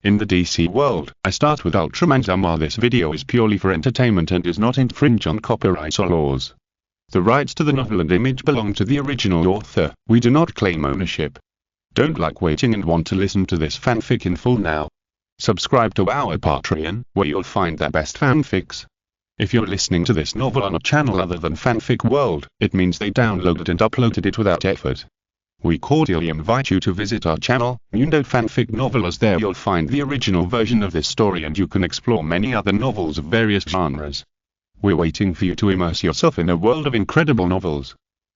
In the DC world, I start with Ultraman. While this video is purely for entertainment and does not infringe on copyright or laws. The rights to the novel and image belong to the original author. We do not claim ownership. Don't like waiting and want to listen to this fanfic in full now? Subscribe to our Patreon, where you'll find the best fanfics. If you're listening to this novel on a channel other than Fanfic World, it means they downloaded and uploaded it without effort. We cordially invite you to visit our channel, Nundo Fanfic Novel, as there you'll find the original version of this story and you can explore many other novels of various genres. We're waiting for you to immerse yourself in a world of incredible novels.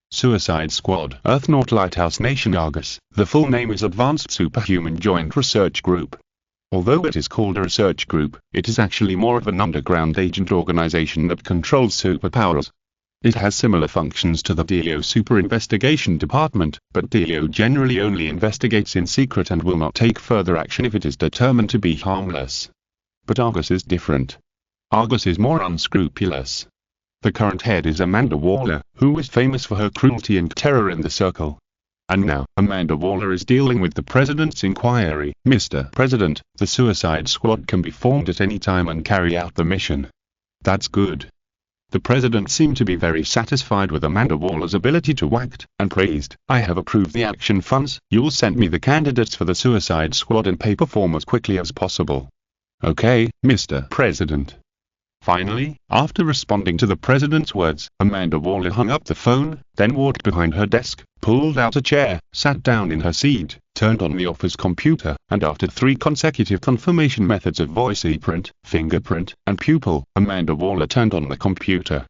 Suicide Squad, Earthnaut Lighthouse Nation Argus. The full name is Advanced Superhuman Joint Research Group. Although it is called a research group, it is actually more of an underground agent organization that controls superpowers. It has similar functions to the DEO Super Investigation Department, but DEO generally only investigates in secret and will not take further action if it is determined to be harmless. But Argus is different. Argus is more unscrupulous. The current head is Amanda Waller, who is famous for her cruelty and terror in the Circle. And now, Amanda Waller is dealing with the President's inquiry. Mr. President, the Suicide Squad can be formed at any time and carry out the mission. That's good. The President seemed to be very satisfied with Amanda Waller's ability to act, and praised, "I have approved the action funds. You'll send me the candidates for the Suicide Squad in paper form as quickly as possible." "Okay, Mr. President." Finally, after responding to the President's words, Amanda Waller hung up the phone, then walked behind her desk, pulled out a chair, sat down in her seat, turned on the office computer, and after 3 consecutive confirmation methods of voice e-print, fingerprint, and pupil, Amanda Waller turned on the computer.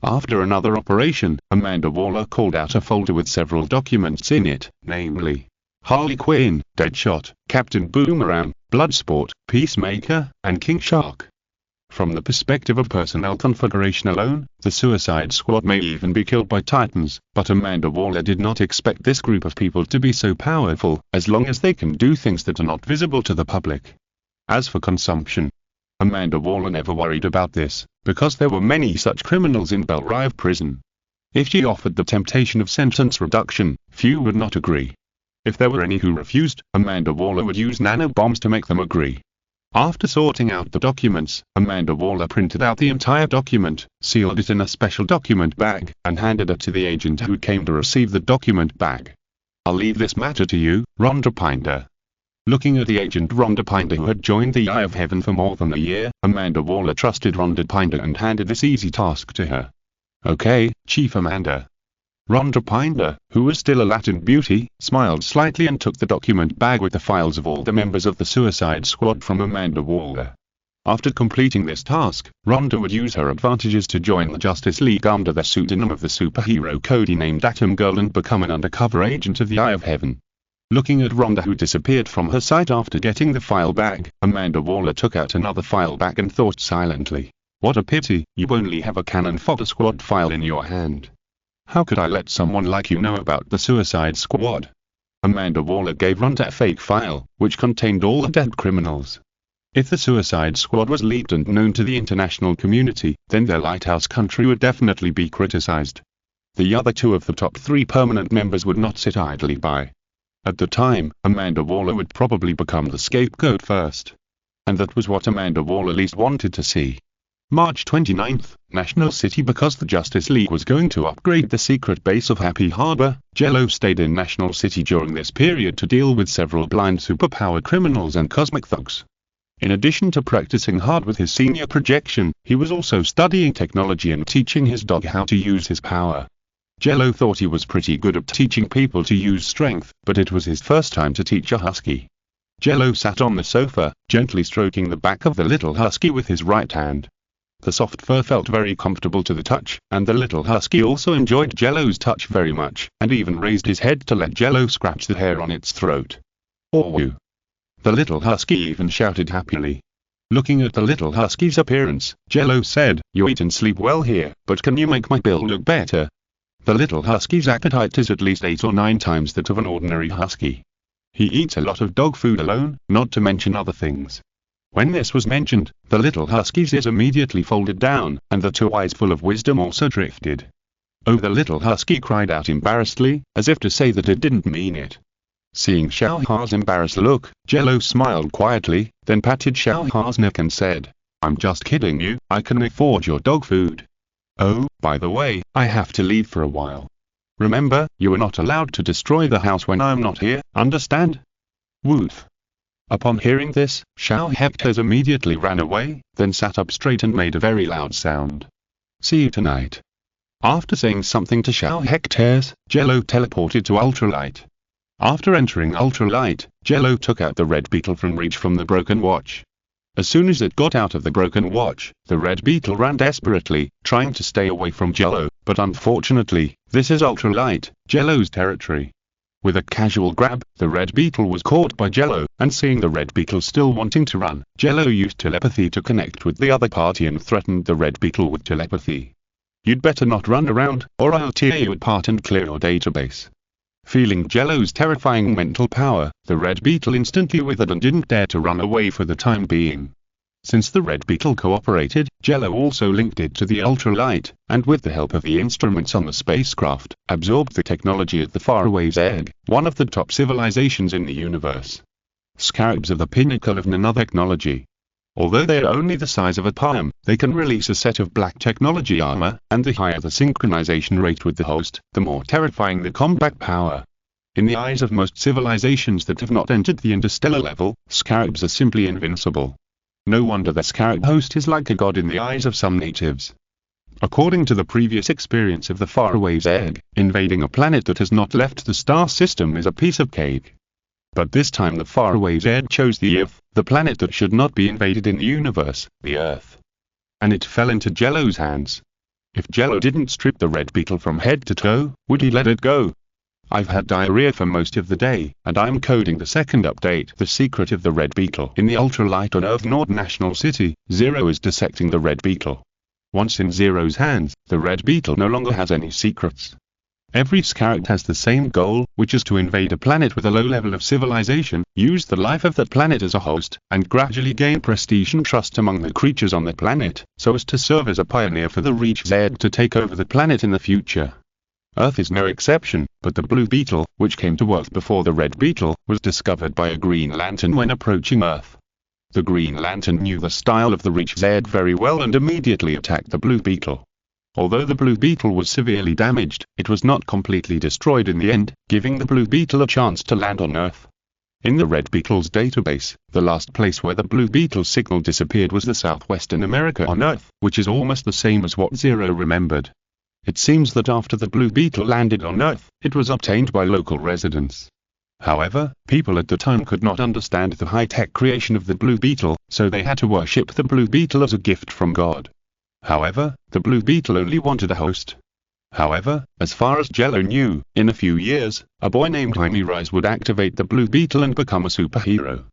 After another operation, Amanda Waller called out a folder with several documents in it, namely Harley Quinn, Deadshot, Captain Boomerang, Bloodsport, Peacemaker, and King Shark. From the perspective of personnel configuration alone, the Suicide Squad may even be killed by Titans, but Amanda Waller did not expect this group of people to be so powerful, as long as they can do things that are not visible to the public. As for consumption, Amanda Waller never worried about this, because there were many such criminals in Belle Rive prison. If she offered the temptation of sentence reduction, few would not agree. If there were any who refused, Amanda Waller would use nanobombs to make them agree. After sorting out the documents, Amanda Waller printed out the entire document, sealed it in a special document bag, and handed it to the agent who came to receive the document bag. "I'll leave this matter to you, Rhonda Pinder." Looking at the agent Rhonda Pinder, who had joined the Eye of Heaven for more than a year, Amanda Waller trusted Rhonda Pinder and handed this easy task to her. "Okay, Chief Amanda." Rhonda Pinder, who was still a Latin beauty, smiled slightly and took the document bag with the files of all the members of the Suicide Squad from Amanda Waller. After completing this task, Rhonda would use her advantages to join the Justice League under the pseudonym of the superhero codenamed Atom Girl and become an undercover agent of the Eye of Heaven. Looking at Rhonda, who disappeared from her sight after getting the file bag, Amanda Waller took out another file bag and thought silently, "What a pity, you only have a Cannon Fodder Squad file in your hand. How could I let someone like you know about the Suicide Squad?" Amanda Waller gave Rhonda a fake file, which contained all the dead criminals. If the Suicide Squad was leaked and known to the international community, then their lighthouse country would definitely be criticized. The other 2 of the top 3 permanent members would not sit idly by. At the time, Amanda Waller would probably become the scapegoat first. And that was what Amanda Waller least wanted to see. March 29th, National City. Because the Justice League was going to upgrade the secret base of Happy Harbor, Jello stayed in National City during this period to deal with several blind superpower criminals and cosmic thugs. In addition to practicing hard with his senior projection, he was also studying technology and teaching his dog how to use his power. Jello thought he was pretty good at teaching people to use strength, but it was his first time to teach a husky. Jello sat on the sofa, gently stroking the back of the little husky with his right hand. The soft fur felt very comfortable to the touch, and the little husky also enjoyed Jello's touch very much, and even raised his head to let Jello scratch the hair on its throat. "Oh!" The little husky even shouted happily. Looking at the little husky's appearance, Jello said, "You eat and sleep well here, but can you make my bill look better?" The little husky's appetite is at least 8 or 9 times that of an ordinary husky. He eats a lot of dog food alone, not to mention other things. When this was mentioned, the little husky's ears immediately folded down, and the 2 eyes full of wisdom also drifted. "Oh!" the little husky cried out embarrassedly, as if to say that it didn't mean it. Seeing Xiaoha's embarrassed look, Jello smiled quietly, then patted Xiaoha's neck and said, "I'm just kidding you, I can afford your dog food. Oh, by the way, I have to leave for a while. Remember, you are not allowed to destroy the house when I'm not here, understand?" Woof. Upon hearing this, Xiao Hectors immediately ran away, then sat up straight and made a very loud sound. "See you tonight." After saying something to Xiao Hectors, Jello teleported to Ultralight. After entering Ultralight, Jello took out the red beetle from reach from the broken watch. As soon as it got out of the broken watch, the red beetle ran desperately, trying to stay away from Jello, but unfortunately, this is Ultralight, Jello's territory. With a casual grab, the red beetle was caught by Jello, and seeing the red beetle still wanting to run, Jello used telepathy to connect with the other party and threatened the red beetle with telepathy. "You'd better not run around, or I'll tear you apart and clear your database." Feeling Jello's terrifying mental power, the red beetle instantly withered and didn't dare to run away for the time being. Since the red beetle cooperated, Jello also linked it to the ultralight, and with the help of the instruments on the spacecraft, absorbed the technology of the faraway Zerg, one of the top civilizations in the universe. Scarabs are the pinnacle of nanotechnology. Although they are only the size of a palm, they can release a set of black technology armor, and the higher the synchronization rate with the host, the more terrifying the combat power. In the eyes of most civilizations that have not entered the interstellar level, scarabs are simply invincible. No wonder the scarab host is like a god in the eyes of some natives. According to the previous experience of the faraway Zerg, invading a planet that has not left the star system is a piece of cake. But this time the faraway Zerg chose the Earth, the planet that should not be invaded in the universe, the Earth. And it fell into Jello's hands. If Jello didn't strip the red beetle from head to toe, would he let it go? "I've had diarrhea for most of the day, and I'm coding the second update, The Secret of the Red Beetle." In the ultralight on Earth Nord National City, Zero is dissecting the red beetle. Once in Zero's hands, the red beetle no longer has any secrets. Every scarab has the same goal, which is to invade a planet with a low level of civilization, use the life of that planet as a host, and gradually gain prestige and trust among the creatures on the planet, so as to serve as a pioneer for the Reach Zerg to take over the planet in the future. Earth is no exception, but the blue beetle, which came to Earth before the red beetle, was discovered by a Green Lantern when approaching Earth. The Green Lantern knew the style of the Reach Zerg very well and immediately attacked the blue beetle. Although the blue beetle was severely damaged, it was not completely destroyed in the end, giving the blue beetle a chance to land on Earth. In the red beetle's database, the last place where the blue beetle's signal disappeared was the southwestern America on Earth, which is almost the same as what Zero remembered. It seems that after the blue beetle landed on Earth, it was obtained by local residents. However, people at the time could not understand the high-tech creation of the blue beetle, so they had to worship the blue beetle as a gift from God. However, the blue beetle only wanted a host. However, as far as Jello knew, in a few years, a boy named Jaime Rise would activate the blue beetle and become a superhero.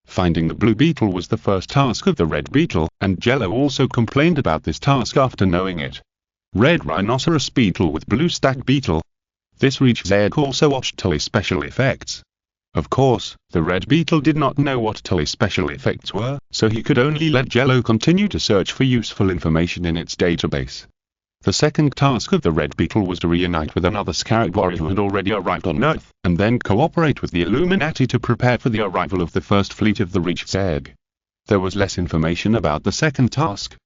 Finding the blue beetle was the first task of the red beetle, and Jello also complained about this task after knowing it. Red rhinoceros beetle with blue stag beetle. This Reach Zerg also watched toy special effects. Of course, the red beetle did not know what toy special effects were, so he could only let Jello continue to search for useful information in its database. The second task of the red beetle was to reunite with another scarab warrior who had already arrived on Earth, and then cooperate with the Illuminati to prepare for the arrival of the first fleet of the Reach Zerg. There was less information about the second task.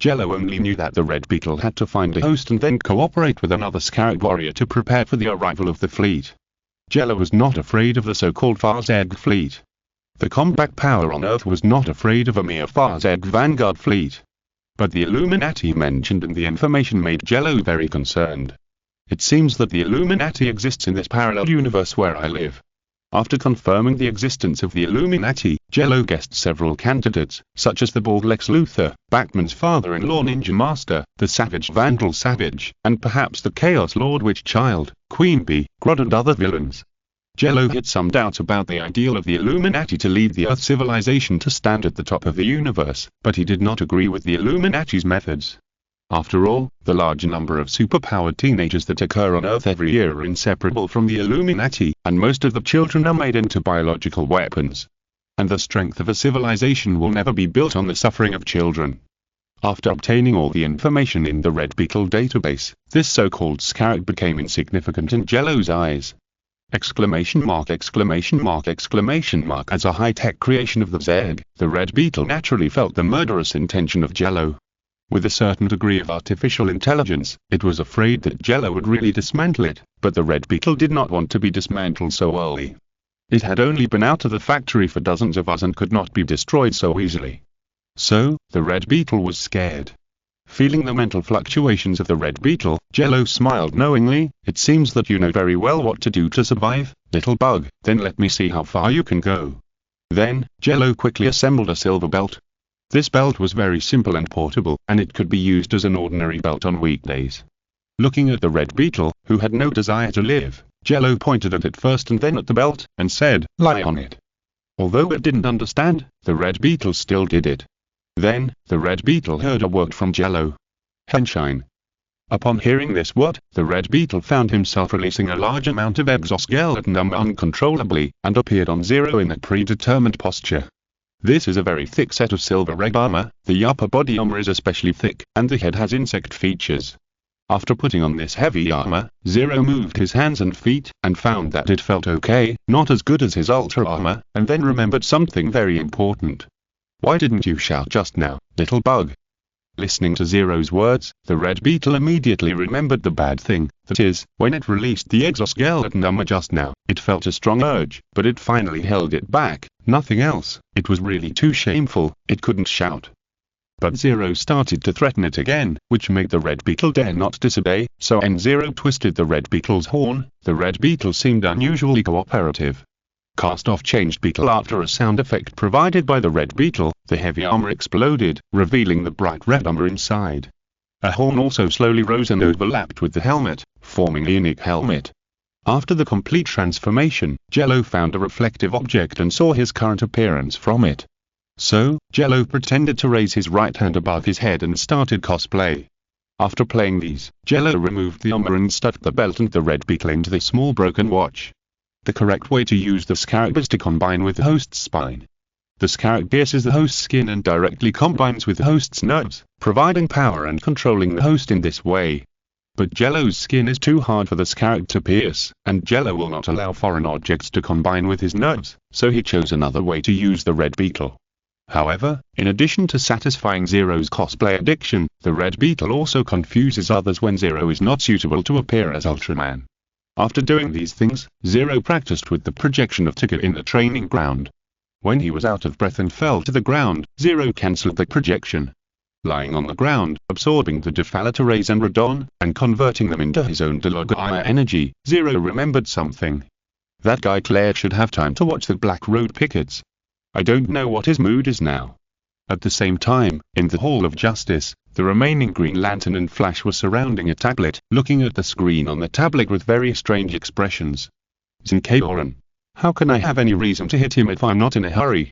Jello only knew that the red beetle had to find a host and then cooperate with another scarab warrior to prepare for the arrival of the fleet. Jello was not afraid of the so-called Zerg fleet. The combat power on Earth was not afraid of a mere Zerg vanguard fleet. But the Illuminati mentioned in the information made Jello very concerned. It seems that the Illuminati exists in this parallel universe where I live. After confirming the existence of the Illuminati, Jello guessed several candidates, such as the bald Lex Luthor, Batman's father-in-law Ninja Master, the Savage Vandal Savage, and perhaps the Chaos Lord Witch Child, Queen Bee, Grodd and other villains. Jello had some doubts about the ideal of the Illuminati to lead the Earth civilization to stand at the top of the universe, but he did not agree with the Illuminati's methods. After all, the large number of superpowered teenagers that occur on Earth every year are inseparable from the Illuminati, and most of the children are made into biological weapons. And the strength of a civilization will never be built on the suffering of children. After obtaining all the information in the Red Beetle database, this so-called scarab became insignificant in Jello's eyes. Exclamation mark, exclamation mark, exclamation mark. As a high-tech creation of the Zeg, the Red Beetle naturally felt the murderous intention of Jello. With a certain degree of artificial intelligence, it was afraid that Jello would really dismantle it, but the Red Beetle did not want to be dismantled so early. It had only been out of the factory for dozens of hours and could not be destroyed so easily. So, the Red Beetle was scared. Feeling the mental fluctuations of the Red Beetle, Jello smiled knowingly. It seems that you know very well what to do to survive, little bug, then let me see how far you can go. Then, Jello quickly assembled a silver belt. This belt was very simple and portable, and it could be used as an ordinary belt on weekdays. Looking at the Red Beetle, who had no desire to live, Jello pointed at it first and then at the belt, and said, "Lie on it." Although it didn't understand, the Red Beetle still did it. Then, the Red Beetle heard a word from Jello. "Henshine." Upon hearing this word, the Red Beetle found himself releasing a large amount of exoskeleton uncontrollably, and appeared on Zero in a predetermined posture. This is a very thick set of silver red armor. The upper body armor is especially thick, and the head has insect features. After putting on this heavy armor, Zero moved his hands and feet, and found that it felt okay, not as good as his ultra armor, and then remembered something very important. "Why didn't you shout just now, little bug?" Listening to Zero's words, the Red Beetle immediately remembered the bad thing, that is, when it released the exoskeleton armor just now, it felt a strong urge, but it finally held it back, nothing else. It was really too shameful, it couldn't shout. But Zero started to threaten it again, which made the Red Beetle dare not disobey, so Zero twisted the Red Beetle's horn. The Red Beetle seemed unusually cooperative. Cast off changed Beetle. After a sound effect provided by the Red Beetle, the heavy armor exploded, revealing the bright red armor inside. A horn also slowly rose and overlapped with the helmet, forming a unique helmet. After the complete transformation, Jello found a reflective object and saw his current appearance from it. So, Jello pretended to raise his right hand above his head and started cosplay. After playing these, Jello removed the armor and stuffed the belt and the Red Beetle into the small broken watch. The correct way to use the scarab is to combine with the host's spine. The scarab pierces the host's skin and directly combines with the host's nerves, providing power and controlling the host in this way. But Jello's skin is too hard for the scarab to pierce, and Jello will not allow foreign objects to combine with his nerves, so he chose another way to use the Red Beetle. However, in addition to satisfying Zero's cosplay addiction, the Red Beetle also confuses others when Zero is not suitable to appear as Ultraman. After doing these things, Zero practiced with the projection of Ticker in the training ground. When he was out of breath and fell to the ground, Zero cancelled the projection. Lying on the ground, absorbing the defalata rays and radon, and converting them into his own Delogaya energy, Zero remembered something. That guy Claire should have time to watch the Black Road pickets. I don't know what his mood is now. At the same time, in the Hall of Justice, the remaining Green Lantern and Flash were surrounding a tablet, looking at the screen on the tablet with very strange expressions. Zinkaoran. How can I have any reason to hit him if I'm not in a hurry?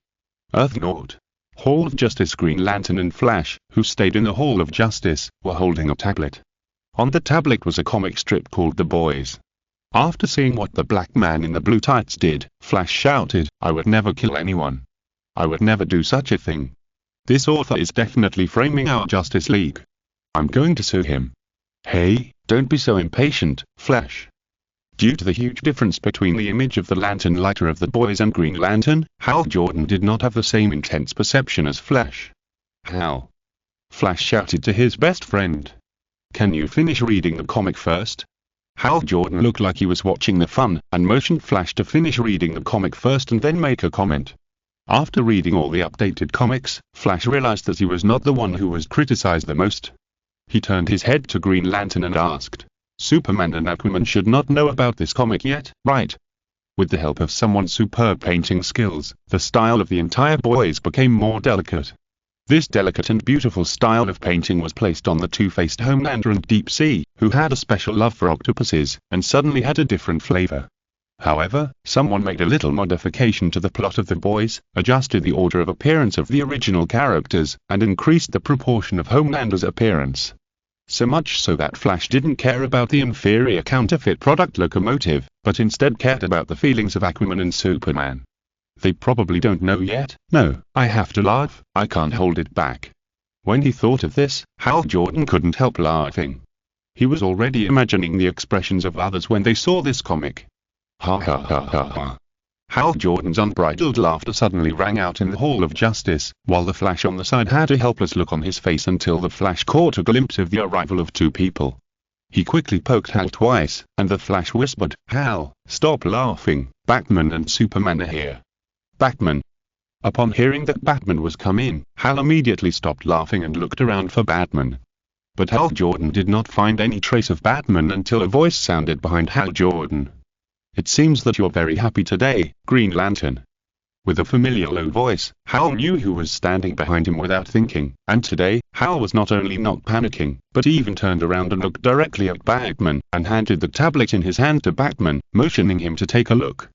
Earthnaut. Hall of Justice. Green Lantern and Flash, who stayed in the Hall of Justice, were holding a tablet. On the tablet was a comic strip called The Boys. After seeing what the black man in the blue tights did, Flash shouted, "I would never kill anyone. I would never do such a thing. This author is definitely framing our Justice League. I'm going to sue him." "Hey, don't be so impatient, Flash." Due to the huge difference between the image of the Lantern Lighter of the Boys and Green Lantern, Hal Jordan did not have the same intense perception as Flash. "Hal." Flash shouted to his best friend. "Can you finish reading the comic first?" Hal Jordan looked like he was watching the fun, and motioned Flash to finish reading the comic first and then make a comment. After reading all the updated comics, Flash realized that he was not the one who was criticized the most. He turned his head to Green Lantern and asked, "Superman and Aquaman should not know about this comic yet, right?" With the help of someone's superb painting skills, the style of the entire Boys became more delicate. This delicate and beautiful style of painting was placed on the two-faced Homelander and Deep Sea, who had a special love for octopuses, and suddenly had a different flavor. However, someone made a little modification to the plot of The Boys, adjusted the order of appearance of the original characters, and increased the proportion of Homelander's appearance. So much so that Flash didn't care about the inferior counterfeit product locomotive, but instead cared about the feelings of Aquaman and Superman. They probably don't know yet. No, I have to laugh, I can't hold it back. When he thought of this, Hal Jordan couldn't help laughing. He was already imagining the expressions of others when they saw this comic. Ha ha ha ha ha. Hal Jordan's unbridled laughter suddenly rang out in the Hall of Justice, while the Flash on the side had a helpless look on his face until the Flash caught a glimpse of the arrival of two people. He quickly poked Hal twice, and the Flash whispered, "Hal, stop laughing, Batman and Superman are here." Batman. Upon hearing that Batman was come in, Hal immediately stopped laughing and looked around for Batman. But Hal Jordan did not find any trace of Batman until a voice sounded behind Hal Jordan. "It seems that you're very happy today, Green Lantern." With a familiar low voice, Hal knew who was standing behind him without thinking, and today, Hal was not only not panicking, but even turned around and looked directly at Batman, and handed the tablet in his hand to Batman, motioning him to take a look.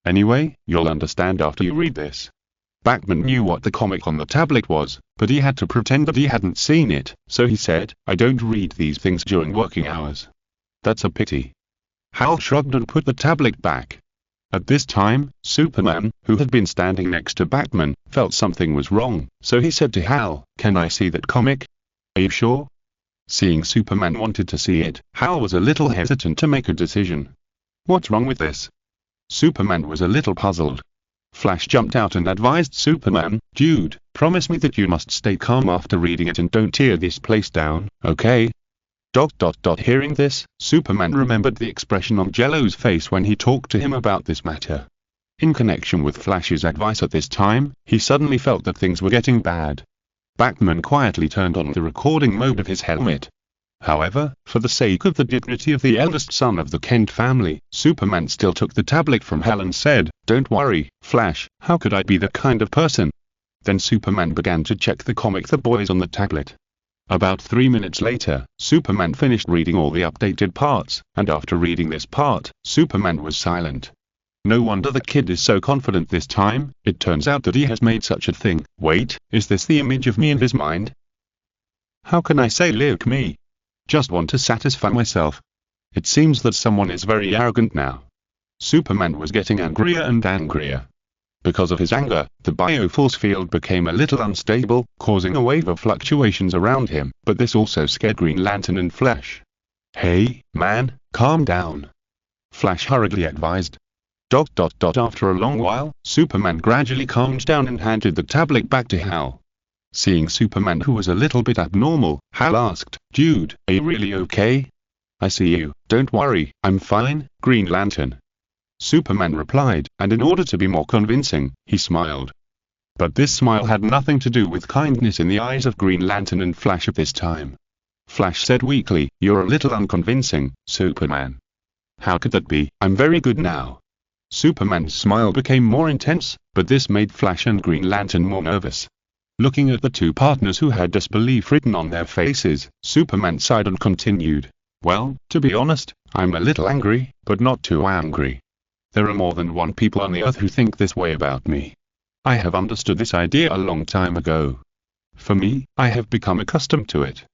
"Anyway, you'll understand after you read this." Batman knew what the comic on the tablet was, but he had to pretend that he hadn't seen it, so he said, "I don't read these things during working hours." "That's a pity." Hal shrugged and put the tablet back. At this time, Superman, who had been standing next to Batman, felt something was wrong, so he said to Hal, "Can I see that comic?" "Are you sure?" Seeing Superman wanted to see it, Hal was a little hesitant to make a decision. "What's wrong with this?" Superman was a little puzzled. Flash jumped out and advised Superman, "Dude, promise me that you must stay calm after reading it and don't tear this place down, okay?" Hearing this, Superman remembered the expression on Jello's face when he talked to him about this matter. In connection with Flash's advice at this time, he suddenly felt that things were getting bad. Batman quietly turned on the recording mode of his helmet. However, for the sake of the dignity of the eldest son of the Kent family, Superman still took the tablet from Hal and said, "Don't worry, Flash, how could I be that kind of person?" Then Superman began to check the comic The Boys on the tablet. About 3 minutes later, Superman finished reading all the updated parts, and after reading this part, Superman was silent. No wonder the kid is so confident this time. It turns out that he has made such a thing. Wait, is this the image of me in his mind? How can I say look me? Just want to satisfy myself. It seems that someone is very arrogant now. Superman was getting angrier and angrier. Because of his anger, the bioforce field became a little unstable, causing a wave of fluctuations around him, but this also scared Green Lantern and Flash. "Hey, man, calm down," Flash hurriedly advised. After a long while, Superman gradually calmed down and handed the tablet back to Hal. Seeing Superman, who was a little bit abnormal, Hal asked, "Dude, are you really okay?" "I see you, don't worry, I'm fine, Green Lantern," Superman replied, and in order to be more convincing, he smiled. But this smile had nothing to do with kindness in the eyes of Green Lantern and Flash at this time. Flash said weakly, "You're a little unconvincing, Superman." "How could that be? I'm very good now." Superman's smile became more intense, but this made Flash and Green Lantern more nervous. Looking at the two partners who had disbelief written on their faces, Superman sighed and continued, "Well, to be honest, I'm a little angry, but not too angry. There are more than one people on the earth who think this way about me. I have understood this idea a long time ago. For me, I have become accustomed to it.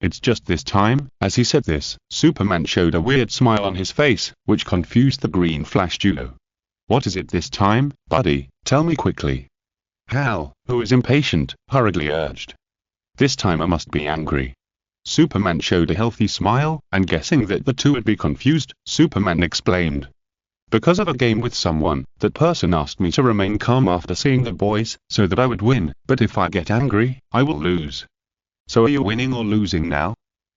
It's just this time." As he said this, Superman showed a weird smile on his face, which confused the Green Flash duo. "What is it this time, buddy? Tell me quickly." Hal, who was impatient, hurriedly urged. "This time I must be angry." Superman showed a healthy smile, and guessing that the two would be confused, Superman explained. "Because of a game with someone, that person asked me to remain calm after seeing The Boys, so that I would win, but if I get angry, I will lose." "So are you winning or losing now?"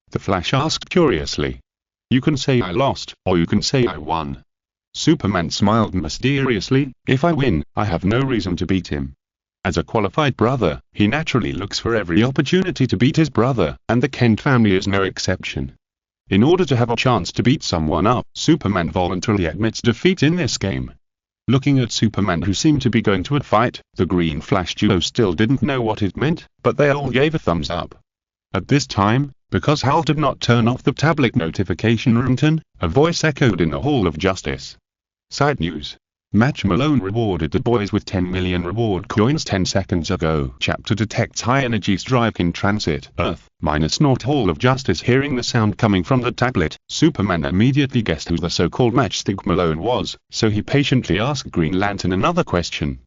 the Flash asked curiously. "You can say I lost, or you can say I won." Superman smiled mysteriously. "If I win, I have no reason to beat him. As a qualified brother, he naturally looks for every opportunity to beat his brother, and the Kent family is no exception. In order to have a chance to beat someone up, Superman voluntarily admits defeat in this game." Looking at Superman, who seemed to be going to a fight, the Green Flash duo still didn't know what it meant, but they all gave a thumbs up. At this time, because Hal did not turn off the tablet notification ringtone, a voice echoed in the Hall of Justice. Side news. Match Malone rewarded The Boys with 10 million reward coins 10 seconds ago. Chapter detects high-energy strike in transit. Earth, -0 Hall of Justice. Hearing the sound coming from the tablet, Superman immediately guessed who the so-called matchstick Malone was, so he patiently asked Green Lantern another question.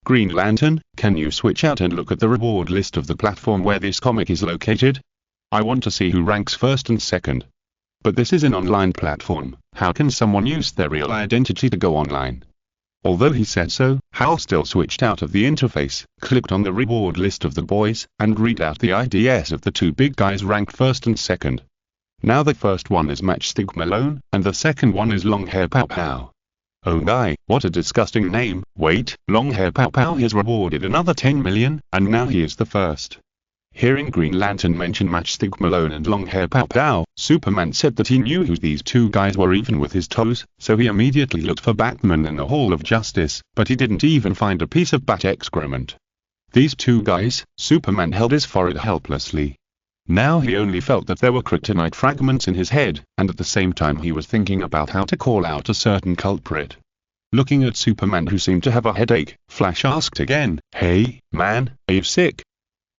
"Green Lantern, can you switch out and look at the reward list of the platform where this comic is located? I want to see who ranks first and second." But this is an online platform. How can someone use their real identity to go online? Although he said so, Hal still switched out of the interface, clicked on the reward list of the boys, and read out the IDs of the two big guys ranked first and second. Now the first one is Matchstick Malone, and the second one is Longhair Pow Pow. Oh my, what a disgusting name. Wait, Longhair Pow Pow has rewarded another 10 million, and now he is the first. Hearing Green Lantern mention Matchstick Malone and Longhair Pow Pow, Superman said that he knew who these two guys were even with his toes, so he immediately looked for Batman in the Hall of Justice, but he didn't even find a piece of bat excrement. These two guys, Superman held his forehead helplessly. Now he only felt that there were kryptonite fragments in his head, and at the same time he was thinking about how to call out a certain culprit. Looking at Superman, who seemed to have a headache, Flash asked again, "Hey, man, are you sick?"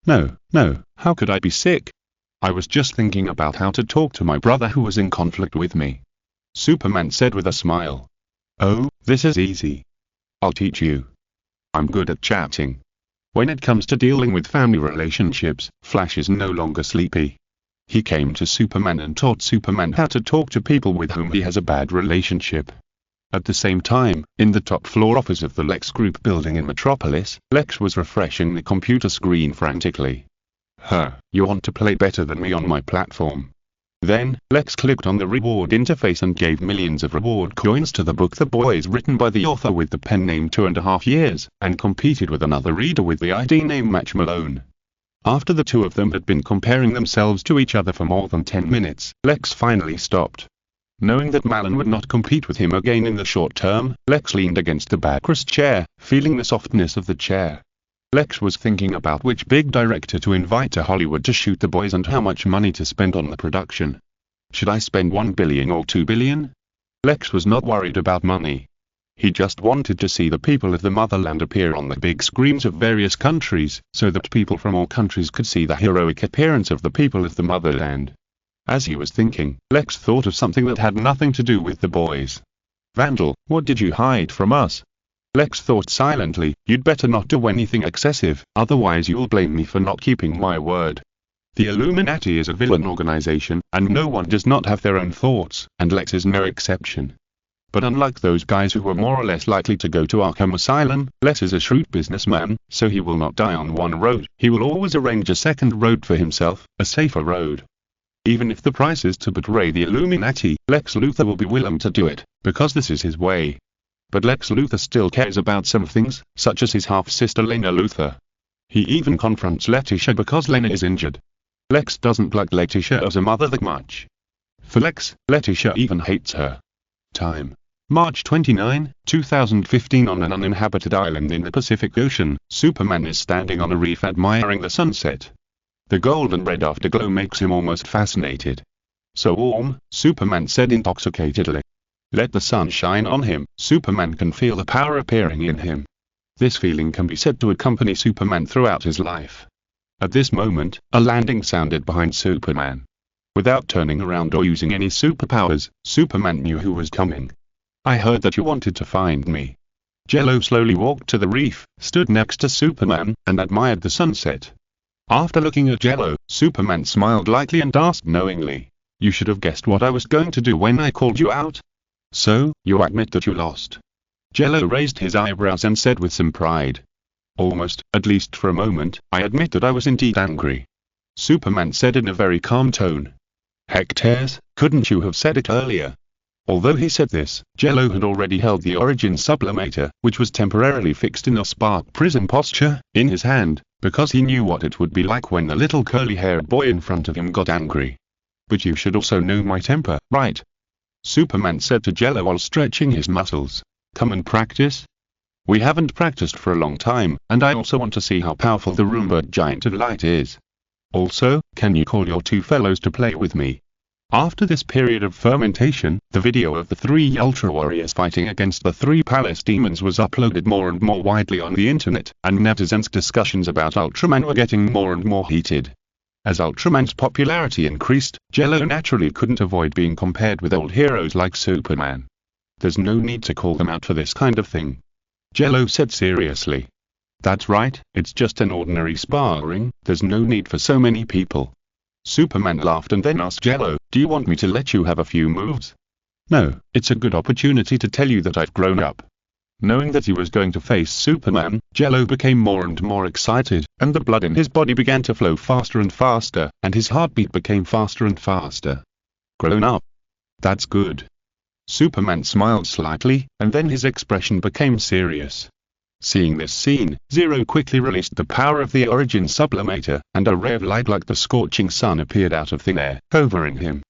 No, how could I be sick? I was just thinking about how to talk to my brother who was in conflict with me. Superman said with a smile. Oh, this is easy. I'll teach you. I'm good at chatting. When it comes to dealing with family relationships, Flash is no longer sleepy. He came to Superman and taught Superman how to talk to people with whom he has a bad relationship. At the same time, in the top floor office of the Lex Group building in Metropolis, Lex was refreshing the computer screen frantically. You want to play better than me on my platform? Then, Lex clicked on the reward interface and gave millions of reward coins to the book The Boys, written by the author with the pen name 2.5 Years, and competed with another reader with the ID name Match Malone. After the two of them had been comparing themselves to each other for more than 10 minutes, Lex finally stopped. Knowing that Malone would not compete with him again in the short term, Lex leaned against the backrest chair, feeling the softness of the chair. Lex was thinking about which big director to invite to Hollywood to shoot The Boys and how much money to spend on the production. Should I spend $1 billion or $2 billion? Lex was not worried about money. He just wanted to see the people of the motherland appear on the big screens of various countries, so that people from all countries could see the heroic appearance of the people of the motherland. As he was thinking, Lex thought of something that had nothing to do with The Boys. Vandal, what did you hide from us? Lex thought silently, you'd better not do anything excessive, otherwise you'll blame me for not keeping my word. The Illuminati is a villain organization, and no one does not have their own thoughts, and Lex is no exception. But unlike those guys who were more or less likely to go to Arkham Asylum, Lex is a shrewd businessman, so he will not die on one road, he will always arrange a second road for himself, a safer road. Even if the price is to betray the Illuminati, Lex Luthor will be willing to do it, because this is his way. But Lex Luthor still cares about some things, such as his half-sister Lena Luthor. He even confronts Letitia because Lena is injured. Lex doesn't like Letitia as a mother that much. For Lex, Letitia even hates her. Time. March 29, 2015. On an uninhabited island in the Pacific Ocean, Superman is standing on a reef admiring the sunset. The golden red afterglow makes him almost fascinated. So warm, Superman said intoxicatedly. Let the sun shine on him, Superman can feel the power appearing in him. This feeling can be said to accompany Superman throughout his life. At this moment, a landing sounded behind Superman. Without turning around or using any superpowers, Superman knew who was coming. I heard that you wanted to find me. Jello slowly walked to the reef, stood next to Superman, and admired the sunset. After looking at Jello, Superman smiled lightly and asked knowingly, you should have guessed what I was going to do when I called you out. So, you admit that you lost. Jello raised his eyebrows and said with some pride. Almost, at least for a moment, I admit that I was indeed angry. Superman said in a very calm tone. Heck Tears, couldn't you have said it earlier? Although he said this, Jello had already held the Origin Sublimator, which was temporarily fixed in a spark prism posture, in his hand, because he knew what it would be like when the little curly-haired boy in front of him got angry. But you should also know my temper, right? Superman said to Jello while stretching his muscles. Come and practice? We haven't practiced for a long time, and I also want to see how powerful the Roombird Giant of Light is. Also, can you call your two fellows to play with me? After this period of fermentation, the video of the 3 Ultra Warriors fighting against the 3 Palace Demons was uploaded more and more widely on the internet, and netizens' discussions about Ultraman were getting more and more heated. As Ultraman's popularity increased, Jello naturally couldn't avoid being compared with old heroes like Superman. There's no need to call them out for this kind of thing. Jello said seriously. That's right, it's just an ordinary sparring, there's no need for so many people. Superman laughed and then asked Jello, "Do you want me to let you have a few moves?" "No, it's a good opportunity to tell you that I've grown up." Knowing that he was going to face Superman, Jello became more and more excited, and the blood in his body began to flow faster and faster, and his heartbeat became faster and faster. "Grown up? That's good." Superman smiled slightly, and then his expression became serious. Seeing this scene, Zero quickly released the power of the Origin Sublimator, and a ray of light like the scorching sun appeared out of thin air, covering him.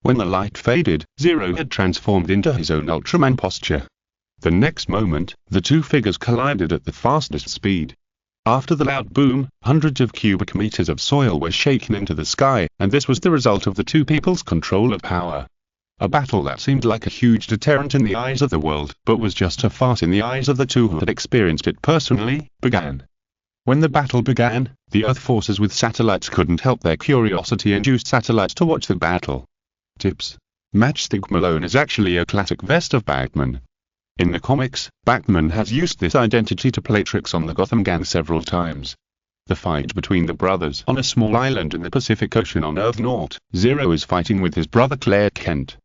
When the light faded, Zero had transformed into his own Ultraman posture. The next moment, the two figures collided at the fastest speed. After the loud boom, hundreds of cubic meters of soil were shaken into the sky, and this was the result of the two people's control of power. A battle that seemed like a huge deterrent in the eyes of the world, but was just a farce in the eyes of the two who had experienced it personally, began. When the battle began, the Earth forces with satellites couldn't help their curiosity and used satellites to watch the battle. Tips. Matchstick Malone is actually a classic vest of Batman. In the comics, Batman has used this identity to play tricks on the Gotham gang several times. The fight between the brothers on a small island in the Pacific Ocean on Earth Naught, Zero is fighting with his brother Jello Kent.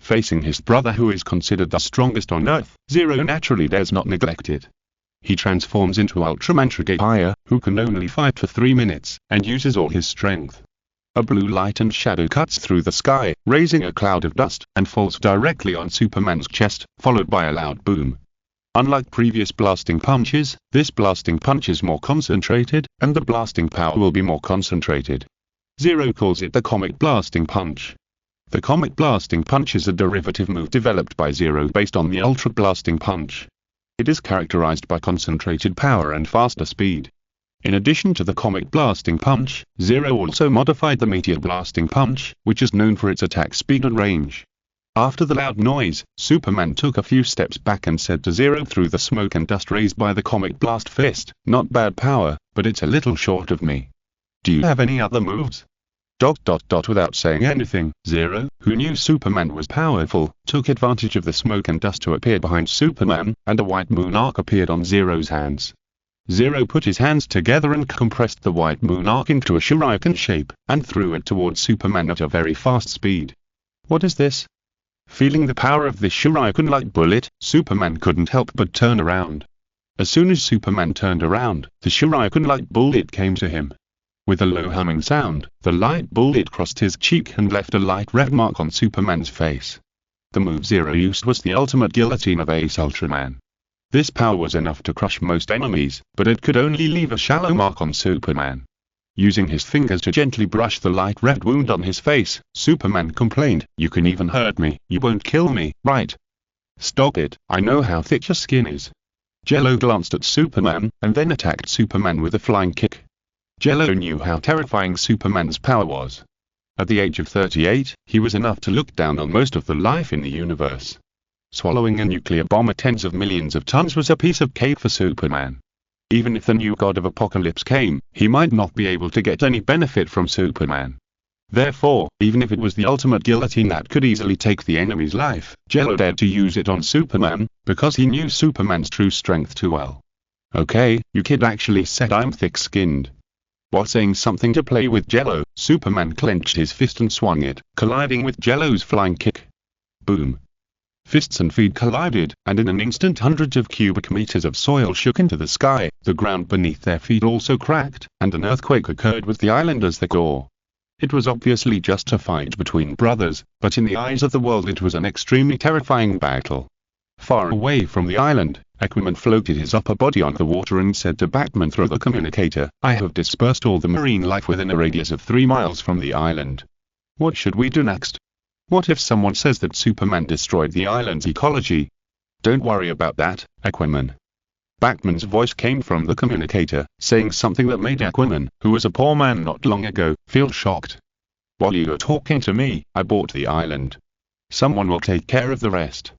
Facing his brother who is considered the strongest on Earth, Zero naturally does not neglect it. He transforms into Ultraman Trigger, who can only fight for 3 minutes, and uses all his strength. A blue light and shadow cuts through the sky, raising a cloud of dust, and falls directly on Superman's chest, followed by a loud boom. Unlike previous blasting punches, this blasting punch is more concentrated, and the blasting power will be more concentrated. Zero calls it the Comic Blasting Punch. The Comic Blasting Punch is a derivative move developed by Zero based on the Ultra Blasting Punch. It is characterized by concentrated power and faster speed. In addition to the Comic Blasting Punch, Zero also modified the Meteor Blasting Punch, which is known for its attack speed and range. After the loud noise, Superman took a few steps back and said to Zero through the smoke and dust raised by the Comic Blast Fist, "Not bad power, but it's a little short of me. Do you have any other moves?" Without saying anything, Zero, who knew Superman was powerful, took advantage of the smoke and dust to appear behind Superman, and a white moon arc appeared on Zero's hands. Zero put his hands together and compressed the white moon arc into a shuriken shape, and threw it towards Superman at a very fast speed. "What is this?" Feeling the power of this shuriken-like bullet, Superman couldn't help but turn around. As soon as Superman turned around, the shuriken-like bullet came to him. With a low humming sound, the light bullet crossed his cheek and left a light red mark on Superman's face. The move Zero used was the ultimate guillotine of Ace Ultraman. This power was enough to crush most enemies, but it could only leave a shallow mark on Superman. Using his fingers to gently brush the light red wound on his face, Superman complained, "You can even hurt me, you won't kill me, right? Stop it, I know how thick your skin is." Jello glanced at Superman, and then attacked Superman with a flying kick. Jello knew how terrifying Superman's power was. At the age of 38, he was enough to look down on most of the life in the universe. Swallowing a nuclear bomb at tens of millions of tons was a piece of cake for Superman. Even if the new god of apocalypse came, he might not be able to get any benefit from Superman. Therefore, even if it was the ultimate guillotine that could easily take the enemy's life, Jello dared to use it on Superman, because he knew Superman's true strength too well. "Okay, you kid actually said I'm thick-skinned." While saying something to play with Jello, Superman clenched his fist and swung it, colliding with Jello's flying kick. Boom. Fists and feet collided, and in an instant hundreds of cubic meters of soil shook into the sky, the ground beneath their feet also cracked, and an earthquake occurred with the island as the core. It was obviously just a fight between brothers, but in the eyes of the world it was an extremely terrifying battle. Far away from the island, Aquaman floated his upper body on the water and said to Batman through the communicator, "I have dispersed all the marine life within a radius of 3 miles from the island. What should we do next? What if someone says that Superman destroyed the island's ecology?" "Don't worry about that, Aquaman." Batman's voice came from the communicator, saying something that made Aquaman, who was a poor man not long ago, feel shocked. "While you were talking to me, I bought the island. Someone will take care of the rest.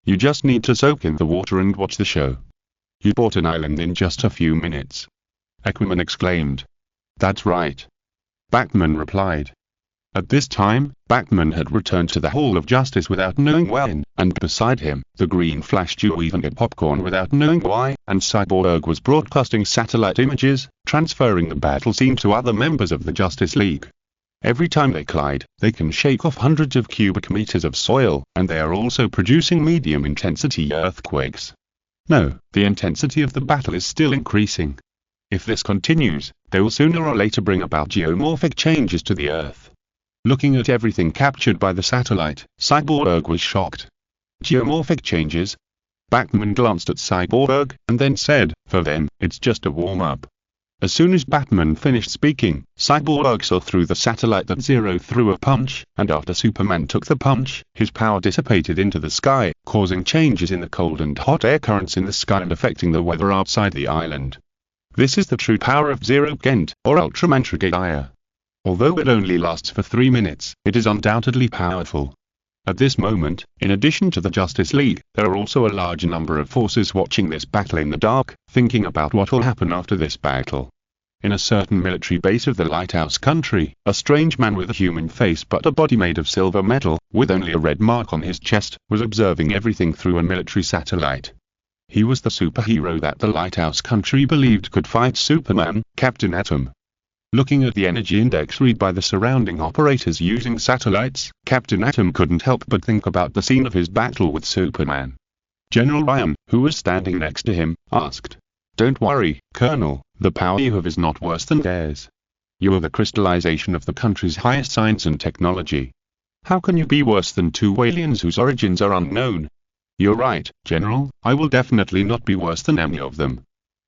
You just need to soak in the water and watch the show." "You bought an island in just a few minutes?" Aquaman exclaimed. "That's right," Batman replied. At this time, Batman had returned to the Hall of Justice without knowing when, and beside him, the Green Flash Duo even ate popcorn without knowing why, and Cyborg was broadcasting satellite images, transferring the battle scene to other members of the Justice League. Every time they collide, they can shake off hundreds of cubic meters of soil, and they are also producing medium-intensity earthquakes. No, the intensity of the battle is still increasing. If this continues, they will sooner or later bring about geomorphic changes to the Earth. Looking at everything captured by the satellite, Cyborg was shocked. Geomorphic changes? Batman glanced at Cyborg, and then said, "For them, it's just a warm-up." As soon as Batman finished speaking, Cyborg saw through the satellite that Zero threw a punch, and after Superman took the punch, his power dissipated into the sky, causing changes in the cold and hot air currents in the sky and affecting the weather outside the island. This is the true power of Jello Kent, or Ultraman Trigger. Although it only lasts for 3 minutes, it is undoubtedly powerful. At this moment, in addition to the Justice League, there are also a large number of forces watching this battle in the dark, thinking about what will happen after this battle. In a certain military base of the Lighthouse Country, a strange man with a human face but a body made of silver metal, with only a red mark on his chest, was observing everything through a military satellite. He was the superhero that the Lighthouse Country believed could fight Superman, Captain Atom. Looking at the energy index read by the surrounding operators using satellites, Captain Atom couldn't help but think about the scene of his battle with Superman. General Ryan, who was standing next to him, asked, "Don't worry, Colonel, the power you have is not worse than theirs. You are the crystallization of the country's highest science and technology. How can you be worse than 2 aliens whose origins are unknown?" "You're right, General, I will definitely not be worse than any of them."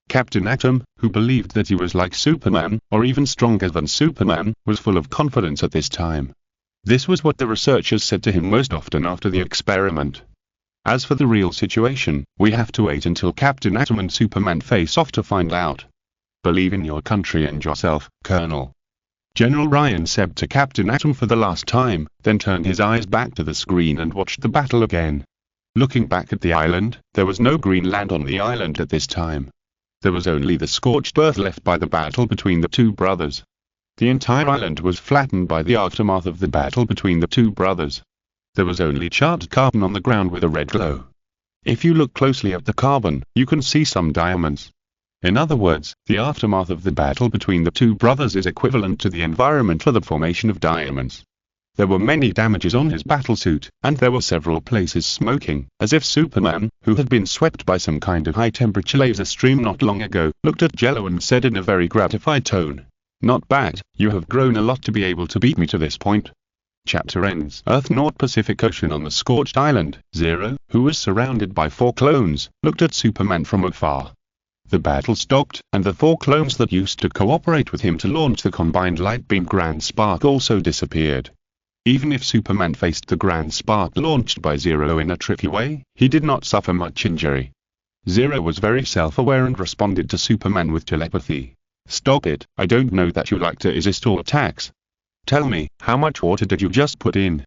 Captain Atom, who believed that he was like Superman, or even stronger than Superman, was full of confidence at this time. This was what the researchers said to him most often after the experiment. As for the real situation, we have to wait until Captain Atom and Superman face off to find out. Believe in your country and yourself, Colonel. General Ryan said to Captain Atom for the last time, then turned his eyes back to the screen and watched the battle again. Looking back at the island, there was no green land on the island at this time. There was only the scorched earth left by the battle between the 2 brothers. The entire island was flattened by the aftermath of the battle between the 2 brothers. There was only charred carbon on the ground with a red glow. If you look closely at the carbon, you can see some diamonds. In other words, the aftermath of the battle between the 2 brothers is equivalent to the environment for the formation of diamonds. There were many damages on his battlesuit, and there were several places smoking, as if Superman, who had been swept by some kind of high-temperature laser stream not long ago, looked at Jello and said in a very gratified tone, "Not bad, you have grown a lot to be able to beat me to this point." Chapter ends. Earth North Pacific Ocean. On the scorched island, Zero, who was surrounded by 4 clones, looked at Superman from afar. The battle stopped, and the 4 clones that used to cooperate with him to launch the combined light beam Grand Spark also disappeared. Even if Superman faced the Grand Spark launched by Zero in a tricky way, he did not suffer much injury. Zero was very self-aware and responded to Superman with telepathy. "Stop it, I don't know that you like to resist all attacks. Tell me, how much water did you just put in?"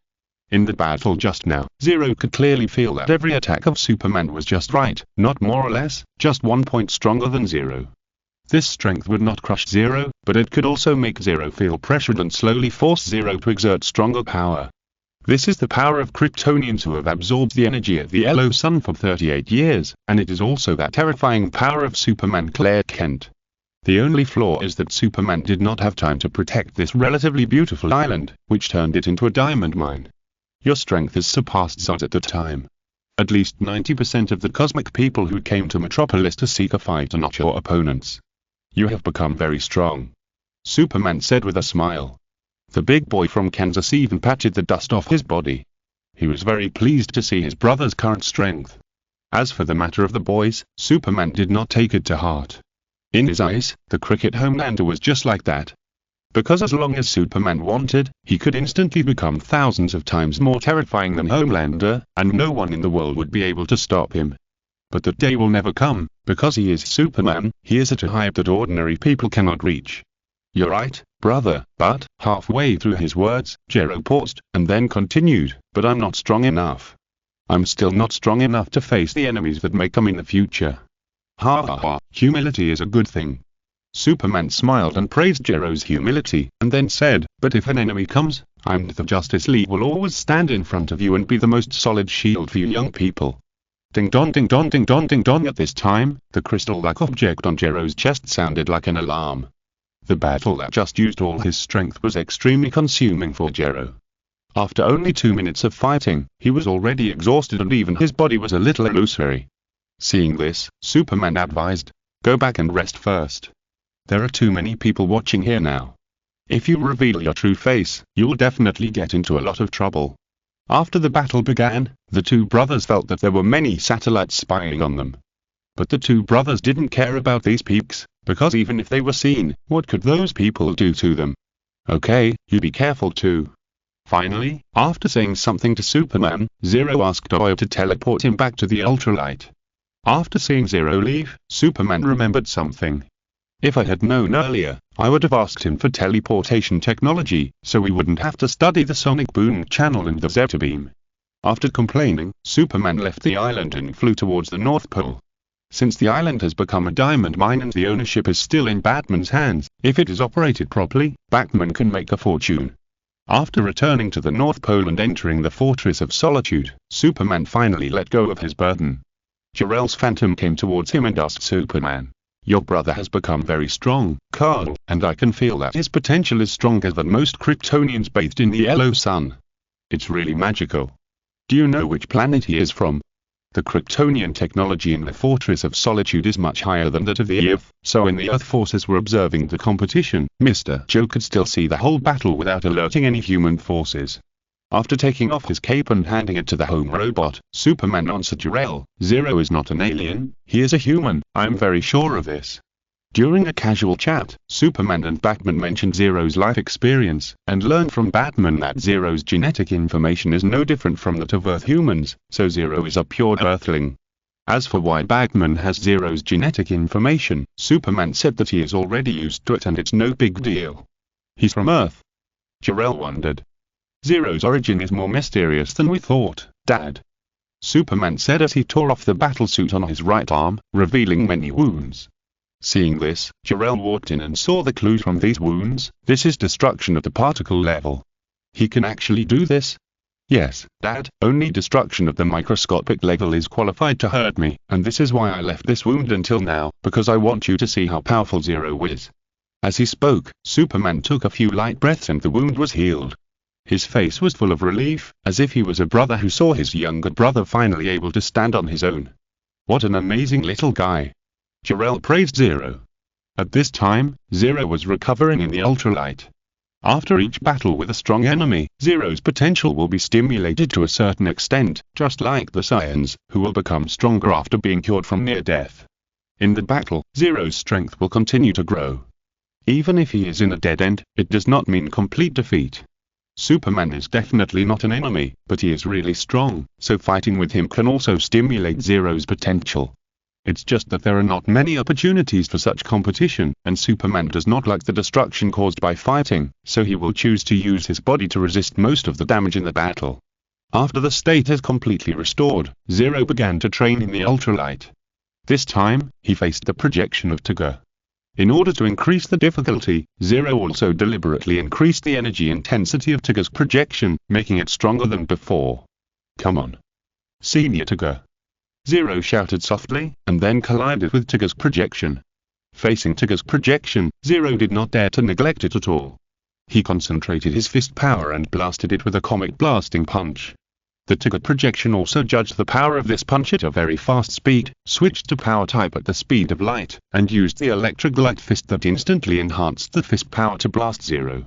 In the battle just now, Zero could clearly feel that every attack of Superman was just right, not more or less, just 1 point stronger than Zero. This strength would not crush Zero, but it could also make Zero feel pressured and slowly force Zero to exert stronger power. This is the power of Kryptonians who have absorbed the energy of the yellow sun for 38 years, and it is also that terrifying power of Superman Clark Kent. The only flaw is that Superman did not have time to protect this relatively beautiful island, which turned it into a diamond mine. Your strength has surpassed Zod at the time. At least 90% of the cosmic people who came to Metropolis to seek a fight are not your opponents. You have become very strong. Superman said with a smile. The big boy from Kansas even patted the dust off his body. He was very pleased to see his brother's current strength. As for the matter of the boys, Superman did not take it to heart. In his eyes, the cricket Homelander was just like that. Because as long as Superman wanted, he could instantly become thousands of times more terrifying than Homelander, and no one in the world would be able to stop him. But that day will never come, because he is Superman, he is at a height that ordinary people cannot reach. "You're right, brother, but," halfway through his words, Jello paused, and then continued, "but I'm not strong enough. I'm still not strong enough to face the enemies that may come in the future." Ha ha ha, humility is a good thing. Superman smiled and praised Jello's humility, and then said, "But if an enemy comes, the Justice League will always stand in front of you and be the most solid shield for you young people." Ding dong ding dong ding dong ding dong. At this time, the crystal-like object on Jello's chest sounded like an alarm. The battle that just used all his strength was extremely consuming for Jello. After only 2 minutes of fighting, he was already exhausted and even his body was a little illusory. Seeing this, Superman advised, "Go back and rest first. There are too many people watching here now. If you reveal your true face, you'll definitely get into a lot of trouble." After the battle began, the two brothers felt that there were many satellites spying on them. But the two brothers didn't care about these peaks, because even if they were seen, what could those people do to them? "Okay, you be careful too." Finally, after saying something to Superman, Zero asked Oil to teleport him back to the ultralight. After seeing Zero leave, Superman remembered something. If I had known earlier, I would have asked him for teleportation technology, so we wouldn't have to study the sonic boom channel and the Zeta beam. After complaining, Superman left the island and flew towards the North Pole. Since the island has become a diamond mine and the ownership is still in Batman's hands, if it is operated properly, Batman can make a fortune. After returning to the North Pole and entering the Fortress of Solitude, Superman finally let go of his burden. Jor-El's Phantom came towards him and asked Superman, "Your brother has become very strong, Carl, and I can feel that his potential is stronger than most Kryptonians bathed in the yellow sun. It's really magical. Do you know which planet he is from?" The Kryptonian technology in the Fortress of Solitude is much higher than that of the Earth, so when the Earth forces were observing the competition, Mr. Joe could still see the whole battle without alerting any human forces. After taking off his cape and handing it to the home robot, Superman answered Jor-El, "Zero is not an alien, he is a human, I am very sure of this." During a casual chat, Superman and Batman mentioned Zero's life experience, and learned from Batman that Zero's genetic information is no different from that of Earth humans, so Zero is a pure Earthling. As for why Batman has Zero's genetic information, Superman said that he is already used to it and it's no big deal. He's from Earth. Jor-El wondered. "Zero's origin is more mysterious than we thought, Dad," Superman said as he tore off the battlesuit on his right arm, revealing many wounds. Seeing this, Jor-El walked in and saw the clues from these wounds. This is destruction at the particle level. He can actually do this? Yes, Dad, only destruction at the microscopic level is qualified to hurt me, and this is why I left this wound until now, because I want you to see how powerful Zero is. As he spoke, Superman took a few light breaths and the wound was healed. His face was full of relief, as if he was a brother who saw his younger brother finally able to stand on his own. What an amazing little guy. Jor-El praised Zero. At this time, Zero was recovering in the ultralight. After each battle with a strong enemy, Zero's potential will be stimulated to a certain extent, just like the Saiyans, who will become stronger after being cured from near death. In the battle, Zero's strength will continue to grow. Even if he is in a dead end, it does not mean complete defeat. Superman is definitely not an enemy, but he is really strong, so fighting with him can also stimulate Zero's potential. It's just that there are not many opportunities for such competition, and Superman does not like the destruction caused by fighting, so he will choose to use his body to resist most of the damage in the battle. After the state is completely restored, Zero began to train in the ultralight. This time, he faced the projection of Tigger. In order to increase the difficulty, Zero also deliberately increased the energy intensity of Tigger's projection, making it stronger than before. "Come on, Senior Tigger," Zero shouted softly, and then collided with Tigger's projection. Facing Tigger's projection, Zero did not dare to neglect it at all. He concentrated his fist power and blasted it with a comic blasting punch. The Tigger projection also judged the power of this punch at a very fast speed, switched to power type at the speed of light, and used the electric light fist that instantly enhanced the fist power to blast Zero.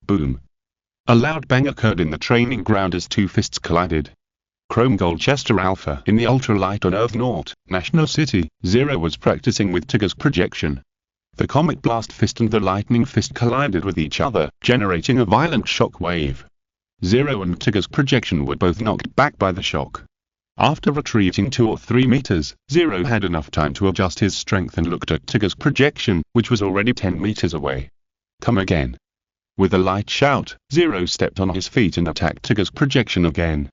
Boom! A loud bang occurred in the training ground as two fists collided. Chrome Goldchester Alpha. In the ultralight on Earth Naught, National City, Zero was practicing with Tigger's projection. The Comic Blast Fist and the Lightning Fist collided with each other, generating a violent shock wave. Zero and Tigger's projection were both knocked back by the shock. After retreating 2 or 3 meters, Zero had enough time to adjust his strength and looked at Tigger's projection, which was already 10 meters away. "Come again." With a light shout, Zero stepped on his feet and attacked Tigger's projection again.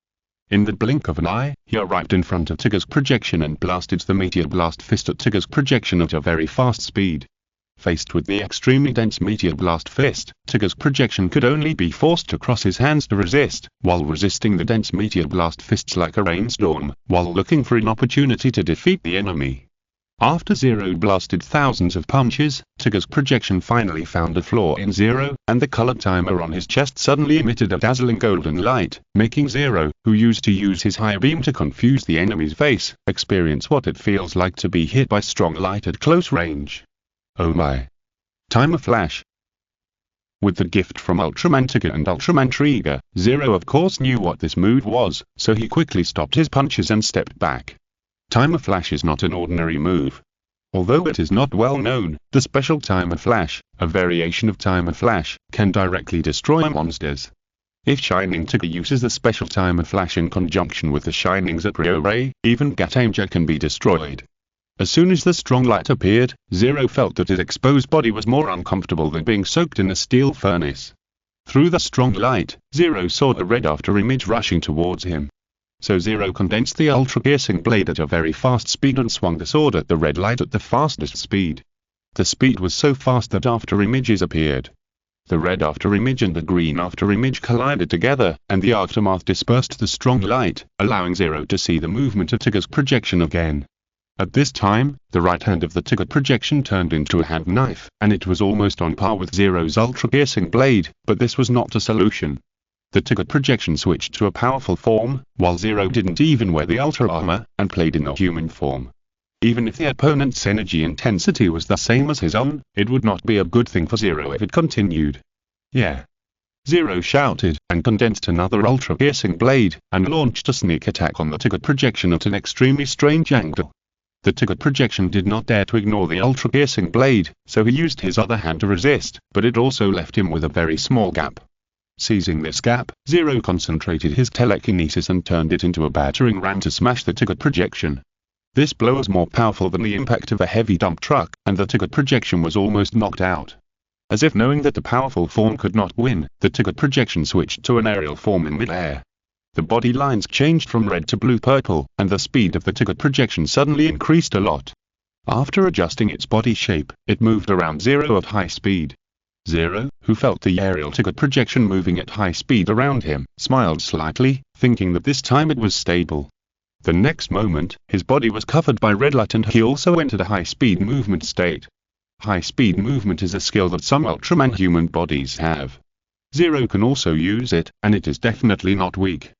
In the blink of an eye, he arrived in front of Tigger's projection and blasted the Meteor Blast Fist at Tigger's projection at a very fast speed. Faced with the extremely dense Meteor Blast Fist, Tigger's projection could only be forced to cross his hands to resist, while resisting the dense Meteor Blast Fists like a rainstorm, while looking for an opportunity to defeat the enemy. After Zero blasted thousands of punches, Tigger's projection finally found a flaw in Zero, and the colored timer on his chest suddenly emitted a dazzling golden light, making Zero, who used to use his high beam to confuse the enemy's face, experience what it feels like to be hit by strong light at close range. Oh my! Timer flash! With the gift from Ultraman Tigger and Ultraman Trigger, Zero of course knew what this move was, so he quickly stopped his punches and stepped back. Timer Flash is not an ordinary move. Although it is not well known, the special Timer Flash, a variation of Timer Flash, can directly destroy monsters. If Shining Tigger uses the special Timer Flash in conjunction with the Shining Zetrio Ray, even Gatanger can be destroyed. As soon as the strong light appeared, Zero felt that his exposed body was more uncomfortable than being soaked in a steel furnace. Through the strong light, Zero saw the red after image rushing towards him. So Zero condensed the ultra-piercing blade at a very fast speed and swung the sword at the red light at the fastest speed. The speed was so fast that after images appeared. The red after image and the green after image collided together, and the aftermath dispersed the strong light, allowing Zero to see the movement of Tigger's projection again. At this time, the right hand of the Tigger projection turned into a hand knife, and it was almost on par with Zero's ultra-piercing blade, but this was not a solution. The Tigger projection switched to a powerful form, while Zero didn't even wear the Ultra armor, and played in a human form. Even if the opponent's energy intensity was the same as his own, it would not be a good thing for Zero if it continued. Yeah. Zero shouted, and condensed another ultra-piercing blade, and launched a sneak attack on the Tigger projection at an extremely strange angle. The Tigger projection did not dare to ignore the ultra-piercing blade, so he used his other hand to resist, but it also left him with a very small gap. Seizing this gap, Zero concentrated his telekinesis and turned it into a battering ram to smash the Tigger projection. This blow was more powerful than the impact of a heavy dump truck, and the Tigger projection was almost knocked out. As if knowing that the powerful form could not win, the Tigger projection switched to an aerial form in mid-air. The body lines changed from red to blue-purple, and the speed of the Tigger projection suddenly increased a lot. After adjusting its body shape, it moved around Zero at high speed. Zero, who felt the aerial Tigger projection moving at high speed around him, smiled slightly, thinking that this time it was stable. The next moment, his body was covered by red light and he also entered a high-speed movement state. High-speed movement is a skill that some Ultraman human bodies have. Zero can also use it, and it is definitely not weak.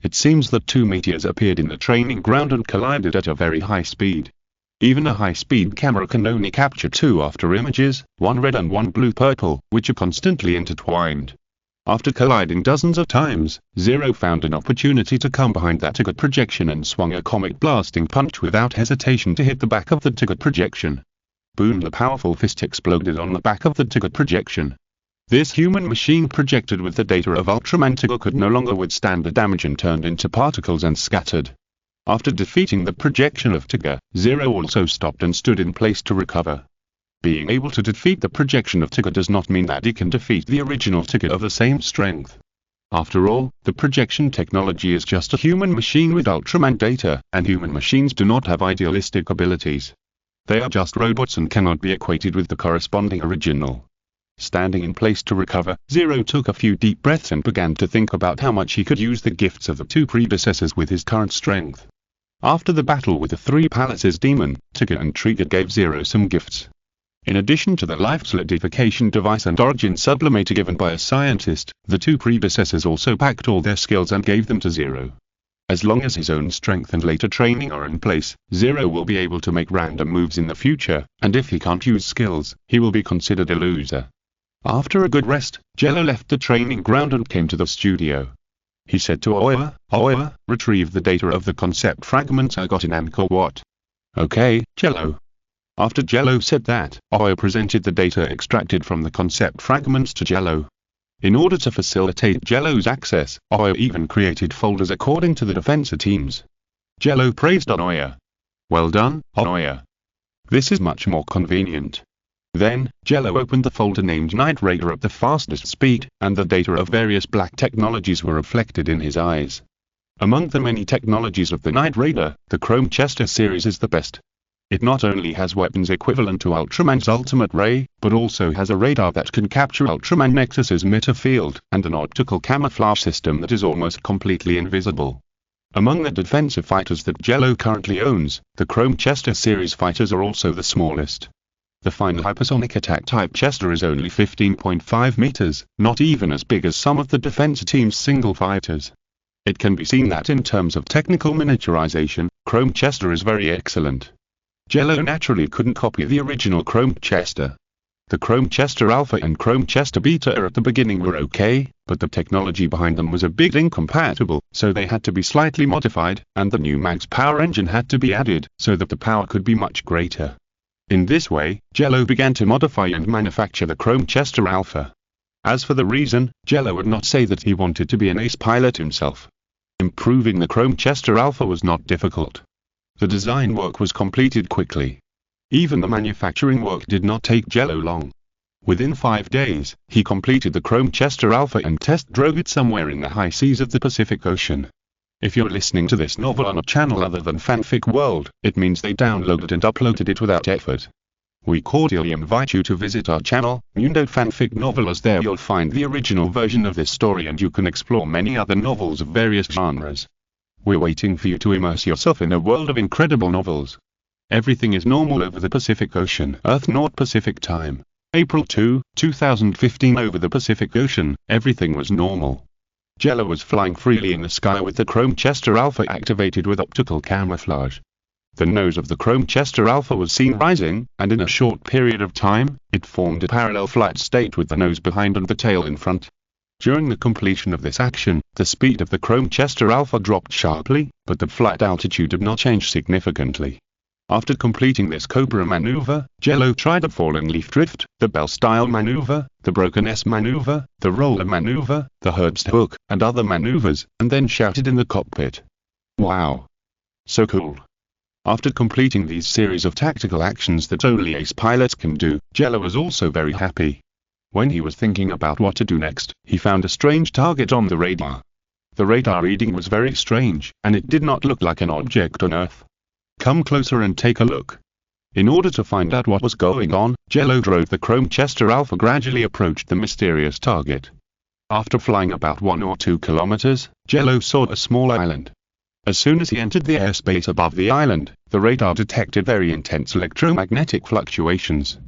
It seems that two meteors appeared in the training ground and collided at a very high speed. Even a high-speed camera can only capture two after images, one red and one blue-purple, which are constantly intertwined. After colliding dozens of times, Zero found an opportunity to come behind that Tigger projection and swung a comic blasting punch without hesitation to hit the back of the Tigger projection. Boom! The powerful fist exploded on the back of the Tigger projection. This human machine projected with the data of Ultraman Tigger could no longer withstand the damage and turned into particles and scattered. After defeating the projection of Tigger, Zero also stopped and stood in place to recover. Being able to defeat the projection of Tigger does not mean that he can defeat the original Tigger of the same strength. After all, the projection technology is just a human machine with Ultraman data, and human machines do not have idealistic abilities. They are just robots and cannot be equated with the corresponding original. Standing in place to recover, Zero took a few deep breaths and began to think about how much he could use the gifts of the two predecessors with his current strength. After the battle with the three palaces demon, Tigger and Trigger gave Zero some gifts. In addition to the life solidification device and origin sublimator given by a scientist, the two predecessors also packed all their skills and gave them to Zero. As long as his own strength and later training are in place, Zero will be able to make random moves in the future, and if he can't use skills, he will be considered a loser. After a good rest, Jello left the training ground and came to the studio. He said to Oya, retrieve the data of the concept fragments I got in Angkor Wat. Okay, Jello. After Jello said that, Oya presented the data extracted from the concept fragments to Jello. In order to facilitate Jello's access, Oya even created folders according to the defense teams. Jello praised Oya. Well done, Oya. This is much more convenient. Then, Jello opened the folder named Knight Raider at the fastest speed, and the data of various black technologies were reflected in his eyes. Among the many technologies of the Knight Raider, the Chrome Chester series is the best. It not only has weapons equivalent to Ultraman's ultimate ray, but also has a radar that can capture Ultraman Nexus's meta field, and an optical camouflage system that is almost completely invisible. Among the defensive fighters that Jello currently owns, the Chrome Chester series fighters are also the smallest. The final hypersonic attack type Chester is only 15.5 meters, not even as big as some of the defense team's single fighters. It can be seen that in terms of technical miniaturization, Chrome Chester is very excellent. Jello naturally couldn't copy the original Chrome Chester. The Chrome Chester Alpha and Chrome Chester Beta at the beginning were okay, but the technology behind them was a bit incompatible, so they had to be slightly modified, and the new max power engine had to be added, so that the power could be much greater. In this way, Jello began to modify and manufacture the Chrome Chester Alpha. As for the reason, Jello would not say that he wanted to be an ace pilot himself. Improving the Chrome Chester Alpha was not difficult. The design work was completed quickly. Even the manufacturing work did not take Jello long. Within 5 days, he completed the Chrome Chester Alpha and test drove it somewhere in the high seas of the Pacific Ocean. If you're listening to this novel on a channel other than Fanfic World, it means they downloaded and uploaded it without effort. We cordially invite you to visit our channel, Mundo Fanfic Novel, as there you'll find the original version of this story and you can explore many other novels of various genres. We're waiting for you to immerse yourself in a world of incredible novels. Everything is normal over the Pacific Ocean. Earth North Pacific Time. April 2, 2015. Over the Pacific Ocean, everything was normal. Jello was flying freely in the sky with the Chrome Chester Alpha activated with optical camouflage. The nose of the Chrome Chester Alpha was seen rising, and in a short period of time, it formed a parallel flight state with the nose behind and the tail in front. During the completion of this action, the speed of the Chrome Chester Alpha dropped sharply, but the flight altitude did not change significantly. After completing this Cobra maneuver, Jello tried the falling leaf drift, the bell-style maneuver, the broken S maneuver, the roller maneuver, the Herbst hook, and other maneuvers, and then shouted in the cockpit, "Wow! So cool!" After completing these series of tactical actions that only ace pilots can do, Jello was also very happy. When he was thinking about what to do next, he found a strange target on the radar. The radar reading was very strange, and it did not look like an object on Earth. Come closer and take a look. In order to find out what was going on, Jello drove the Chrome Chester Alpha gradually approached the mysterious target. After flying about 1 or 2 kilometers, Jello saw a small island. As soon as he entered the airspace above the island, the radar detected very intense electromagnetic fluctuations.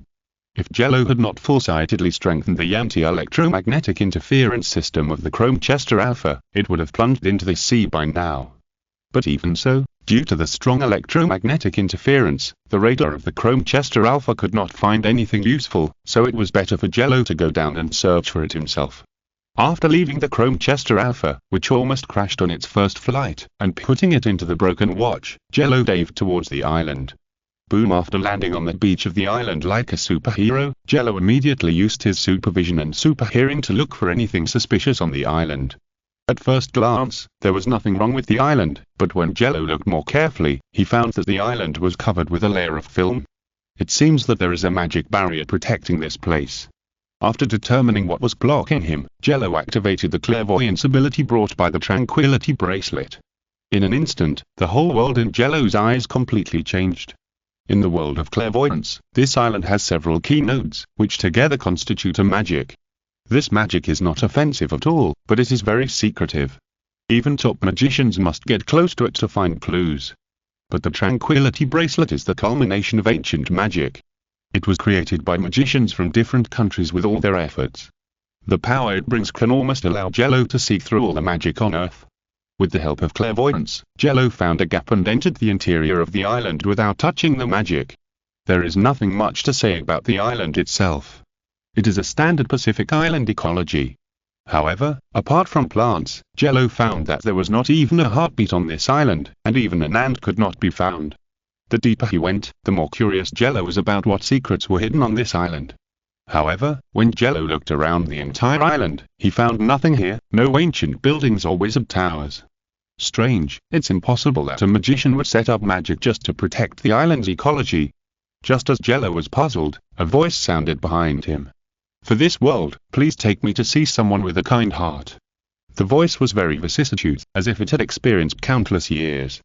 If Jello had not foresightedly strengthened the anti-electromagnetic interference system of the Chrome Chester Alpha, it would have plunged into the sea by now. But even so, due to the strong electromagnetic interference, the radar of the Chrome Chester Alpha could not find anything useful, so it was better for Jello to go down and search for it himself. After leaving the Chrome Chester Alpha, which almost crashed on its first flight, and putting it into the broken watch, Jello dived towards the island. Boom! After landing on the beach of the island like a superhero, Jello immediately used his supervision and super hearing to look for anything suspicious on the island. At first glance, there was nothing wrong with the island, but when Jello looked more carefully, he found that the island was covered with a layer of film. It seems that there is a magic barrier protecting this place. After determining what was blocking him, Jello activated the clairvoyance ability brought by the Tranquility Bracelet. In an instant, the whole world in Jello's eyes completely changed. In the world of clairvoyance, this island has several key nodes, which together constitute a magic. This magic is not offensive at all, but it is very secretive. Even top magicians must get close to it to find clues. But the Tranquility Bracelet is the culmination of ancient magic. It was created by magicians from different countries with all their efforts. The power it brings can almost allow Jello to see through all the magic on Earth. With the help of clairvoyance, Jello found a gap and entered the interior of the island without touching the magic. There is nothing much to say about the island itself. It is a standard Pacific island ecology. However, apart from plants, Jello found that there was not even a heartbeat on this island, and even an ant could not be found. The deeper he went, the more curious Jello was about what secrets were hidden on this island. However, when Jello looked around the entire island, he found nothing here, no ancient buildings or wizard towers. Strange, it's impossible that a magician would set up magic just to protect the island's ecology. Just as Jello was puzzled, a voice sounded behind him. "For this world, please take me to see someone with a kind heart." The voice was very vicissitudes, as if it had experienced countless years.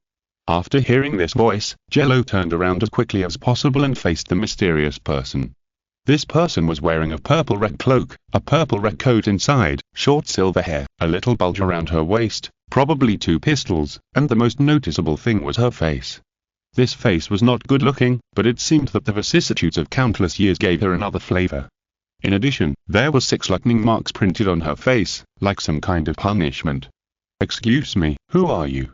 After hearing this voice, Jello turned around as quickly as possible and faced the mysterious person. This person was wearing a purple red cloak, a purple red coat inside, short silver hair, a little bulge around her waist, Probably 2 pistols, and the most noticeable thing was her face. This face was not good looking, but it seemed that the vicissitudes of countless years gave her another flavor. In addition, there were 6 lightning marks printed on her face, like some kind of punishment. "Excuse me, who are you?"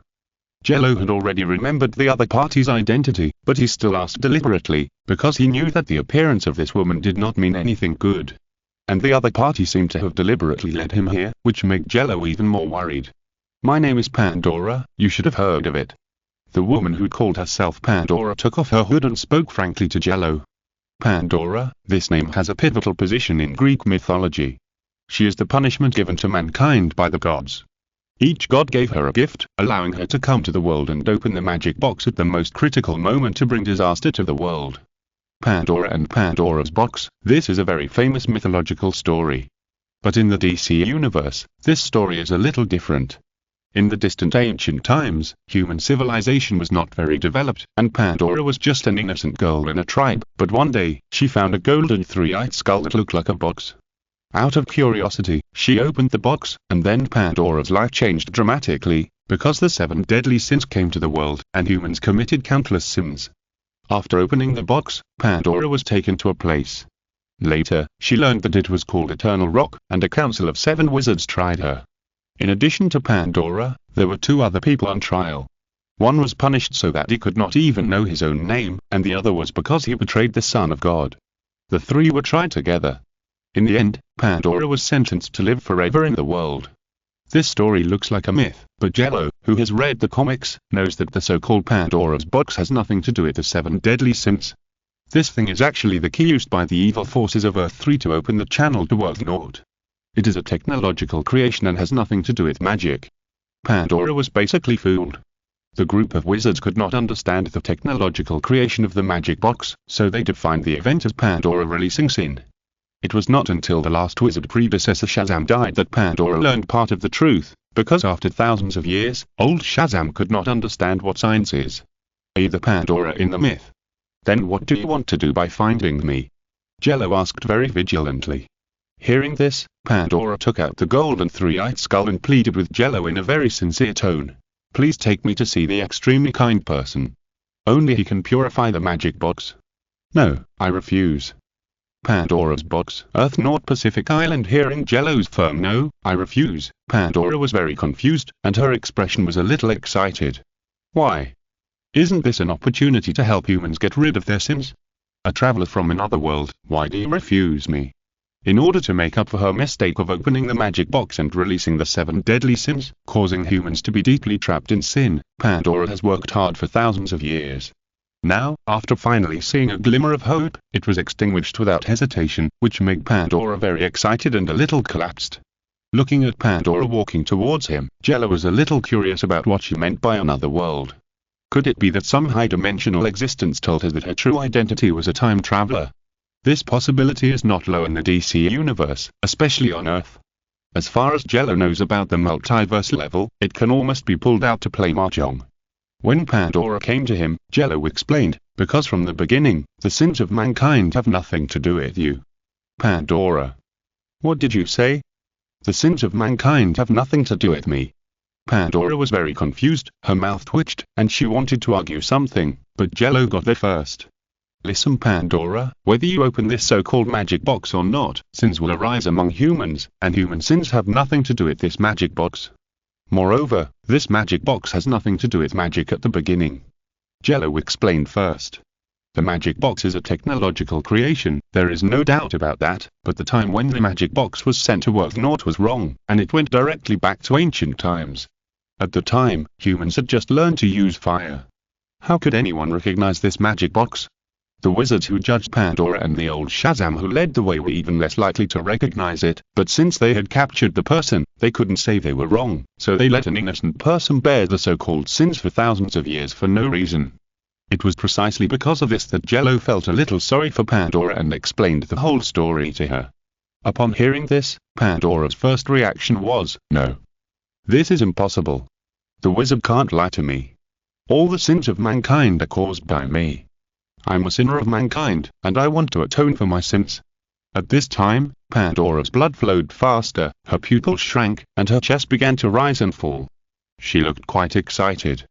Jello had already remembered the other party's identity, but he still asked deliberately, because he knew that the appearance of this woman did not mean anything good. And the other party seemed to have deliberately led him here, which made Jello even more worried. "My name is Pandora, you should have heard of it." The woman who called herself Pandora took off her hood and spoke frankly to Jello. Pandora, this name has a pivotal position in Greek mythology. She is the punishment given to mankind by the gods. Each god gave her a gift, allowing her to come to the world and open the magic box at the most critical moment to bring disaster to the world. Pandora and Pandora's box, this is a very famous mythological story. But in the DC universe, this story is a little different. In the distant ancient times, human civilization was not very developed, and Pandora was just an innocent girl in a tribe, but one day, she found a golden 3-eyed skull that looked like a box. Out of curiosity, she opened the box, and then Pandora's life changed dramatically, because the 7 deadly sins came to the world, and humans committed countless sins. After opening the box, Pandora was taken to a place. Later, she learned that it was called Eternal Rock, and a council of 7 wizards tried her. In addition to Pandora, there were 2 other people on trial. One was punished so that he could not even know his own name, and the other was because he betrayed the Son of God. The 3 were tried together. In the end, Pandora was sentenced to live forever in the world. This story looks like a myth, but Jello, who has read the comics, knows that the so-called Pandora's box has nothing to do with the 7 deadly sins. This thing is actually the key used by the evil forces of Earth 3 to open the channel to World Naught. It is a technological creation and has nothing to do with magic. Pandora was basically fooled. The group of wizards could not understand the technological creation of the magic box, so they defined the event as Pandora releasing sin. It was not until the last wizard predecessor Shazam died that Pandora learned part of the truth, because after thousands of years, old Shazam could not understand what science is. Are you the Pandora in the myth? Then what do you want to do by finding me? Jello asked very vigilantly. Hearing this, Pandora took out the golden 3-eyed skull and pleaded with Jello in a very sincere tone. "Please take me to see the extremely kind person. Only he can purify the magic box." "No, I refuse." Pandora's box, Earth North Pacific Island. Hearing Jello's firm "No, I refuse," Pandora was very confused, and her expression was a little excited. "Why? Isn't this an opportunity to help humans get rid of their sins? A traveler from another world, why do you refuse me?" In order to make up for her mistake of opening the magic box and releasing the 7 deadly sins, causing humans to be deeply trapped in sin, Pandora has worked hard for thousands of years. Now, after finally seeing a glimmer of hope, it was extinguished without hesitation, which made Pandora very excited and a little collapsed. Looking at Pandora walking towards him, Jello was a little curious about what she meant by another world. Could it be that some high-dimensional existence told her that her true identity was a time traveler? This possibility is not low in the DC universe, especially on Earth. As far as Jello knows about the multiverse level, it can almost be pulled out to play mahjong. When Pandora came to him, Jello explained, "Because from the beginning, the sins of mankind have nothing to do with you." Pandora. "What did you say?" "The sins of mankind have nothing to do with me." Pandora was very confused, her mouth twitched, and she wanted to argue something, but Jello got there first. "Listen, Pandora, whether you open this so-called magic box or not, sins will arise among humans, and human sins have nothing to do with this magic box. Moreover, this magic box has nothing to do with magic at the beginning." Jello explained first. The magic box is a technological creation, there is no doubt about that, but the time when the magic box was sent to World Naught was wrong, and it went directly back to ancient times. At the time, humans had just learned to use fire. How could anyone recognize this magic box? The wizards who judged Pandora and the old Shazam who led the way were even less likely to recognize it, but since they had captured the person, they couldn't say they were wrong, so they let an innocent person bear the so-called sins for thousands of years for no reason. It was precisely because of this that Jello felt a little sorry for Pandora and explained the whole story to her. Upon hearing this, Pandora's first reaction was, "No. This is impossible. The wizard can't lie to me. All the sins of mankind are caused by me. I'm a sinner of mankind, and I want to atone for my sins." At this time, Pandora's blood flowed faster, her pupils shrank, and her chest began to rise and fall. She looked quite excited.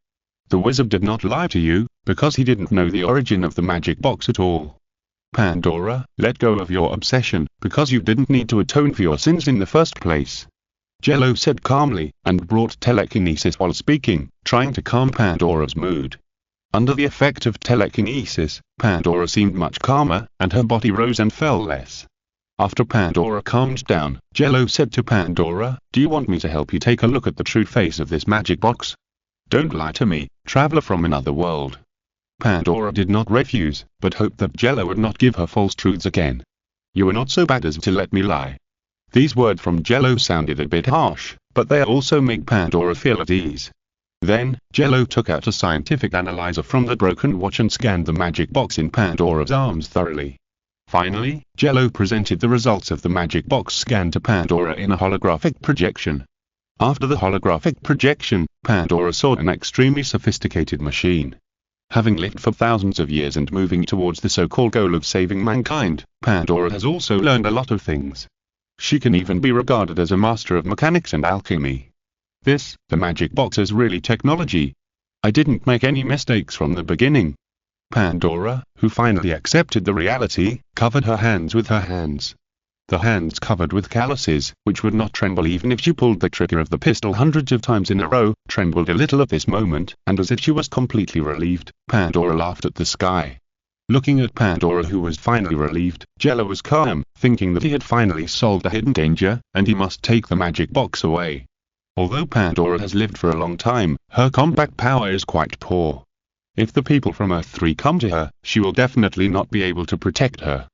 The wizard did not lie to you, because he didn't know the origin of the magic box at all. Pandora, let go of your obsession, because you didn't need to atone for your sins in the first place. Jello said calmly, and brought telekinesis while speaking, trying to calm Pandora's mood. Under the effect of telekinesis, Pandora seemed much calmer, and her body rose and fell less. After Pandora calmed down, Jello said to Pandora, "Do you want me to help you take a look at the true face of this magic box? Don't lie to me, traveler from another world." Pandora did not refuse, but hoped that Jello would not give her false truths again. "You are not so bad as to let me lie." These words from Jello sounded a bit harsh, but they also make Pandora feel at ease. Then, Jello took out a scientific analyzer from the broken watch and scanned the magic box in Pandora's arms thoroughly. Finally, Jello presented the results of the magic box scan to Pandora in a holographic projection. After the holographic projection, Pandora saw an extremely sophisticated machine. Having lived for thousands of years and moving towards the so-called goal of saving mankind, Pandora has also learned a lot of things. She can even be regarded as a master of mechanics and alchemy. The magic box is really technology. I didn't make any mistakes from the beginning. Pandora, who finally accepted the reality, covered her hands with her hands. The hands covered with calluses, which would not tremble even if she pulled the trigger of the pistol hundreds of times in a row, trembled a little at this moment, and as if she was completely relieved, Pandora laughed at the sky. Looking at Pandora, who was finally relieved, Jello was calm, thinking that he had finally solved a hidden danger, and he must take the magic box away. Although Pandora has lived for a long time, her combat power is quite poor. If the people from Earth 3 come to her, she will definitely not be able to protect her.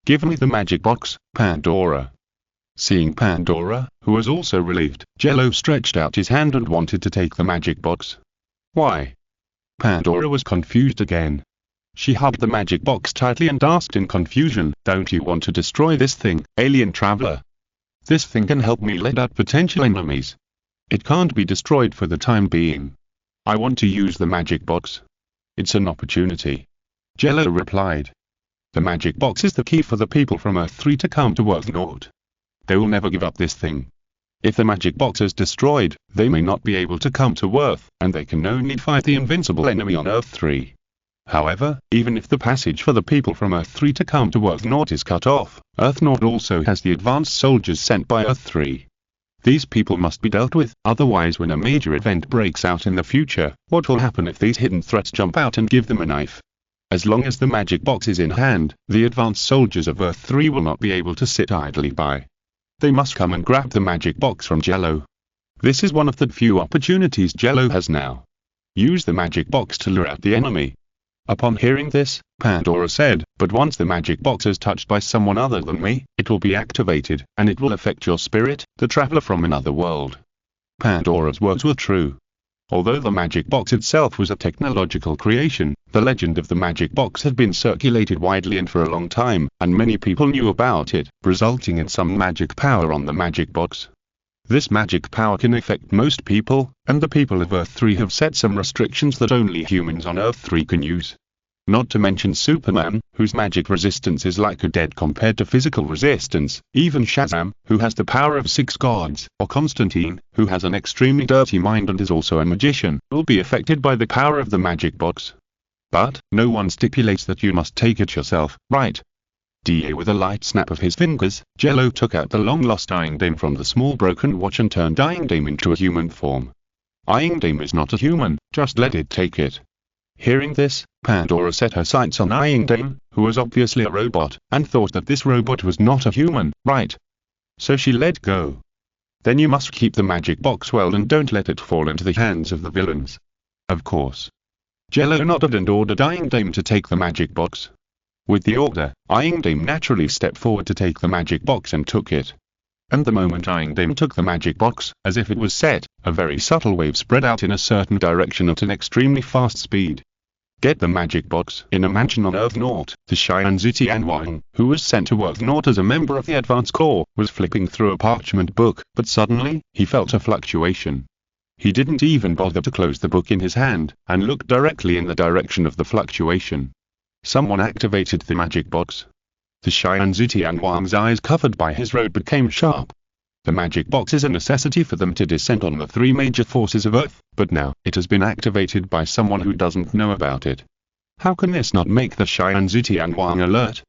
"Give me the magic box, Pandora." Seeing Pandora, who was also relieved, Jello stretched out his hand and wanted to take the magic box. "Why?" Pandora was confused again. She hugged the magic box tightly and asked in confusion, "Don't you want to destroy this thing, alien traveler? This thing can help me let out potential enemies. It can't be destroyed for the time being. I want to use the magic box. It's an opportunity." Jello replied. "The magic box is the key for the people from Earth 3 to come to Earth 0. They will never give up this thing. If the magic box is destroyed, they may not be able to come to Earth, and they can only fight the invincible enemy on Earth 3. However, even if the passage for the people from Earth 3 to come to Earth 0 is cut off, Earth 0 also has the advanced soldiers sent by Earth 3. These people must be dealt with, otherwise when a major event breaks out in the future, what will happen if these hidden threats jump out and give them a knife? As long as the magic box is in hand, the advanced soldiers of Earth 3 will not be able to sit idly by. They must come and grab the magic box from Jello. This is one of the few opportunities Jello has now. Use the magic box to lure out the enemy." Upon hearing this, Pandora said, "But once the magic box is touched by someone other than me, it will be activated, and it will affect your spirit, the traveler from another world." Pandora's words were true. Although the magic box itself was a technological creation, the legend of the magic box had been circulated widely and for a long time, and many people knew about it, resulting in some magic power on the magic box. This magic power can affect most people, and the people of Earth 3 have set some restrictions that only humans on Earth 3 can use. Not to mention Superman, whose magic resistance is like a dead compared to physical resistance, even Shazam, who has the power of 6 gods, or Constantine, who has an extremely dirty mind and is also a magician, will be affected by the power of the magic box. But, no one stipulates that you must take it yourself, right? With a light snap of his fingers, Jello took out the long-lost Iron Dame from the small broken watch and turned Iron Dame into a human form. Iron Dame is not a human, just let it take it. Hearing this, Pandora set her sights on Iron Dame, who was obviously a robot, and thought that this robot was not a human, right? So she let go. "Then you must keep the magic box well and don't let it fall into the hands of the villains." "Of course." Jello nodded and ordered Iron Dame to take the magic box. With the order, Iron Dame naturally stepped forward to take the magic box and took it. And the moment Iron Dame took the magic box, as if it was set, a very subtle wave spread out in a certain direction at an extremely fast speed. Get the magic box. In a mansion on Earth 0, the Xianzi Tianwang, who was sent to Earth 0 as a member of the Advanced Corps, was flipping through a parchment book, but suddenly, he felt a fluctuation. He didn't even bother to close the book in his hand, and looked directly in the direction of the fluctuation. Someone activated the magic box. The Xianzi Tianwang's eyes covered by his robe became sharp. The magic box is a necessity for them to descend on the three major forces of Earth, but now, it has been activated by someone who doesn't know about it. How can this not make the Xianzhu Tianhuang alert?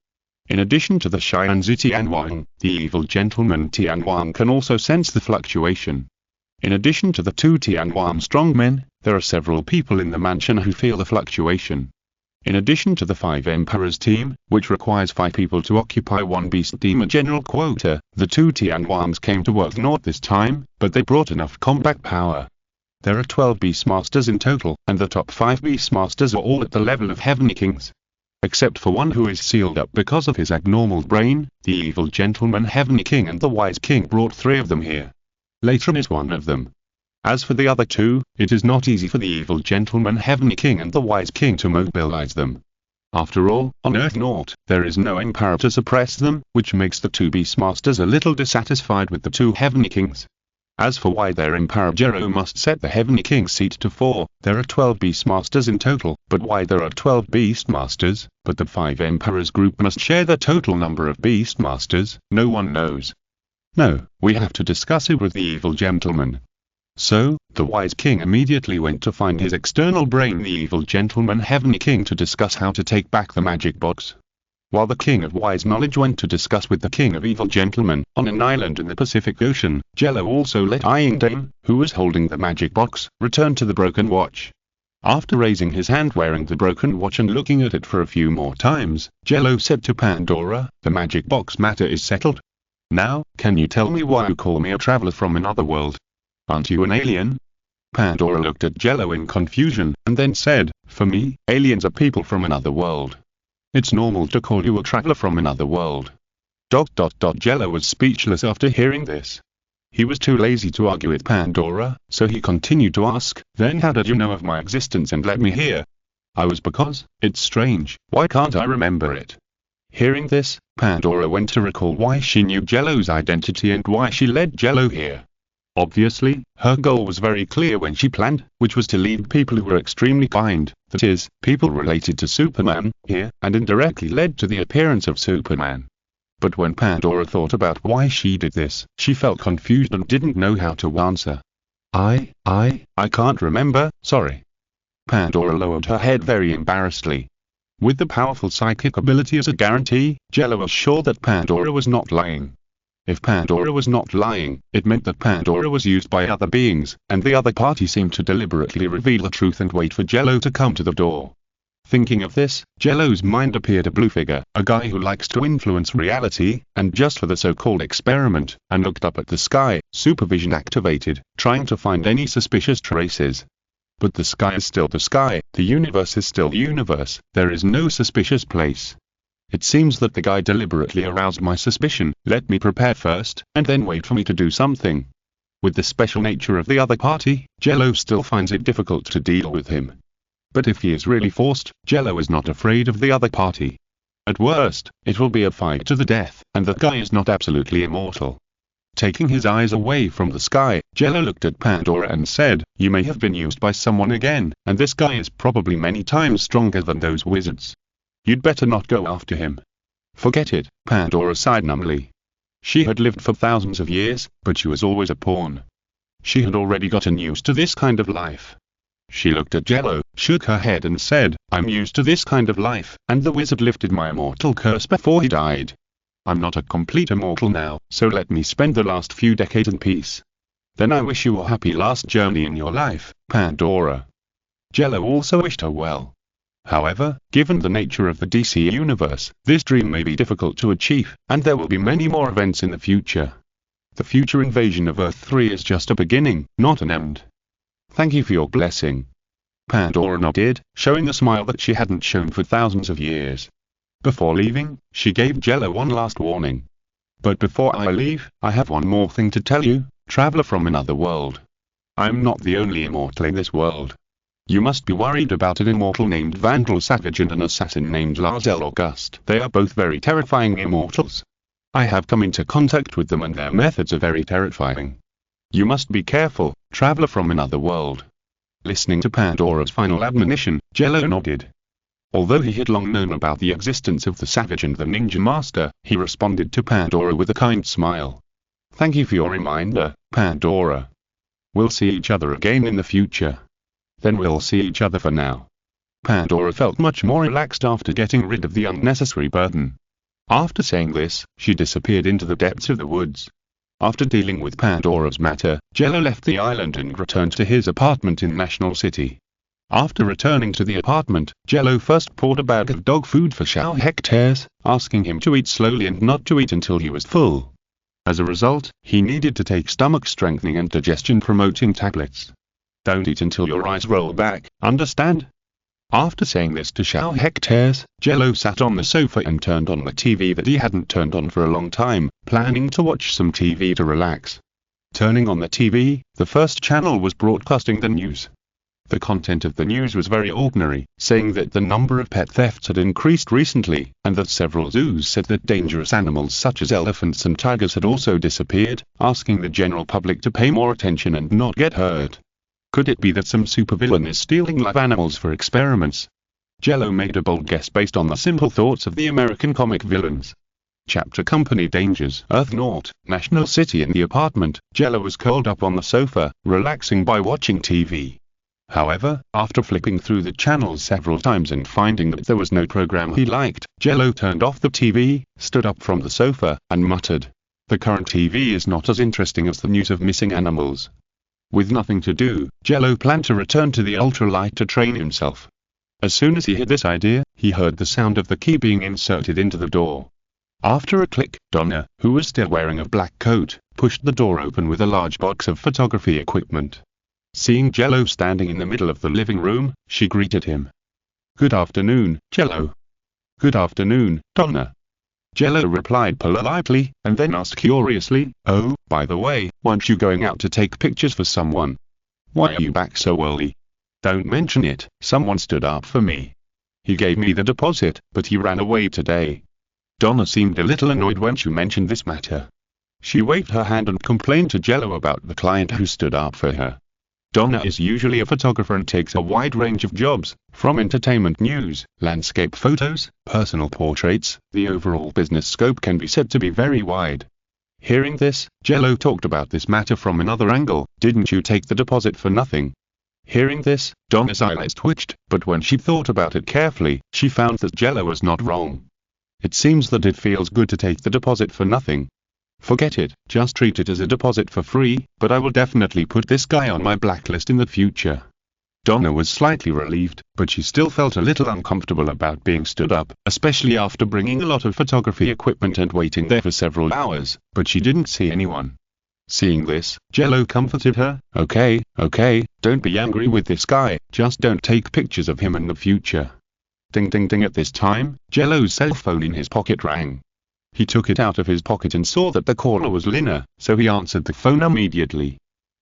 In addition to the Xianzhu Tianhuang, the evil gentleman Tianhuang can also sense the fluctuation. In addition to the two Tianhuang strongmen, there are several people in the mansion who feel the fluctuation. In addition to the 5 Emperors team, which requires 5 people to occupy one beast demon general quota, the 2 Tianhuangs came to work north this time, but they brought enough combat power. There are 12 Beastmasters in total, and the top 5 Beastmasters are all at the level of Heavenly Kings. Except for one who is sealed up because of his abnormal brain, the evil gentleman Heavenly King and the wise king brought 3 of them here. Latron is one of them. As for the other 2, it is not easy for the evil gentleman Heavenly King and the wise king to mobilize them. After all, on Earth Naught, there is no Emperor to suppress them, which makes the 2 Beastmasters a little dissatisfied with the 2 Heavenly Kings. As for why their Emperor Jello must set the Heavenly King's seat to 4, there are 12 Beastmasters in total, but why there are 12 Beastmasters, but the 5 Emperors group must share the total number of Beastmasters, no one knows. No, we have to discuss it with the evil gentleman. So, the wise king immediately went to find his external brain the evil gentleman Heavenly King to discuss how to take back the magic box. While the king of wise knowledge went to discuss with the king of evil gentlemen, on an island in the Pacific Ocean, Jello also let Iron Dame, who was holding the magic box, return to the broken watch. After raising his hand wearing the broken watch and looking at it for a few more times, Jello said to Pandora, "The magic box matter is settled. Now, can you tell me why you call me a traveler from another world? Aren't you an alien?" Pandora looked at Jello in confusion, and then said, "For me, aliens are people from another world. It's normal to call you a traveler from another world." Jello was speechless after hearing this. He was too lazy to argue with Pandora, so he continued to ask, "Then how did you know of my existence and let me here?" "I was because, it's strange, why can't I remember it?" Hearing this, Pandora went to recall why she knew Jello's identity and why she led Jello here. Obviously, her goal was very clear when she planned, which was to lead people who were extremely kind, that is, people related to Superman, here, and indirectly led to the appearance of Superman. But when Pandora thought about why she did this, she felt confused and didn't know how to answer. I can't remember, sorry." Pandora lowered her head very embarrassedly. With the powerful psychic ability as a guarantee, Jello was sure that Pandora was not lying. If Pandora was not lying, it meant that Pandora was used by other beings, and the other party seemed to deliberately reveal the truth and wait for Jello to come to the door. Thinking of this, Jello's mind appeared a blue figure, a guy who likes to influence reality, and just for the so-called experiment, and looked up at the sky, supervision activated, trying to find any suspicious traces. But the sky is still the sky, the universe is still the universe, there is no suspicious place. It seems that the guy deliberately aroused my suspicion, let me prepare first, and then wait for me to do something. With the special nature of the other party, Jello still finds it difficult to deal with him. But if he is really forced, Jello is not afraid of the other party. At worst, it will be a fight to the death, and the guy is not absolutely immortal. Taking his eyes away from the sky, Jello looked at Pandora and said, "You may have been used by someone again, and this guy is probably many times stronger than those wizards. You'd better not go after him." "Forget it," Pandora sighed numbly. She had lived for thousands of years, but she was always a pawn. She had already gotten used to this kind of life. She looked at Jello, shook her head and said, "I'm used to this kind of life, and the wizard lifted my immortal curse before he died. I'm not a complete immortal now, so let me spend the last few decades in peace. Then I wish you a happy last journey in your life, Pandora." Jello also wished her well. However, given the nature of the DC universe, this dream may be difficult to achieve, and there will be many more events in the future. The future invasion of Earth 3 is just a beginning, not an end. "Thank you for your blessing." Pandora nodded, showing a smile that she hadn't shown for thousands of years. Before leaving, she gave Jello one last warning. "But before I leave, I have one more thing to tell you, traveler from another world. I'm not the only immortal in this world. You must be worried about an immortal named Vandal Savage and an assassin named Lazel August. They are both very terrifying immortals. I have come into contact with them and their methods are very terrifying. You must be careful, traveler from another world." Listening to Pandora's final admonition, Jello nodded. Although he had long known about the existence of the Savage and the Ninja Master, he responded to Pandora with a kind smile. Thank you for your reminder, Pandora. We'll see each other again in the future. Then we'll see each other for now. Pandora felt much more relaxed after getting rid of the unnecessary burden. After saying this, she disappeared into the depths of the woods. After dealing with Pandora's matter, Jello left the island and returned to his apartment in National City. After returning to the apartment, Jello first poured a bag of dog food for Xiao Hectares, asking him to eat slowly and not to eat until he was full. As a result, he needed to take stomach-strengthening and digestion-promoting tablets. Don't eat until your eyes roll back, understand? After saying this to Xiao Hectares, Jello sat on the sofa and turned on the TV that he hadn't turned on for a long time, planning to watch some TV to relax. Turning on the TV, the first channel was broadcasting the news. The content of the news was very ordinary, saying that the number of pet thefts had increased recently, and that several zoos said that dangerous animals such as elephants and tigers had also disappeared, asking the general public to pay more attention and not get hurt. Could it be that some supervillain is stealing live animals for experiments? Jello made a bold guess based on the simple thoughts of the American comic villains. Chapter Company Dangers Earth Naught, National City. In the apartment, Jello was curled up on the sofa, relaxing by watching TV. However, after flipping through the channels several times and finding that there was no program he liked, Jello turned off the TV, stood up from the sofa, and muttered, "The current TV is not as interesting as the news of missing animals." With nothing to do, Jello planned to return to the ultralight to train himself. As soon as he had this idea, he heard the sound of the key being inserted into the door. After a click, Donna, who was still wearing a black coat, pushed the door open with a large box of photography equipment. Seeing Jello standing in the middle of the living room, she greeted him. "Good afternoon, Jello." "Good afternoon, Donna." Jello replied politely, and then asked curiously, "Oh, by the way, weren't you going out to take pictures for someone? Why are you back so early?" "Don't mention it, someone stood up for me. He gave me the deposit, but he ran away today." Donna seemed a little annoyed when she mentioned this matter. She waved her hand and complained to Jello about the client who stood up for her. Donna is usually a photographer and takes a wide range of jobs, from entertainment news, landscape photos, personal portraits. The overall business scope can be said to be very wide. Hearing this, Jello talked about this matter from another angle. "Didn't you take the deposit for nothing?" Hearing this, Donna's eyelids twitched, but when she thought about it carefully, she found that Jello was not wrong. It seems that it feels good to take the deposit for nothing. Forget it, just treat it as a deposit for free, but I will definitely put this guy on my blacklist in the future. Donna was slightly relieved, but she still felt a little uncomfortable about being stood up, especially after bringing a lot of photography equipment and waiting there for several hours, but she didn't see anyone. Seeing this, Jello comforted her. Okay, don't be angry with this guy, just don't take pictures of him in the future." Ding ding ding. At this time, Jello's cell phone in his pocket rang. He took it out of his pocket and saw that the caller was Lina, so he answered the phone immediately.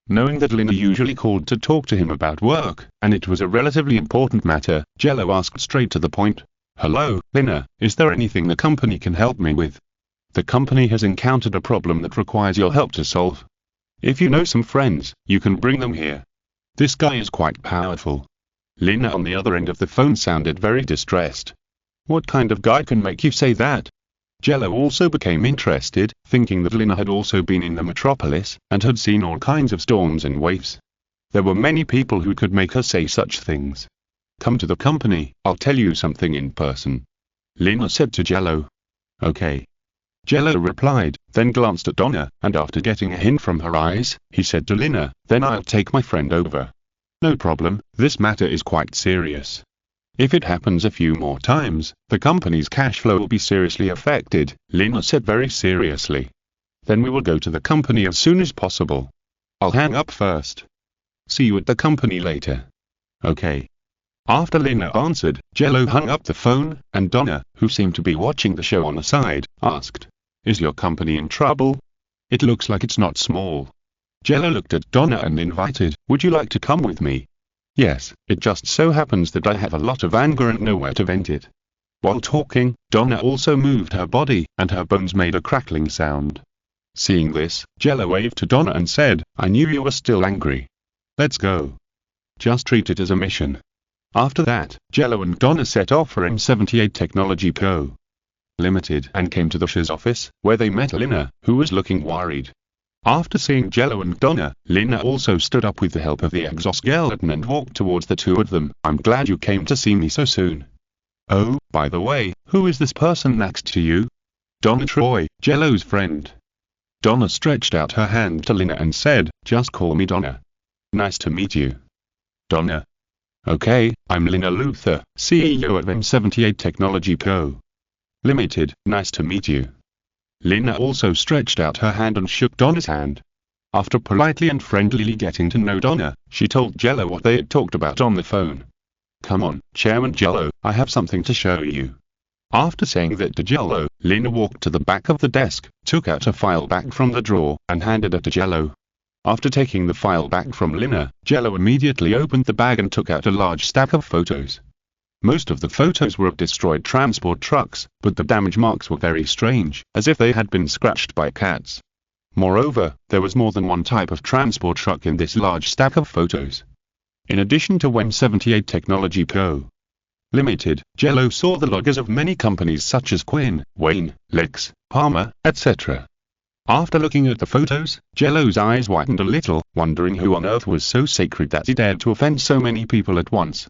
Knowing that Lina usually called to talk to him about work, and it was a relatively important matter, Jello asked straight to the point. "Hello, Lina, is there anything the company can help me with? The company has encountered a problem that requires your help to solve. If you know some friends, you can bring them here. This guy is quite powerful." Lina on the other end of the phone sounded very distressed. "What kind of guy can make you say that?" Jello also became interested, thinking that Lina had also been in the metropolis, and had seen all kinds of storms and waves. There were many people who could make her say such things. "Come to the company, I'll tell you something in person," Lina said to Jello. "Okay." Jello replied, then glanced at Donna, and after getting a hint from her eyes, he said to Lina, "Then I'll take my friend over." "No problem, this matter is quite serious. If it happens a few more times, the company's cash flow will be seriously affected," Lina said very seriously. "Then we will go to the company as soon as possible. I'll hang up first. See you at the company later." "Okay." After Lina answered, Jello hung up the phone, and Donna, who seemed to be watching the show on the side, asked, "Is your company in trouble? It looks like it's not small." Jello looked at Donna and invited, "Would you like to come with me?" "Yes, it just so happens that I have a lot of anger and nowhere to vent it." While talking, Donna also moved her body, and her bones made a crackling sound. Seeing this, Jello waved to Donna and said, "I knew you were still angry. Let's go. Just treat it as a mission." After that, Jello and Donna set off for M78 Technology Co. Limited and came to the Shah's office, where they met Lina, who was looking worried. After seeing Jello and Donna, Lina also stood up with the help of the exoskeleton and walked towards the two of them. I'm glad you came to see me so soon. Oh, by the way, who is this person next to you? Donna Troy, Jello's friend. Donna stretched out her hand to Lina and said, just call me Donna. Nice to meet you. Donna. Okay, I'm Lina Luther, CEO of M78 Technology Co. Limited. Nice to meet you. Lina also stretched out her hand and shook Donna's hand. After politely and friendlily getting to know Donna, she told Jello what they had talked about on the phone. Come on, Chairman Jello, I have something to show you. After saying that to Jello, Lina walked to the back of the desk, took out a file back from the drawer, and handed it to Jello. After taking the file back from Lina, Jello immediately opened the bag and took out a large stack of photos. Most of the photos were of destroyed transport trucks, but the damage marks were very strange, as if they had been scratched by cats. Moreover, there was more than one type of transport truck in this large stack of photos. In addition to M78 Technology Co. Limited, Jello saw the logos of many companies such as Quinn, Wayne, Lex, Palmer, etc. After looking at the photos, Jello's eyes widened a little, wondering who on earth was so sacred that he dared to offend so many people at once.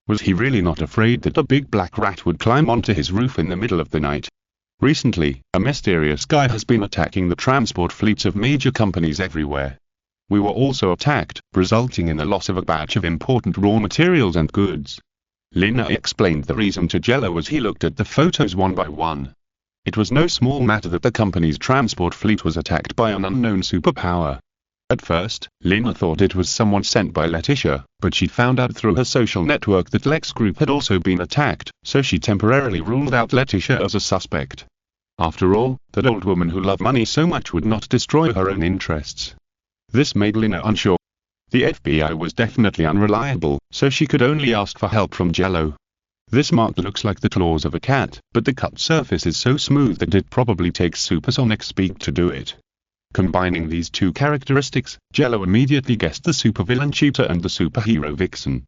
Was he really not afraid that a big black rat would climb onto his roof in the middle of the night? Recently, a mysterious guy has been attacking the transport fleets of major companies everywhere. We were also attacked, resulting in the loss of a batch of important raw materials and goods. Lina explained the reason to Jello as he looked at the photos one by one. It was no small matter that the company's transport fleet was attacked by an unknown superpower. At first, Lina thought it was someone sent by Letitia, but she found out through her social network that Lex Group had also been attacked, so she temporarily ruled out Letitia as a suspect. After all, that old woman who loved money so much would not destroy her own interests. This made Lina unsure. The FBI was definitely unreliable, so she could only ask for help from Jello. This mark looks like the claws of a cat, but the cut surface is so smooth that it probably takes supersonic speed to do it. Combining these two characteristics, Jello immediately guessed the supervillain Cheetah and the superhero Vixen.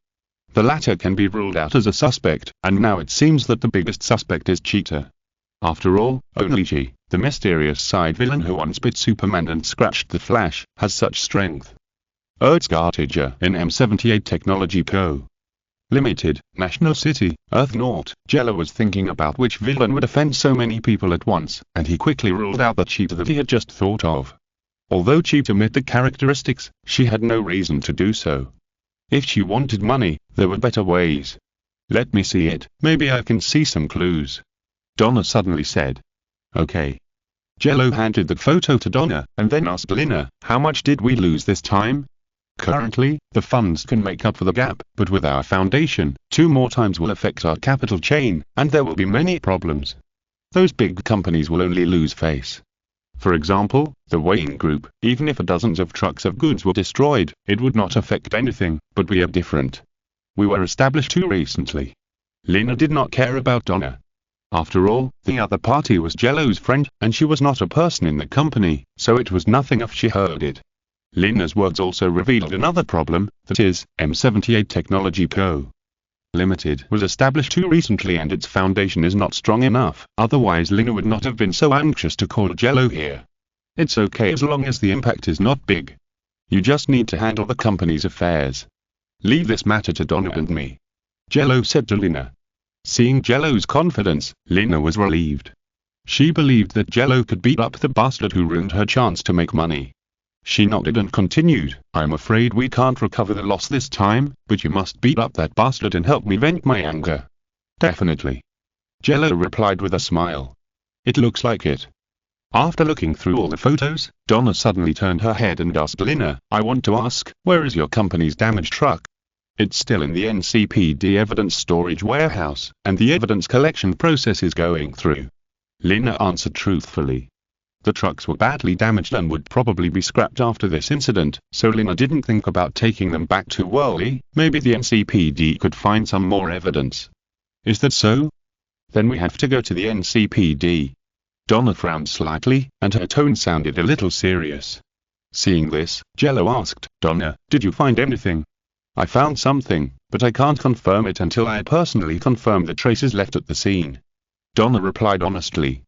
The latter can be ruled out as a suspect, and now it seems that the biggest suspect is Cheetah. After all, only she, the mysterious side villain who once bit Superman and scratched the Flash, has such strength. Earthscartager in M78 Technology Co. Limited, National City, Earth Naught. Jello was thinking about which villain would offend so many people at once, and he quickly ruled out the Cheetah that he had just thought of. Although Cheetah met the characteristics, she had no reason to do so. If she wanted money, there were better ways. Let me see it, maybe I can see some clues. Donna suddenly said. Okay. Jello handed the photo to Donna, and then asked Lina, how much did we lose this time? Currently, the funds can make up for the gap, but with our foundation, 2 more times will affect our capital chain, and there will be many problems. Those big companies will only lose face. For example, the Wayne Group, even if dozens of trucks of goods were destroyed, it would not affect anything, but we are different. We were established too recently. Lina did not care about Donna. After all, the other party was Jello's friend, and she was not a person in the company, so it was nothing if she heard it. Lina's words also revealed another problem, that is, M78 Technology Co. Limited was established too recently and its foundation is not strong enough, otherwise Lina would not have been so anxious to call Jello here. It's okay as long as the impact is not big. You just need to handle the company's affairs. Leave this matter to Donna and me. Jello said to Lina. Seeing Jello's confidence, Lina was relieved. She believed that Jello could beat up the bastard who ruined her chance to make money. She nodded and continued, I'm afraid we can't recover the loss this time, but you must beat up that bastard and help me vent my anger. Definitely. Jello replied with a smile. It looks like it. After looking through all the photos, Donna suddenly turned her head and asked Lina, I want to ask, where is your company's damaged truck? It's still in the NCPD evidence storage warehouse, and the evidence collection process is going through. Lina answered truthfully. The trucks were badly damaged and would probably be scrapped after this incident, so Lina didn't think about taking them back too early. Maybe the NCPD could find some more evidence. Is that so? Then we have to go to the NCPD. Donna frowned slightly, and her tone sounded a little serious. Seeing this, Jello asked, Donna, did you find anything? I found something, but I can't confirm it until I personally confirm the traces left at the scene. Donna replied honestly.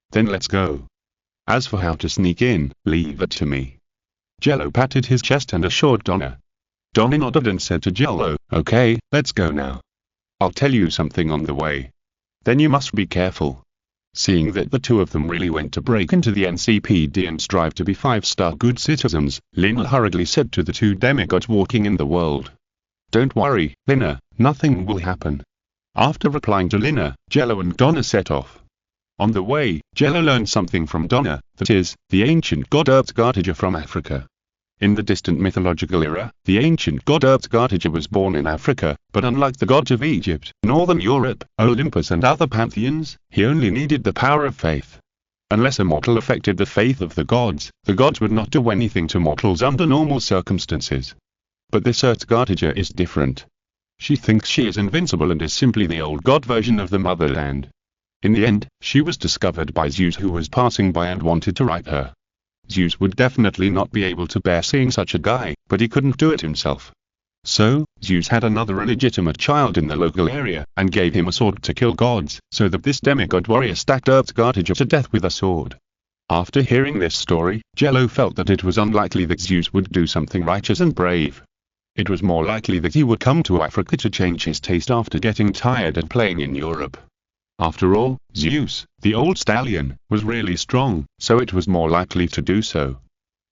Then let's go. As for how to sneak in, leave it to me. Jello patted his chest and assured Donna. Donna nodded and said to Jello, "Okay, let's go now. I'll tell you something on the way. Then you must be careful." Seeing that the two of them really went to break into the NCPD and strive to be 5-star good citizens, Lina hurriedly said to the two demigods walking in the world, "Don't worry, Lina, nothing will happen." After replying to Lina, Jello and Donna set off. On the way, Jello learned something from Donna, that is, the ancient god Urtzgartiger from Africa. In the distant mythological era, the ancient god Urtzgartiger was born in Africa, but unlike the gods of Egypt, Northern Europe, Olympus and other pantheons, he only needed the power of faith. Unless a mortal affected the faith of the gods would not do anything to mortals under normal circumstances. But this Urtzgartiger is different. She thinks she is invincible and is simply the old god version of the motherland. In the end, she was discovered by Zeus, who was passing by and wanted to rape her. Zeus would definitely not be able to bear seeing such a guy, but he couldn't do it himself. So, Zeus had another illegitimate child in the local area, and gave him a sword to kill gods, so that this demigod warrior stacked Urtzgartiger to death with a sword. After hearing this story, Jello felt that it was unlikely that Zeus would do something righteous and brave. It was more likely that he would come to Africa to change his taste after getting tired of playing in Europe. After all, Zeus, the old stallion, was really strong, so it was more likely to do so.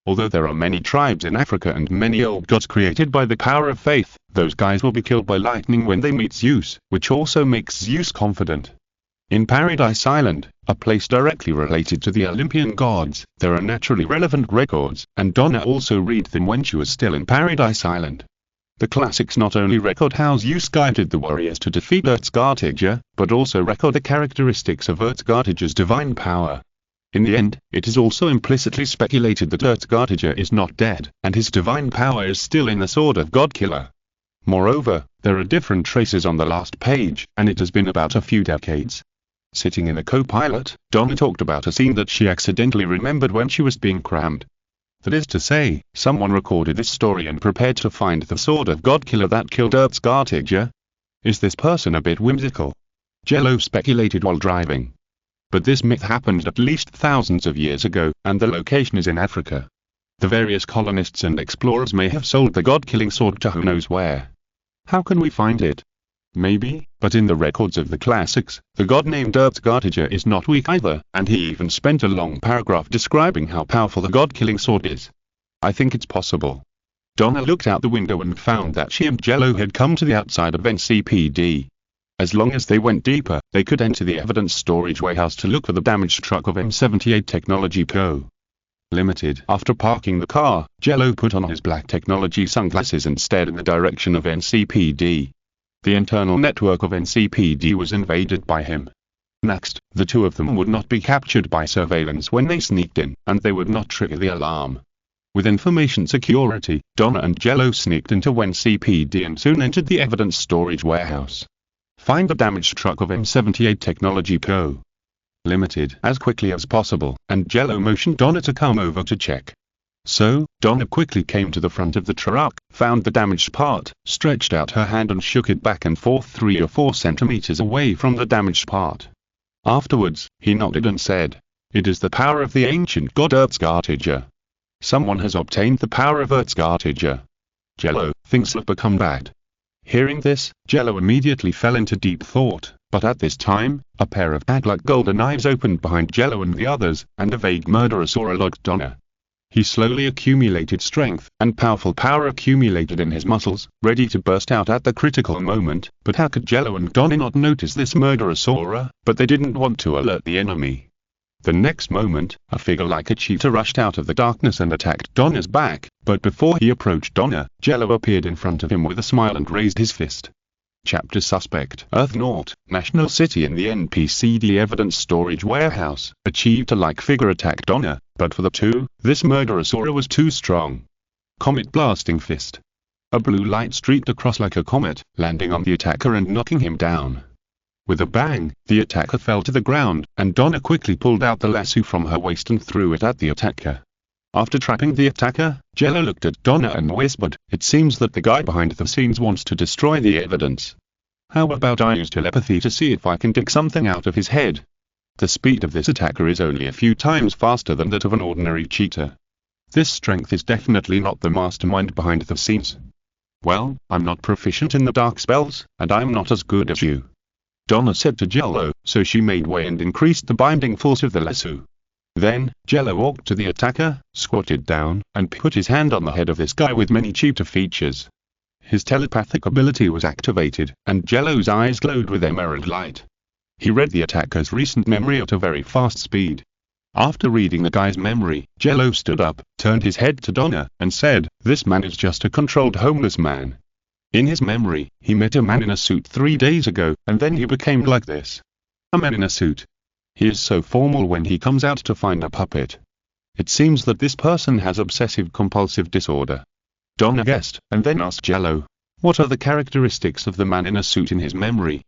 Although there are many tribes in Africa and many old gods created by the power of faith, those guys will be killed by lightning when they meet Zeus, which also makes Zeus confident. In Paradise Island, a place directly related to the Olympian gods, there are naturally relevant records, and Donna also read them when she was still in Paradise Island. The classics not only record how Zeus guided the warriors to defeat Urtzgartiger, but also record the characteristics of Urtzgartiger's divine power. In the end, it is also implicitly speculated that Urtzgartiger is not dead, and his divine power is still in the sword of Godkiller. Moreover, there are different traces on the last page, and it has been about a few decades. Sitting in a co-pilot, Donna talked about a scene that she accidentally remembered when she was being crammed. That is to say, someone recorded this story and prepared to find the sword of Godkiller that killed Urtzgartiger. Is this person a bit whimsical? Jello speculated while driving. But this myth happened at least thousands of years ago, and the location is in Africa. The various colonists and explorers may have sold the god-killing sword to who knows where. How can we find it? Maybe, but in the records of the classics, the god named Urtzgartiger is not weak either, and he even spent a long paragraph describing how powerful the god-killing sword is. I think it's possible. Donna looked out the window and found that she and Jello had come to the outside of NCPD. As long as they went deeper, they could enter the evidence storage warehouse to look for the damaged truck of M78 Technology Co. Limited. After parking the car, Jello put on his black technology sunglasses and stared in the direction of NCPD. The internal network of NCPD was invaded by him. Next, the two of them would not be captured by surveillance when they sneaked in, and they would not trigger the alarm. With information security, Donna and Jello sneaked into NCPD and soon entered the evidence storage warehouse. Find the damaged truck of M78 Technology Co. Limited as quickly as possible, and Jello motioned Donna to come over to check. So, Donna quickly came to the front of the truck, found the damaged part, stretched out her hand and shook it back and forth 3 or 4 centimeters away from the damaged part. Afterwards, he nodded and said, "It is the power of the ancient god Urtzgartiger. Someone has obtained the power of Urtzgartiger. Jello, things have become bad." Hearing this, Jello immediately fell into deep thought, but at this time, a pair of tag-like golden eyes opened behind Jello and the others, and a vague murderous aura looked Donna. He slowly accumulated strength, and powerful power accumulated in his muscles, ready to burst out at the critical moment, but how could Jello and Donna not notice this murderous aura? But they didn't want to alert the enemy. The next moment, a figure like a cheetah rushed out of the darkness and attacked Donna's back, but before he approached Donna, Jello appeared in front of him with a smile and raised his fist. Chapter Suspect Earth Naught, National City in the NPCD Evidence Storage Warehouse, a cheetah-like figure attacked Donna, but for the two, this murderous aura was too strong. Comet Blasting Fist. A blue light streaked across like a comet, landing on the attacker and knocking him down. With a bang, the attacker fell to the ground, and Donna quickly pulled out the lasso from her waist and threw it at the attacker. After trapping the attacker, Jello looked at Donna and whispered, "It seems that the guy behind the scenes wants to destroy the evidence. How about I use telepathy to see if I can dig something out of his head?" The speed of this attacker is only a few times faster than that of an ordinary cheetah. This strength is definitely not the mastermind behind the scenes. Well, I'm not proficient in the dark spells, and I'm not as good as you, Donna said to Jello, so she made way and increased the binding force of the lasso. Then, Jello walked to the attacker, squatted down, and put his hand on the head of this guy with many cheater features. His telepathic ability was activated, and Jello's eyes glowed with emerald light. He read the attacker's recent memory at a very fast speed. After reading the guy's memory, Jello stood up, turned his head to Donna, and said, "This man is just a controlled homeless man. In his memory, he met a man in a suit 3 days ago, and then he became like this. A man in a suit. He is so formal when he comes out to find a puppet. It seems that this person has obsessive-compulsive disorder." Donna guessed, and then asked Jello, "What are the characteristics of the man in a suit in his memory?"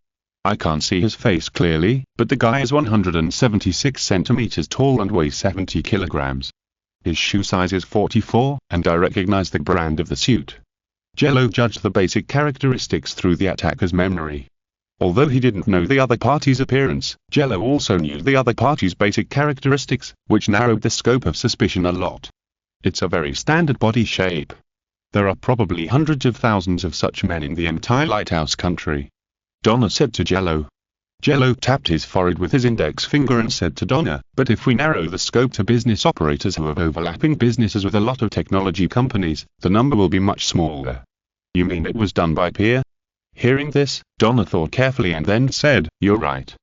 "I can't see his face clearly, but the guy is 176 centimeters tall and weighs 70 kilograms. His shoe size is 44, and I recognize the brand of the suit." Jello judged the basic characteristics through the attacker's memory. Although he didn't know the other party's appearance, Jello also knew the other party's basic characteristics, which narrowed the scope of suspicion a lot. It's a very standard body shape. There are probably hundreds of thousands of such men in the entire Lighthouse country, Donna said to Jello. Jello tapped his forehead with his index finger and said to Donna, "But if we narrow the scope to business operators who have overlapping businesses with a lot of technology companies, the number will be much smaller." "You mean it was done by peer?" Hearing this, Donna thought carefully and then said, "You're right.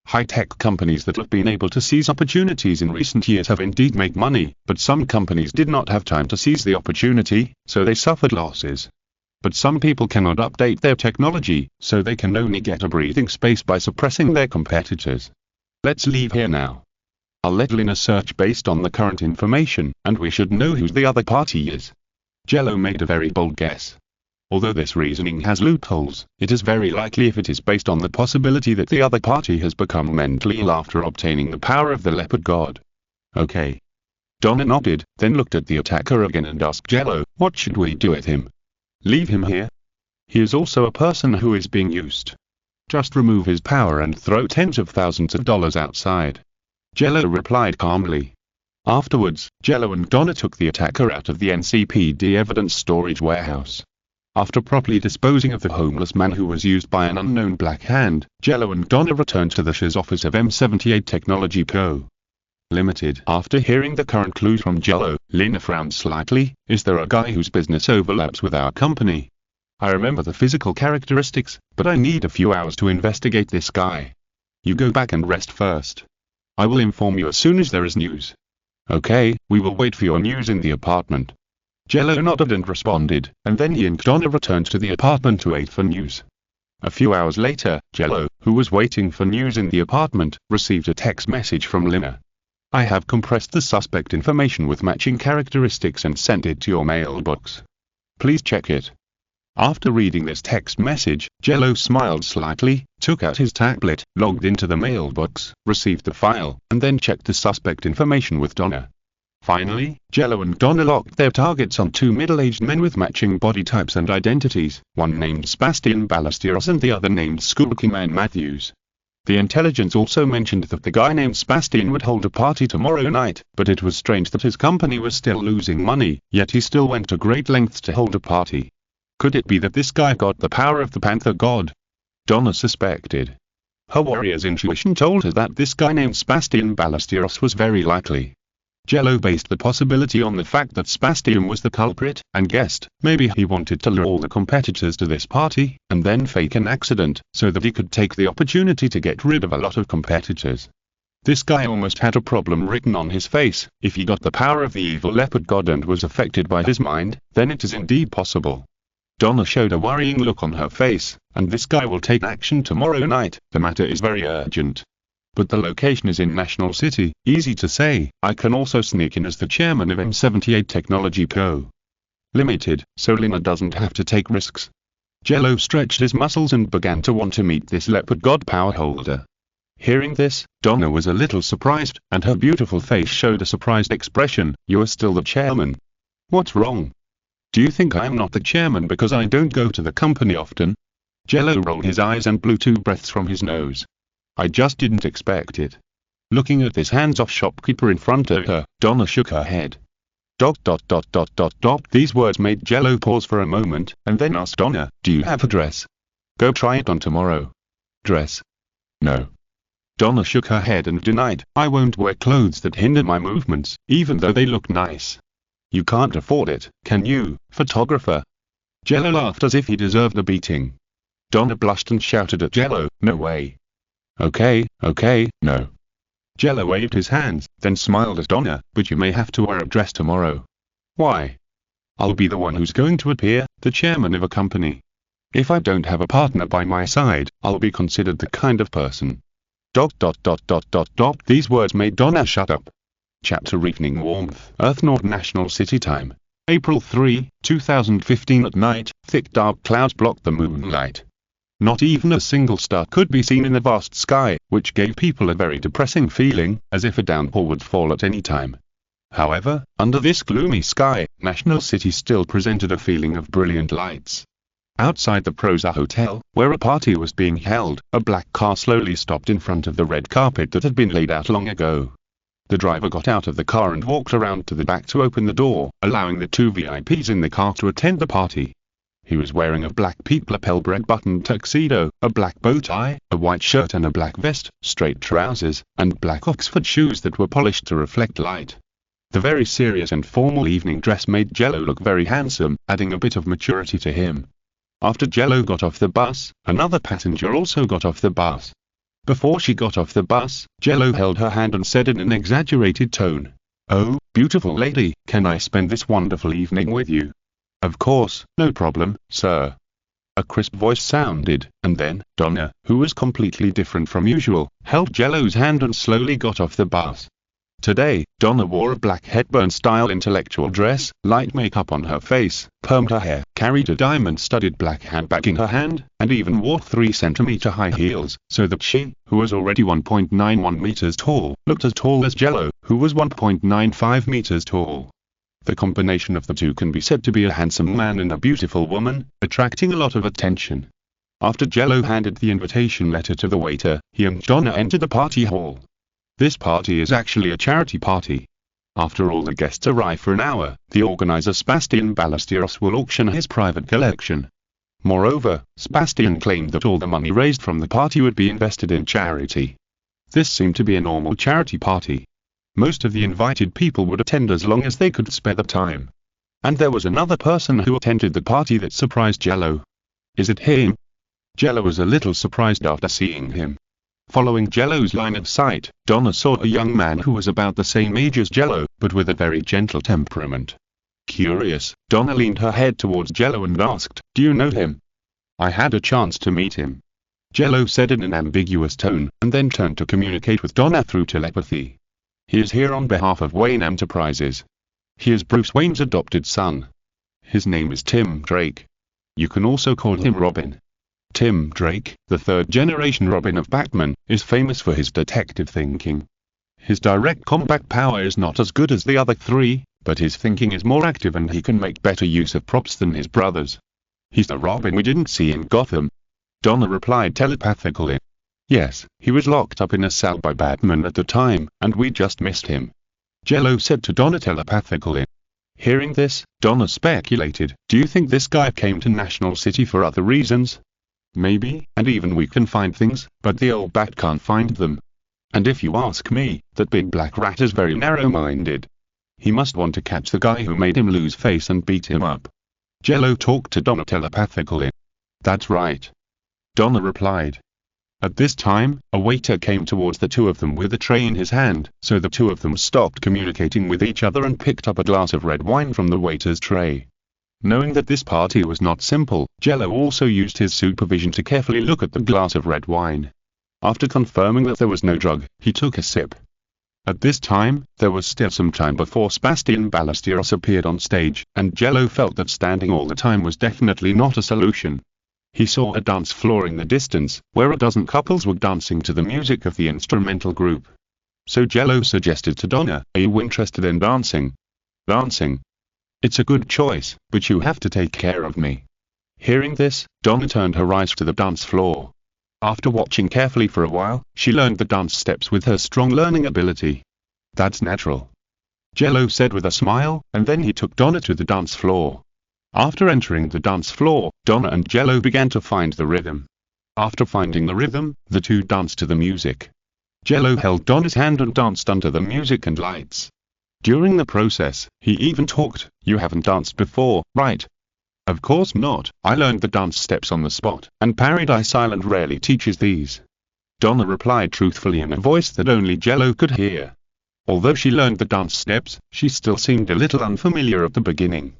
High-tech companies that have been able to seize opportunities in recent years have indeed made money, but some companies did not have time to seize the opportunity, so they suffered losses. But some people cannot update their technology, so they can only get a breathing space by suppressing their competitors. Let's leave here now. I'll let Lina search based on the current information, and we should know who the other party is." Jello made a very bold guess. Although this reasoning has loopholes, it is very likely if it is based on the possibility that the other party has become mentally ill after obtaining the power of the leopard god. "Okay." Donna nodded, then looked at the attacker again and asked Jello, "What should we do with him?" "Leave him here. He is also a person who is being used. Just remove his power and throw tens of thousands of dollars outside," Jello replied calmly. Afterwards, Jello and Donna took the attacker out of the NCPD evidence storage warehouse. After properly disposing of the homeless man who was used by an unknown black hand, Jello and Donna returned to the SH's office of M78 Technology Co. Limited. After hearing the current clues from Jello, Lina frowned slightly. "Is there a guy whose business overlaps with our company? I remember the physical characteristics, but I need a few hours to investigate this guy. You go back and rest first. I will inform you as soon as there is news." "Okay, we will wait for your news in the apartment." Jello nodded and responded, and then he and Donna returned to the apartment to wait for news. A few hours later, Jello, who was waiting for news in the apartment, received a text message from Lina. "I have compressed the suspect information with matching characteristics and sent it to your mailbox. Please check it." After reading this text message, Jello smiled slightly, took out his tablet, logged into the mailbox, received the file, and then checked the suspect information with Donna. Finally, Jello and Donna locked their targets on 2 middle-aged men with matching body types and identities, one named Sebastian Ballesteros and the other named Ultraman Matthews. The intelligence also mentioned that the guy named Sebastian would hold a party tomorrow night, but it was strange that his company was still losing money, yet he still went to great lengths to hold a party. Could it be that this guy got the power of the Panther God? Donna suspected. Her warrior's intuition told her that this guy named Sebastian Ballesteros was very likely. Jello based the possibility on the fact that Sebastian was the culprit, and guessed, maybe he wanted to lure all the competitors to this party, and then fake an accident, so that he could take the opportunity to get rid of a lot of competitors. This guy almost had a problem written on his face. If he got the power of the evil leopard god and was affected by his mind, then it is indeed possible. Donna showed a worrying look on her face, and this guy will take action tomorrow night. The matter is very urgent. But the location is in National City, easy to say. I can also sneak in as the chairman of M78 Technology Co. Limited, so Lina doesn't have to take risks. Jello stretched his muscles and began to want to meet this leopard god power holder. Hearing this, Donna was a little surprised, and her beautiful face showed a surprised expression. "You are still the chairman? What's wrong? Do you think I'm not the chairman because I don't go to the company often?" Jello rolled his eyes and blew 2 breaths from his nose. "I just didn't expect it." Looking at this hands-off shopkeeper in front of her, Donna shook her head. These words made Jello pause for a moment, and then asked Donna, "Do you have a dress? Go try it on tomorrow." "Dress? No." Donna shook her head and denied, "I won't wear clothes that hinder my movements, even though they look nice." "You can't afford it, can you, photographer?" Jello laughed as if he deserved a beating. Donna blushed and shouted at Jello, "No way." Okay, no." Jello waved his hands, then smiled at Donna, "But you may have to wear a dress tomorrow." "Why?" "I'll be the one who's going to appear, the chairman of a company. If I don't have a partner by my side, I'll be considered the kind of person." These words made Donna shut up. Chapter Evening Warmth. Earth North National City Time. April 3, 2015 at night, thick dark clouds blocked the moonlight. Not even a single star could be seen in the vast sky, which gave people a very depressing feeling, as if a downpour would fall at any time. However, under this gloomy sky, National City still presented a feeling of brilliant lights. Outside the Proza Hotel, where a party was being held, a black car slowly stopped in front of the red carpet that had been laid out long ago. The driver got out of the car and walked around to the back to open the door, allowing the two VIPs in the car to attend the party. He was wearing a black peak lapel red-buttoned tuxedo, a black bow tie, a white shirt and a black vest, straight trousers, and black Oxford shoes that were polished to reflect light. The very serious and formal evening dress made Jello look very handsome, adding a bit of maturity to him. After Jello got off the bus, another passenger also got off the bus. Before she got off the bus, Jello held her hand and said in an exaggerated tone, "Oh, beautiful lady, can I spend this wonderful evening with you?" "Of course, no problem, sir." A crisp voice sounded, and then, Donna, who was completely different from usual, held Jello's hand and slowly got off the bus. Today, Donna wore a black Hepburn-style intellectual dress, light makeup on her face, permed her hair, carried a diamond-studded black handbag in her hand, and even wore 3-centimeter high heels, so that she, who was already 1.91 meters tall, looked as tall as Jello, who was 1.95 meters tall. The combination of the two can be said to be a handsome man and a beautiful woman, attracting a lot of attention. After Jello handed the invitation letter to the waiter, he and Donna entered the party hall. This party is actually a charity party. After all the guests arrive for an hour, the organizer Sebastian Ballesteros will auction his private collection. Moreover, Sebastian claimed that all the money raised from the party would be invested in charity. This seemed to be a normal charity party. Most of the invited people would attend as long as they could spare the time. And there was another person who attended the party that surprised Jello. "Is it him?" Jello was a little surprised after seeing him. Following Jello's line of sight, Donna saw a young man who was about the same age as Jello, but with a very gentle temperament. Curious, Donna leaned her head towards Jello and asked, "Do you know him?" "I had a chance to meet him," Jello said in an ambiguous tone, and then turned to communicate with Donna through telepathy. "He is here on behalf of Wayne Enterprises. He is Bruce Wayne's adopted son. His name is Tim Drake. You can also call him Robin." Tim Drake, the third-generation Robin of Batman, is famous for his detective thinking. His direct combat power is not as good as the other three, but his thinking is more active and he can make better use of props than his brothers. "He's the Robin we didn't see in Gotham," Donna replied telepathically. "Yes, he was locked up in a cell by Batman at the time, and we just missed him," Jello said to Donna telepathically. Hearing this, Donna speculated, "Do you think this guy came to National City for other reasons? Maybe, and even we can find things, but the old bat can't find them. And if you ask me, that big black rat is very narrow-minded. He must want to catch the guy who made him lose face and beat him up." Jello talked to Donna telepathically. "That's right," Donna replied. At this time, a waiter came towards the two of them with a tray in his hand, so the two of them stopped communicating with each other and picked up a glass of red wine from the waiter's tray. Knowing that this party was not simple, Jello also used his supervision to carefully look at the glass of red wine. After confirming that there was no drug, he took a sip. At this time, there was still some time before Sebastian Ballesteros appeared on stage, and Jello felt that standing all the time was definitely not a solution. He saw a dance floor in the distance, where a dozen couples were dancing to the music of the instrumental group. So Jello suggested to Donna, "Are you interested in dancing?" "Dancing? It's a good choice, but you have to take care of me." Hearing this, Donna turned her eyes to the dance floor. After watching carefully for a while, she learned the dance steps with her strong learning ability. "That's natural," Jello said with a smile, and then he took Donna to the dance floor. After entering the dance floor, Donna and Jello began to find the rhythm. After finding the rhythm, the two danced to the music. Jello held Donna's hand and danced under the music and lights. During the process, he even talked. "You haven't danced before, right?" "Of course not, I learned the dance steps on the spot, and Paradise Island rarely teaches these." Donna replied truthfully in a voice that only Jello could hear. Although she learned the dance steps, she still seemed a little unfamiliar at the beginning.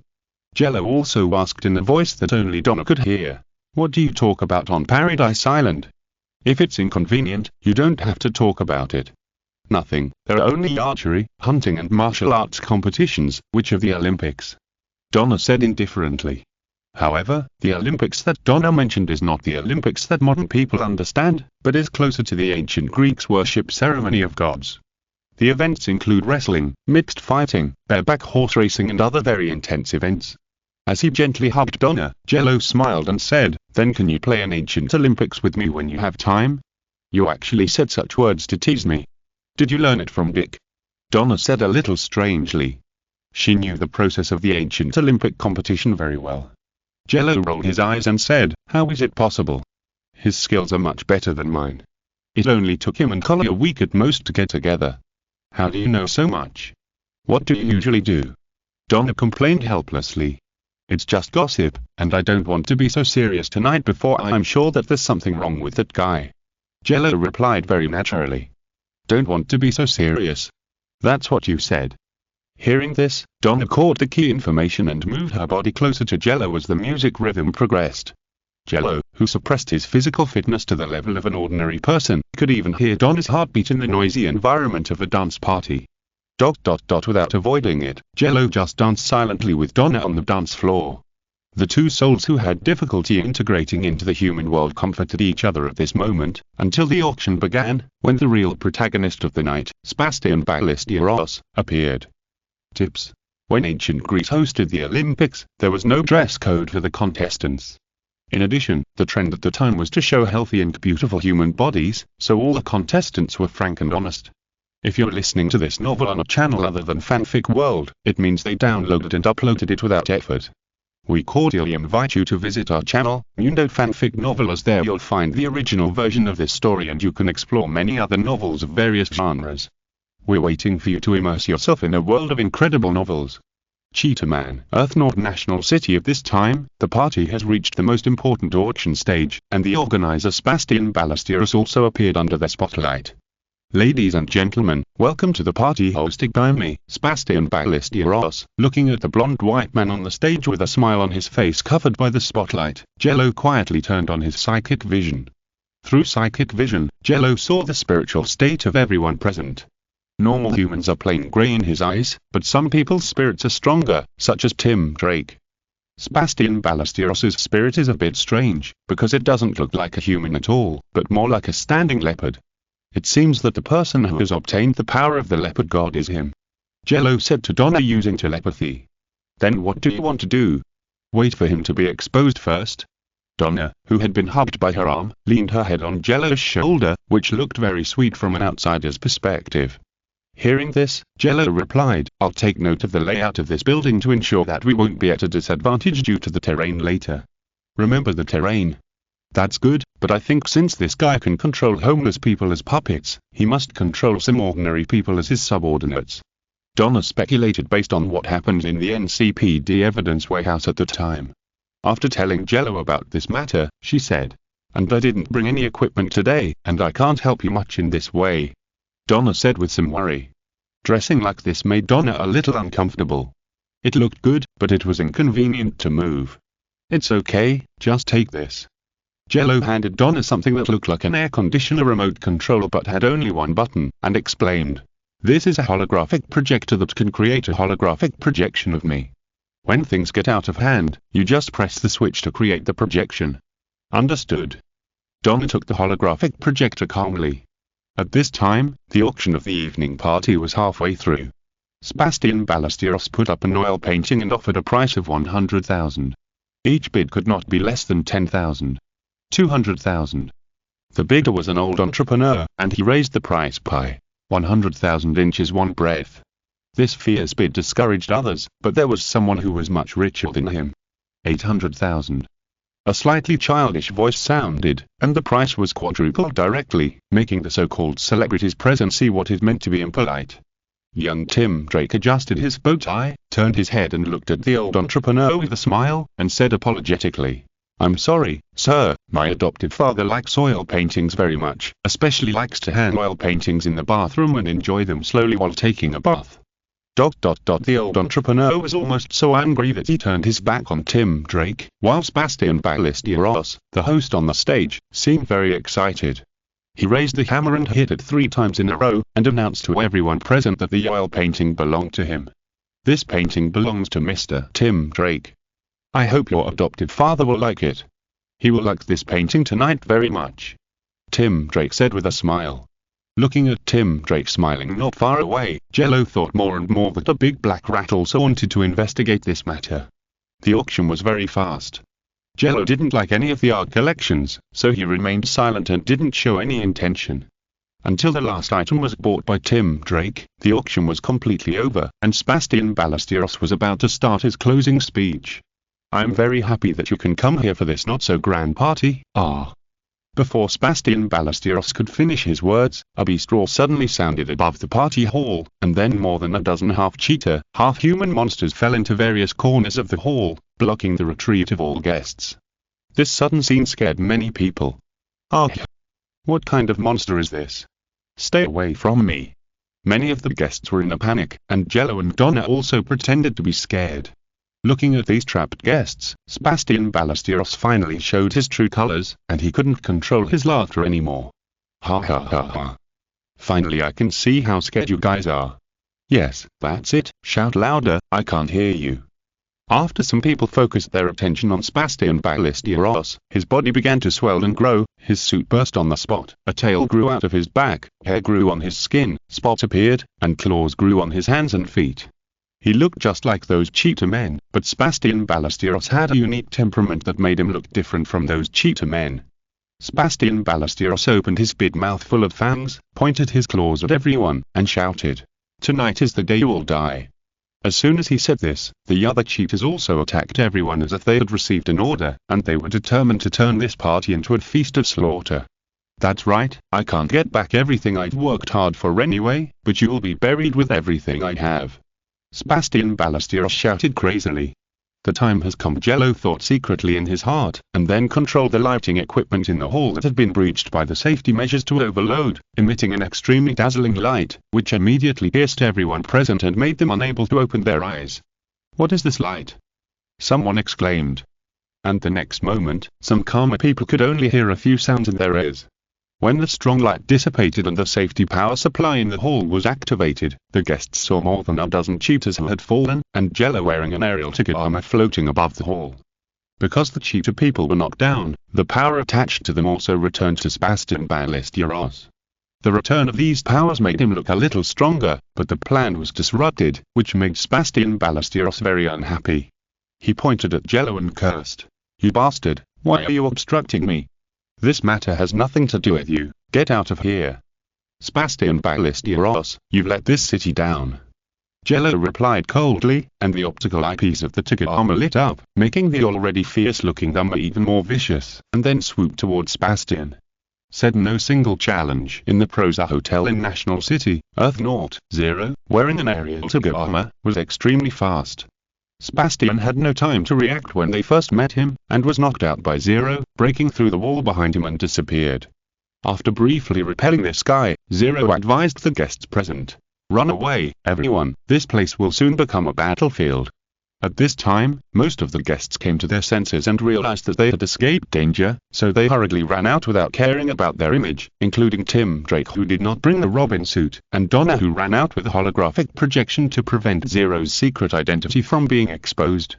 Jello also asked in a voice that only Donna could hear, "What do you talk about on Paradise Island? If it's inconvenient, you don't have to talk about it." "Nothing, there are only archery, hunting and martial arts competitions, which are the Olympics," Donna said indifferently. However, the Olympics that Donna mentioned is not the Olympics that modern people understand, but is closer to the ancient Greeks' worship ceremony of gods. The events include wrestling, mixed fighting, bareback horse racing and other very intense events. As he gently hugged Donna, Jello smiled and said, "Then can you play an ancient Olympics with me when you have time?" "You actually said such words to tease me. Did you learn it from Dick?" Donna said a little strangely. She knew the process of the ancient Olympic competition very well. Jello rolled his eyes and said, "How is it possible? His skills are much better than mine. It only took him and Collie a week at most to get together." "How do you know so much? What do you usually do?" Donna complained helplessly. "It's just gossip, and I don't want to be so serious tonight before I'm sure that there's something wrong with that guy." Jello replied very naturally. "Don't want to be so serious? That's what you said." Hearing this, Donna caught the key information and moved her body closer to Jello as the music rhythm progressed. Jello, who suppressed his physical fitness to the level of an ordinary person, could even hear Donna's heartbeat in the noisy environment of a dance party. Without avoiding it, Jello just danced silently with Donna on the dance floor. The two souls who had difficulty integrating into the human world comforted each other at this moment, until the auction began, when the real protagonist of the night, Sebastian Ballesteros, appeared. Tips. When ancient Greece hosted the Olympics, there was no dress code for the contestants. In addition, the trend at the time was to show healthy and beautiful human bodies, so all the contestants were frank and honest. If you're listening to this novel on a channel other than Fanfic World, it means they downloaded and uploaded it without effort. We cordially invite you to visit our channel, Fanfic Novel, as there you'll find the original version of this story and you can explore many other novels of various genres. We're waiting for you to immerse yourself in a world of incredible novels. Cheetah Man, Earth Nord National City. At this time, the party has reached the most important auction stage, and the organizer Sebastian Ballesteros also appeared under the spotlight. Ladies and gentlemen, welcome to the party hosted by me, Sebastian Ballesteros. Looking at the blonde white man on the stage with a smile on his face covered by the spotlight, Jello quietly turned on his psychic vision. Through psychic vision, Jello saw the spiritual state of everyone present. Normal humans are plain grey in his eyes, but some people's spirits are stronger, such as Tim Drake. Sebastian Ballesteros's spirit is a bit strange, because it doesn't look like a human at all, but more like a standing leopard. It seems that the person who has obtained the power of the leopard god is him. Jello said to Donna using telepathy. "Then what do you want to do? Wait for him to be exposed first?" Donna, who had been hugged by her arm, leaned her head on Jello's shoulder, which looked very sweet from an outsider's perspective. Hearing this, Jello replied, "I'll take note of the layout of this building to ensure that we won't be at a disadvantage due to the terrain later." "Remember the terrain." "That's good, but I think since this guy can control homeless people as puppets, he must control some ordinary people as his subordinates." Donna speculated based on what happened in the NCPD evidence warehouse at the time. After telling Jello about this matter, she said, "And I didn't bring any equipment today, and I can't help you much in this way," Donna said with some worry. Dressing like this made Donna a little uncomfortable. It looked good, but it was inconvenient to move. "It's okay, just take this." Jello handed Donna something that looked like an air conditioner remote control but had only one button, and explained, "This is a holographic projector that can create a holographic projection of me. When things get out of hand, you just press the switch to create the projection." "Understood." Donna took the holographic projector calmly. At this time, the auction of the evening party was halfway through. Sebastian Ballesteros put up an oil painting and offered a price of 100,000. Each bid could not be less than 10,000. 200,000. The bidder was an old entrepreneur, and he raised the price by 100,000 inches one breath. This fierce bid discouraged others, but there was someone who was much richer than him. 800,000. A slightly childish voice sounded, and the price was quadrupled directly, making the so-called celebrities present see what it meant to be impolite. Young Tim Drake adjusted his bow tie, turned his head and looked at the old entrepreneur with a smile, and said apologetically, "I'm sorry, sir, my adopted father likes oil paintings very much, especially likes to hang oil paintings in the bathroom and enjoy them slowly while taking a bath." The old entrepreneur was almost so angry that he turned his back on Tim Drake, while Sebastian Ballesteros, the host on the stage, seemed very excited. He raised the hammer and hit it 3 times in a row, and announced to everyone present that the oil painting belonged to him. "This painting belongs to Mr. Tim Drake. I hope your adopted father will like it. He will like this painting tonight very much," Tim Drake said with a smile. Looking at Tim Drake smiling not far away, Jello thought more and more that a big black rat also wanted to investigate this matter. The auction was very fast. Jello didn't like any of the art collections, so he remained silent and didn't show any intention. Until the last item was bought by Tim Drake, the auction was completely over, and Sebastian Ballesteros was about to start his closing speech. "I'm very happy that you can come here for this not-so-grand party, Before Sebastian Ballesteros could finish his words, a beast roar suddenly sounded above the party hall, and then more than a dozen half-cheetah, half-human monsters fell into various corners of the hall, blocking the retreat of all guests. This sudden scene scared many people. What kind of monster is this? Stay away from me." Many of the guests were in a panic, and Jello and Donna also pretended to be scared. Looking at these trapped guests, Sebastian Ballesteros finally showed his true colors, and he couldn't control his laughter anymore. "Ha ha ha ha. Finally I can see how scared you guys are. Yes, that's it, shout louder, I can't hear you." After some people focused their attention on Sebastian Ballesteros, his body began to swell and grow, his suit burst on the spot, a tail grew out of his back, hair grew on his skin, spots appeared, and claws grew on his hands and feet. He looked just like those cheetah men, but Sebastian Ballesteros had a unique temperament that made him look different from those cheetah men. Sebastian Ballesteros opened his big mouth full of fangs, pointed his claws at everyone, and shouted, "Tonight is the day you will die." As soon as he said this, the other cheetahs also attacked everyone as if they had received an order, and they were determined to turn this party into a feast of slaughter. "That's right, I can't get back everything I've worked hard for anyway, but you will be buried with everything I have," Sebastian Ballesteros shouted crazily. "The time has come," Jello thought secretly in his heart, and then controlled the lighting equipment in the hall that had been breached by the safety measures to overload, emitting an extremely dazzling light, which immediately pierced everyone present and made them unable to open their eyes. "What is this light?" someone exclaimed. And the next moment, some calmer people could only hear a few sounds in their ears. When the strong light dissipated and the safety power supply in the hall was activated, the guests saw more than a dozen cheetahs who had fallen, and Jello wearing an aerial ticket armor floating above the hall. Because the cheetah people were knocked down, the power attached to them also returned to Sebastian Ballesteros. The return of these powers made him look a little stronger, but the plan was disrupted, which made Sebastian Ballesteros very unhappy. He pointed at Jello and cursed, "You bastard, why are you obstructing me? This matter has nothing to do with you, get out of here. Sebastian Ballesteros, you've let this city down." Jello replied coldly, and the optical eyepiece of the ticket armor lit up, making the already fierce-looking Dumber even more vicious, and then swooped towards Sebastian. Said no single challenge in the Proza Hotel in National City, Earth 0, wearing an aerial ticket armor, was extremely fast. Sebastian had no time to react when they first met him, and was knocked out by Zero, breaking through the wall behind him and disappeared. After briefly repelling this guy, Zero advised the guests present, "Run away, everyone, this place will soon become a battlefield." At this time, most of the guests came to their senses and realized that they had escaped danger, so they hurriedly ran out without caring about their image, including Tim Drake who did not bring the Robin suit, and Donna who ran out with a holographic projection to prevent Zero's secret identity from being exposed.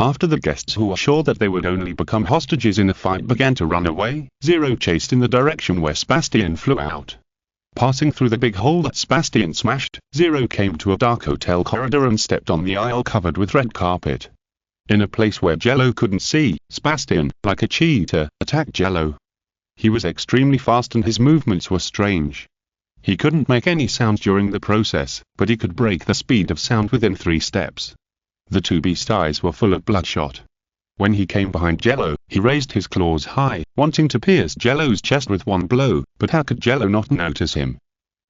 After the guests who were sure that they would only become hostages in the fight began to run away, Zero chased in the direction where Sebastian flew out. Passing through the big hole that Sebastian smashed, Zero came to a dark hotel corridor and stepped on the aisle covered with red carpet. In a place where Jello couldn't see, Sebastian, like a cheetah, attacked Jello. He was extremely fast and his movements were strange. He couldn't make any sound during the process, but he could break the speed of sound within 3 steps. The two beast eyes were full of bloodshot. When he came behind Jello, he raised his claws high, wanting to pierce Jello's chest with one blow, but how could Jello not notice him?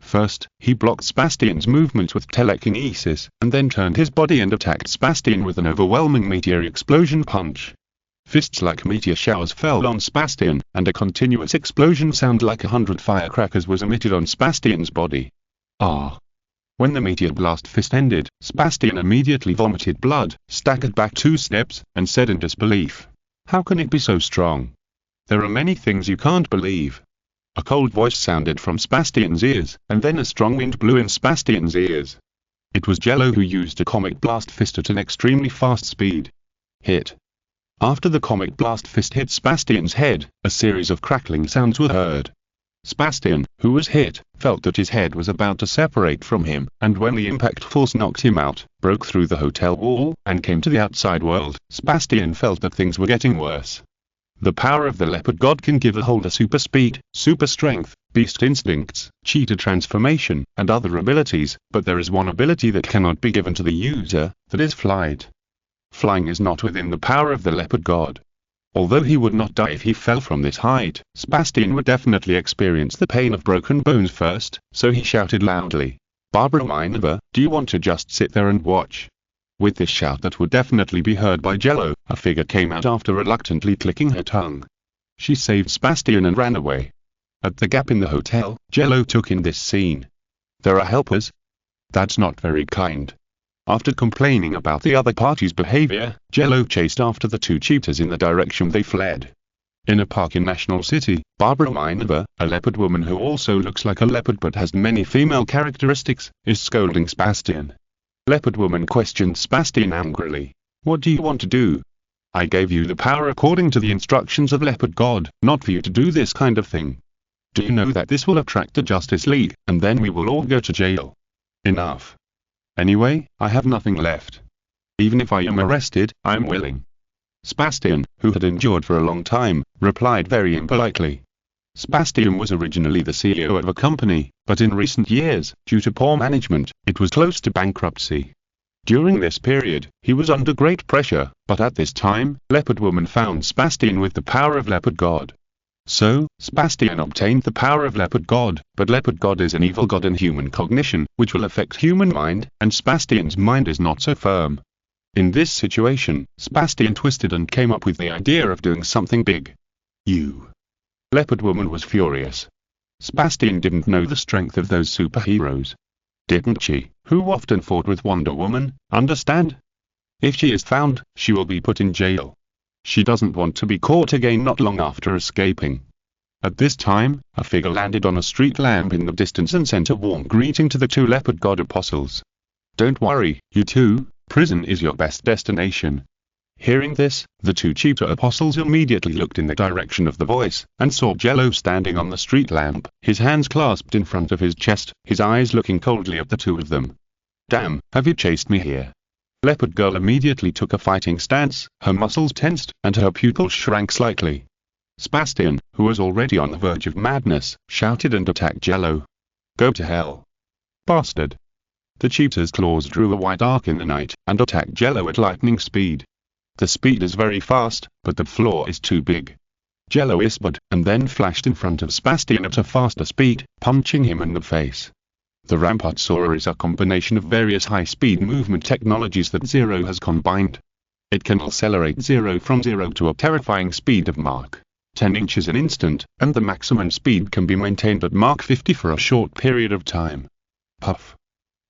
First, he blocked Sebastian's movements with telekinesis, and then turned his body and attacked Sebastian with an overwhelming meteor explosion punch. Fists like meteor showers fell on Sebastian, and a continuous explosion sound like 100 firecrackers was emitted on Sebastian's body. Ah! When the meteor blast fist ended, Sebastian immediately vomited blood, staggered back 2 steps, and said in disbelief, "How can it be so strong? There are many things you can't believe." A cold voice sounded from Sebastian's ears, and then a strong wind blew in Sebastian's ears. It was Jello who used a comic blast fist at an extremely fast speed. Hit. After the comic blast fist hit Sebastian's head, a series of crackling sounds were heard. Sebastian, who was hit, felt that his head was about to separate from him, and when the impact force knocked him out, broke through the hotel wall, and came to the outside world, Sebastian felt that things were getting worse. The power of the leopard god can give a holder super speed, super strength, beast instincts, cheetah transformation, and other abilities, but there is one ability that cannot be given to the user, that is flight. Flying is not within the power of the leopard god. Although he would not die if he fell from this height, Sebastian would definitely experience the pain of broken bones first, so he shouted loudly, "Barbara Minerva, do you want to just sit there and watch?" With this shout that would definitely be heard by Jello, a figure came out after reluctantly clicking her tongue. She saved Sebastian and ran away. At the gap in the hotel, Jello took in this scene. "There are helpers? That's not very kind." After complaining about the other party's behavior, Jello chased after the two cheetahs in the direction they fled. In a park in National City, Barbara Minerva, a leopard woman who also looks like a leopard but has many female characteristics, is scolding Sebastian. Leopard woman questioned Sebastian angrily. "What do you want to do? I gave you the power according to the instructions of Leopard God, not for you to do this kind of thing. Do you know that this will attract the Justice League, and then we will all go to jail? Enough. Anyway, I have nothing left. Even if I am arrested, I am willing." Sebastian, who had endured for a long time, replied very impolitely. Sebastian was originally the CEO of a company, but in recent years, due to poor management, it was close to bankruptcy. During this period, he was under great pressure, but at this time, Leopard Woman found Sebastian with the power of Leopard God. So, Sebastian obtained the power of Leopard God, but Leopard God is an evil god in human cognition, which will affect human mind, and Sebastian's mind is not so firm. In this situation, Sebastian twisted and came up with the idea of doing something big. "You." Leopard Woman was furious. Sebastian didn't know the strength of those superheroes. Didn't she, who often fought with Wonder Woman, understand? If she is found, she will be put in jail. She doesn't want to be caught again not long after escaping. At this time, a figure landed on a street lamp in the distance and sent a warm greeting to the two leopard god apostles. "Don't worry, you two, prison is your best destination." Hearing this, the two cheetah apostles immediately looked in the direction of the voice, and saw Jello standing on the street lamp, his hands clasped in front of his chest, his eyes looking coldly at the two of them. "Damn, have you chased me here?" Leopard Girl immediately took a fighting stance, her muscles tensed, and her pupils shrank slightly. Sebastian, who was already on the verge of madness, shouted and attacked Jello. "Go to hell, bastard!" The cheetah's claws drew a wide arc in the night, and attacked Jello at lightning speed. The speed is very fast, but the floor is too big. Jello whispered, and then flashed in front of Sebastian at a faster speed, punching him in the face. The Rampart Soarer is a combination of various high-speed movement technologies that Zero has combined. It can accelerate Zero from 0 to a terrifying speed of Mach 10 inches an instant, and the maximum speed can be maintained at Mach 50 for a short period of time. Puff.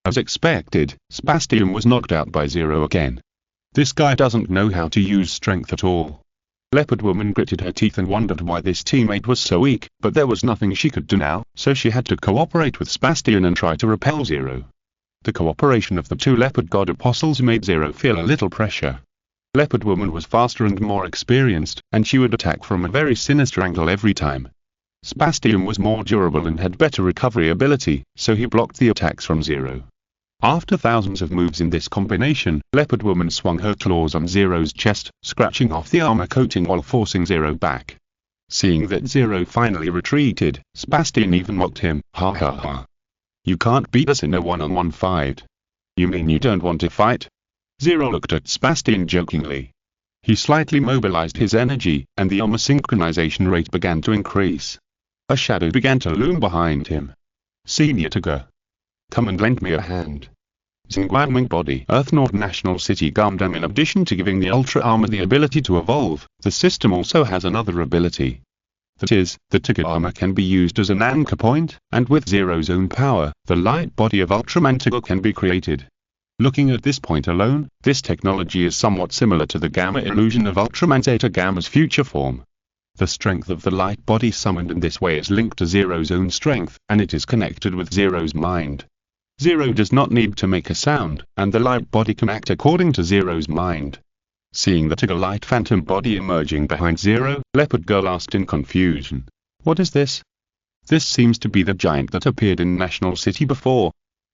As expected, Sebastian was knocked out by Zero again. This guy doesn't know how to use strength at all. Leopard Woman gritted her teeth and wondered why this teammate was so weak, but there was nothing she could do now, so she had to cooperate with Sebastian and try to repel Zero. The cooperation of the two Leopard God Apostles made Zero feel a little pressure. Leopard Woman was faster and more experienced, and she would attack from a very sinister angle every time. Sebastian was more durable and had better recovery ability, so he blocked the attacks from Zero. After thousands of moves in this combination, Leopard Woman swung her claws on Zero's chest, scratching off the armor coating while forcing Zero back. Seeing that Zero finally retreated, Sebastian even mocked him. "Ha ha ha. You can't beat us in a one-on-one fight. You mean you don't want to fight? Zero looked at Sebastian jokingly. He slightly mobilized his energy, and the armor synchronization rate began to increase. A shadow began to loom behind him. Senior Tiger. Come and lend me a hand. Zingwangming Body Earth North National City Gundam. In addition to giving the Ultra Armor the ability to evolve, the system also has another ability. That is, the Tiger Armor can be used as an anchor point, and with Zero's own power, the light body of Ultraman Tiger can be created. Looking at this point alone, this technology is somewhat similar to the Gamma illusion of Ultraman Zeta Gamma's future form. The strength of the light body summoned in this way is linked to Zero's own strength, and it is connected with Zero's mind. Zero does not need to make a sound, and the light body can act according to Zero's mind. Seeing the Tiger light phantom body emerging behind Zero, Leopard Girl asked in confusion, "What is this?" This seems to be the giant that appeared in National City before.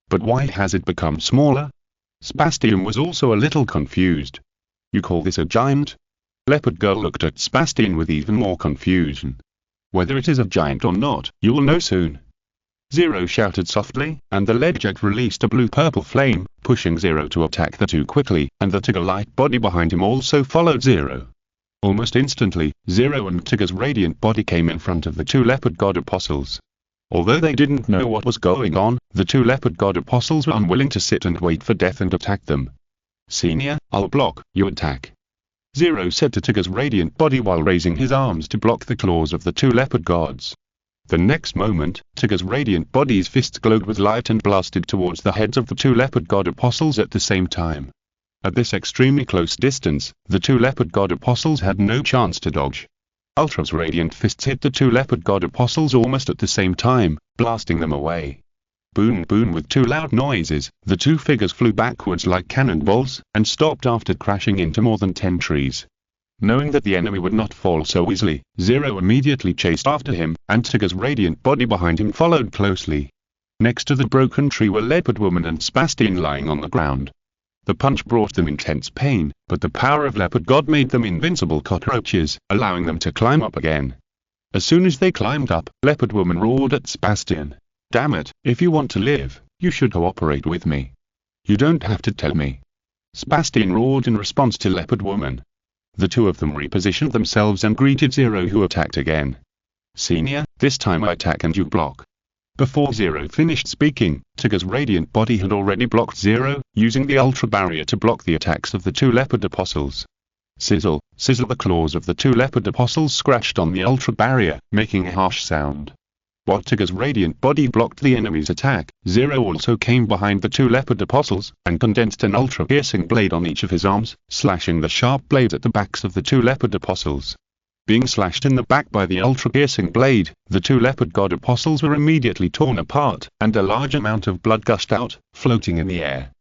But why has it become smaller? Sebastian was also a little confused. You call this a giant? Leopard Girl looked at Sebastian with even more confusion. Whether it is a giant or not, you'll know soon. Zero shouted softly, and the lead jet released a blue-purple flame, pushing Zero to attack the two quickly, and the Tiger light body behind him also followed Zero. Almost instantly, Zero and Tiger's radiant body came in front of the two Leopard God Apostles. Although they didn't know what was going on, the two Leopard God Apostles were unwilling to sit and wait for death and attack them. "Senior, I'll block, you attack," Zero said to Tiger's radiant body while raising his arms to block the claws of the two Leopard Gods. The next moment, Tiger's radiant body's fists glowed with light and blasted towards the heads of the two Leopard God Apostles at the same time. At this extremely close distance, the two Leopard God Apostles had no chance to dodge. Ultra's radiant fists hit the two Leopard God Apostles almost at the same time, blasting them away. Boom boom. With two loud noises, the two figures flew backwards like cannonballs, and stopped after crashing into more than 10 trees. Knowing that the enemy would not fall so easily, Zero immediately chased after him, and Tiger's radiant body behind him followed closely. Next to the broken tree were Leopard Woman and Sebastian lying on the ground. The punch brought them intense pain, but the power of Leopard God made them invincible cockroaches, allowing them to climb up again. As soon as they climbed up, Leopard Woman roared at Sebastian, "Damn it, if you want to live, you should cooperate with me. You don't have to tell me." Sebastian roared in response to Leopard Woman. The two of them repositioned themselves and greeted Zero, who attacked again. "Senior, this time I attack and you block." Before Zero finished speaking, Tiger's radiant body had already blocked Zero, using the Ultra Barrier to block the attacks of the two Leopard Apostles. Sizzle, sizzle. The claws of the two Leopard Apostles scratched on the Ultra Barrier, making a harsh sound. While Tiger's radiant body blocked the enemy's attack, Zero also came behind the two Leopard Apostles, and condensed an ultra-piercing blade on each of his arms, slashing the sharp blades at the backs of the two Leopard Apostles. Being slashed in the back by the ultra-piercing blade, the two Leopard God Apostles were immediately torn apart, and a large amount of blood gushed out, floating in the air.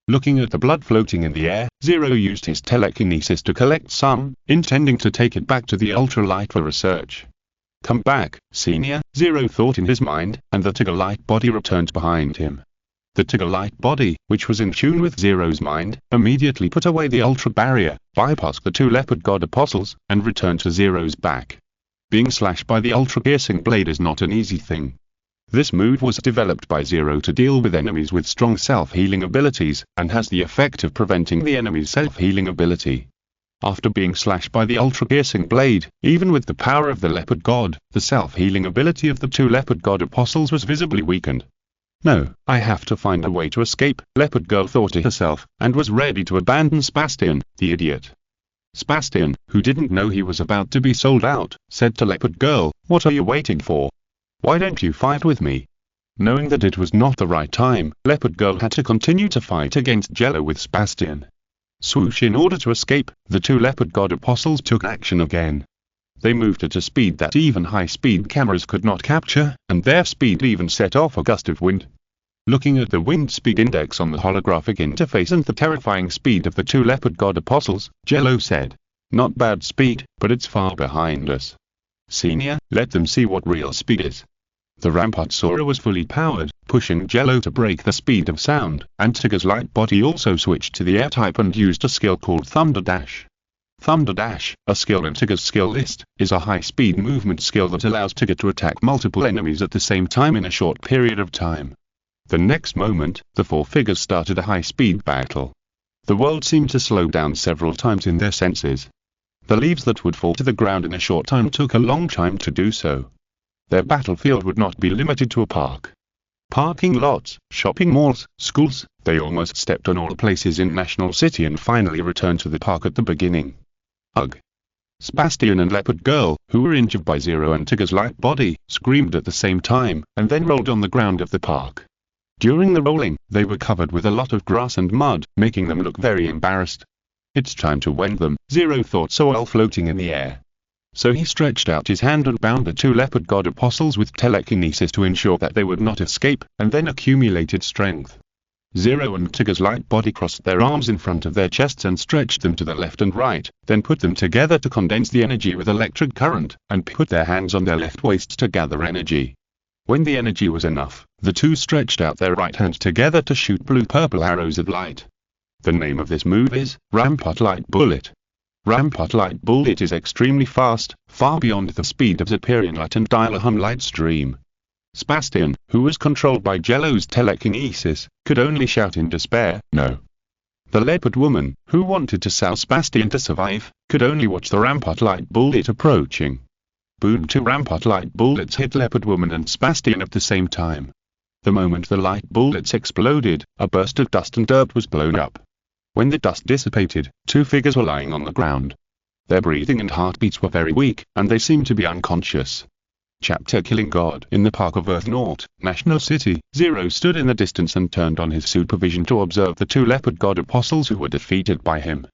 Looking at the blood floating in the air, Zero used his telekinesis to collect some, intending to take it back to the ultralight for research. "Come back, Senior," Zero thought in his mind, and the Tiger light body returned behind him. The Tiger light body, which was in tune with Zero's mind, immediately put away the ultra barrier, bypassed the two Leopard God Apostles, and returned to Zero's back. Being slashed by the ultra-piercing blade is not an easy thing. This move was developed by Zero to deal with enemies with strong self-healing abilities, and has the effect of preventing the enemy's self-healing ability. After being slashed by the ultra-piercing blade, even with the power of the Leopard God, the self-healing ability of the two Leopard God Apostles was visibly weakened. "No, I have to find a way to escape," Leopard Girl thought to herself, and was ready to abandon Sebastian, the idiot. Sebastian, who didn't know he was about to be sold out, said to Leopard Girl, "What are you waiting for? Why don't you fight with me?" Knowing that it was not the right time, Leopard Girl had to continue to fight against Jello with Sebastian. Swoosh! In order to escape, the two Leopard God Apostles took action again. They moved at a speed that even high-speed cameras could not capture, and their speed even set off a gust of wind. Looking at the wind speed index on the holographic interface and the terrifying speed of the two Leopard God Apostles, Jello said, "Not bad speed, but it's far behind us. Senior, let them see what real speed is." The Rampart Sora was fully powered, pushing Jello to break the speed of sound, and Tiger's light body also switched to the air type and used a skill called Thunder Dash. Thunder Dash, a skill in Tiger's skill list, is a high-speed movement skill that allows Tiger to attack multiple enemies at the same time in a short period of time. The next moment, the four figures started a high-speed battle. The world seemed to slow down several times in their senses. The leaves that would fall to the ground in a short time took a long time to do so. Their battlefield would not be limited to a park. Parking lots, shopping malls, schools, they almost stepped on all places in National City and finally returned to the park at the beginning. Ugh! Sebastian and Leopard Girl, who were injured by Zero and Tigger's light body, screamed at the same time, and then rolled on the ground of the park. During the rolling, they were covered with a lot of grass and mud, making them look very embarrassed. It's time to wend them, Zero thought so while floating in the air. So he stretched out his hand and bound the two leopard god apostles with telekinesis to ensure that they would not escape, and then accumulated strength. Zero and Tigger's light body crossed their arms in front of their chests and stretched them to the left and right, then put them together to condense the energy with electric current, and put their hands on their left waists to gather energy. When the energy was enough, the two stretched out their right hands together to shoot blue-purple arrows of light. The name of this move is Rampart Light Bullet. Rampart Light Bullet is extremely fast, far beyond the speed of Zephyrian light and Dilahum light stream. Sebastian, who was controlled by Jello's telekinesis, could only shout in despair, no. The leopard woman, who wanted to sell Sebastian to survive, could only watch the Rampart Light Bullet approaching. Boom! Two Rampart Light Bullets hit Leopard Woman and Sebastian at the same time. The moment the light bullets exploded, a burst of dust and dirt was blown up. When the dust dissipated, two figures were lying on the ground. Their breathing and heartbeats were very weak, and they seemed to be unconscious. Chapter Killing God. In the park of Earth Naught, National City, Zero stood in the distance and turned on his supervision to observe the two leopard god apostles who were defeated by him.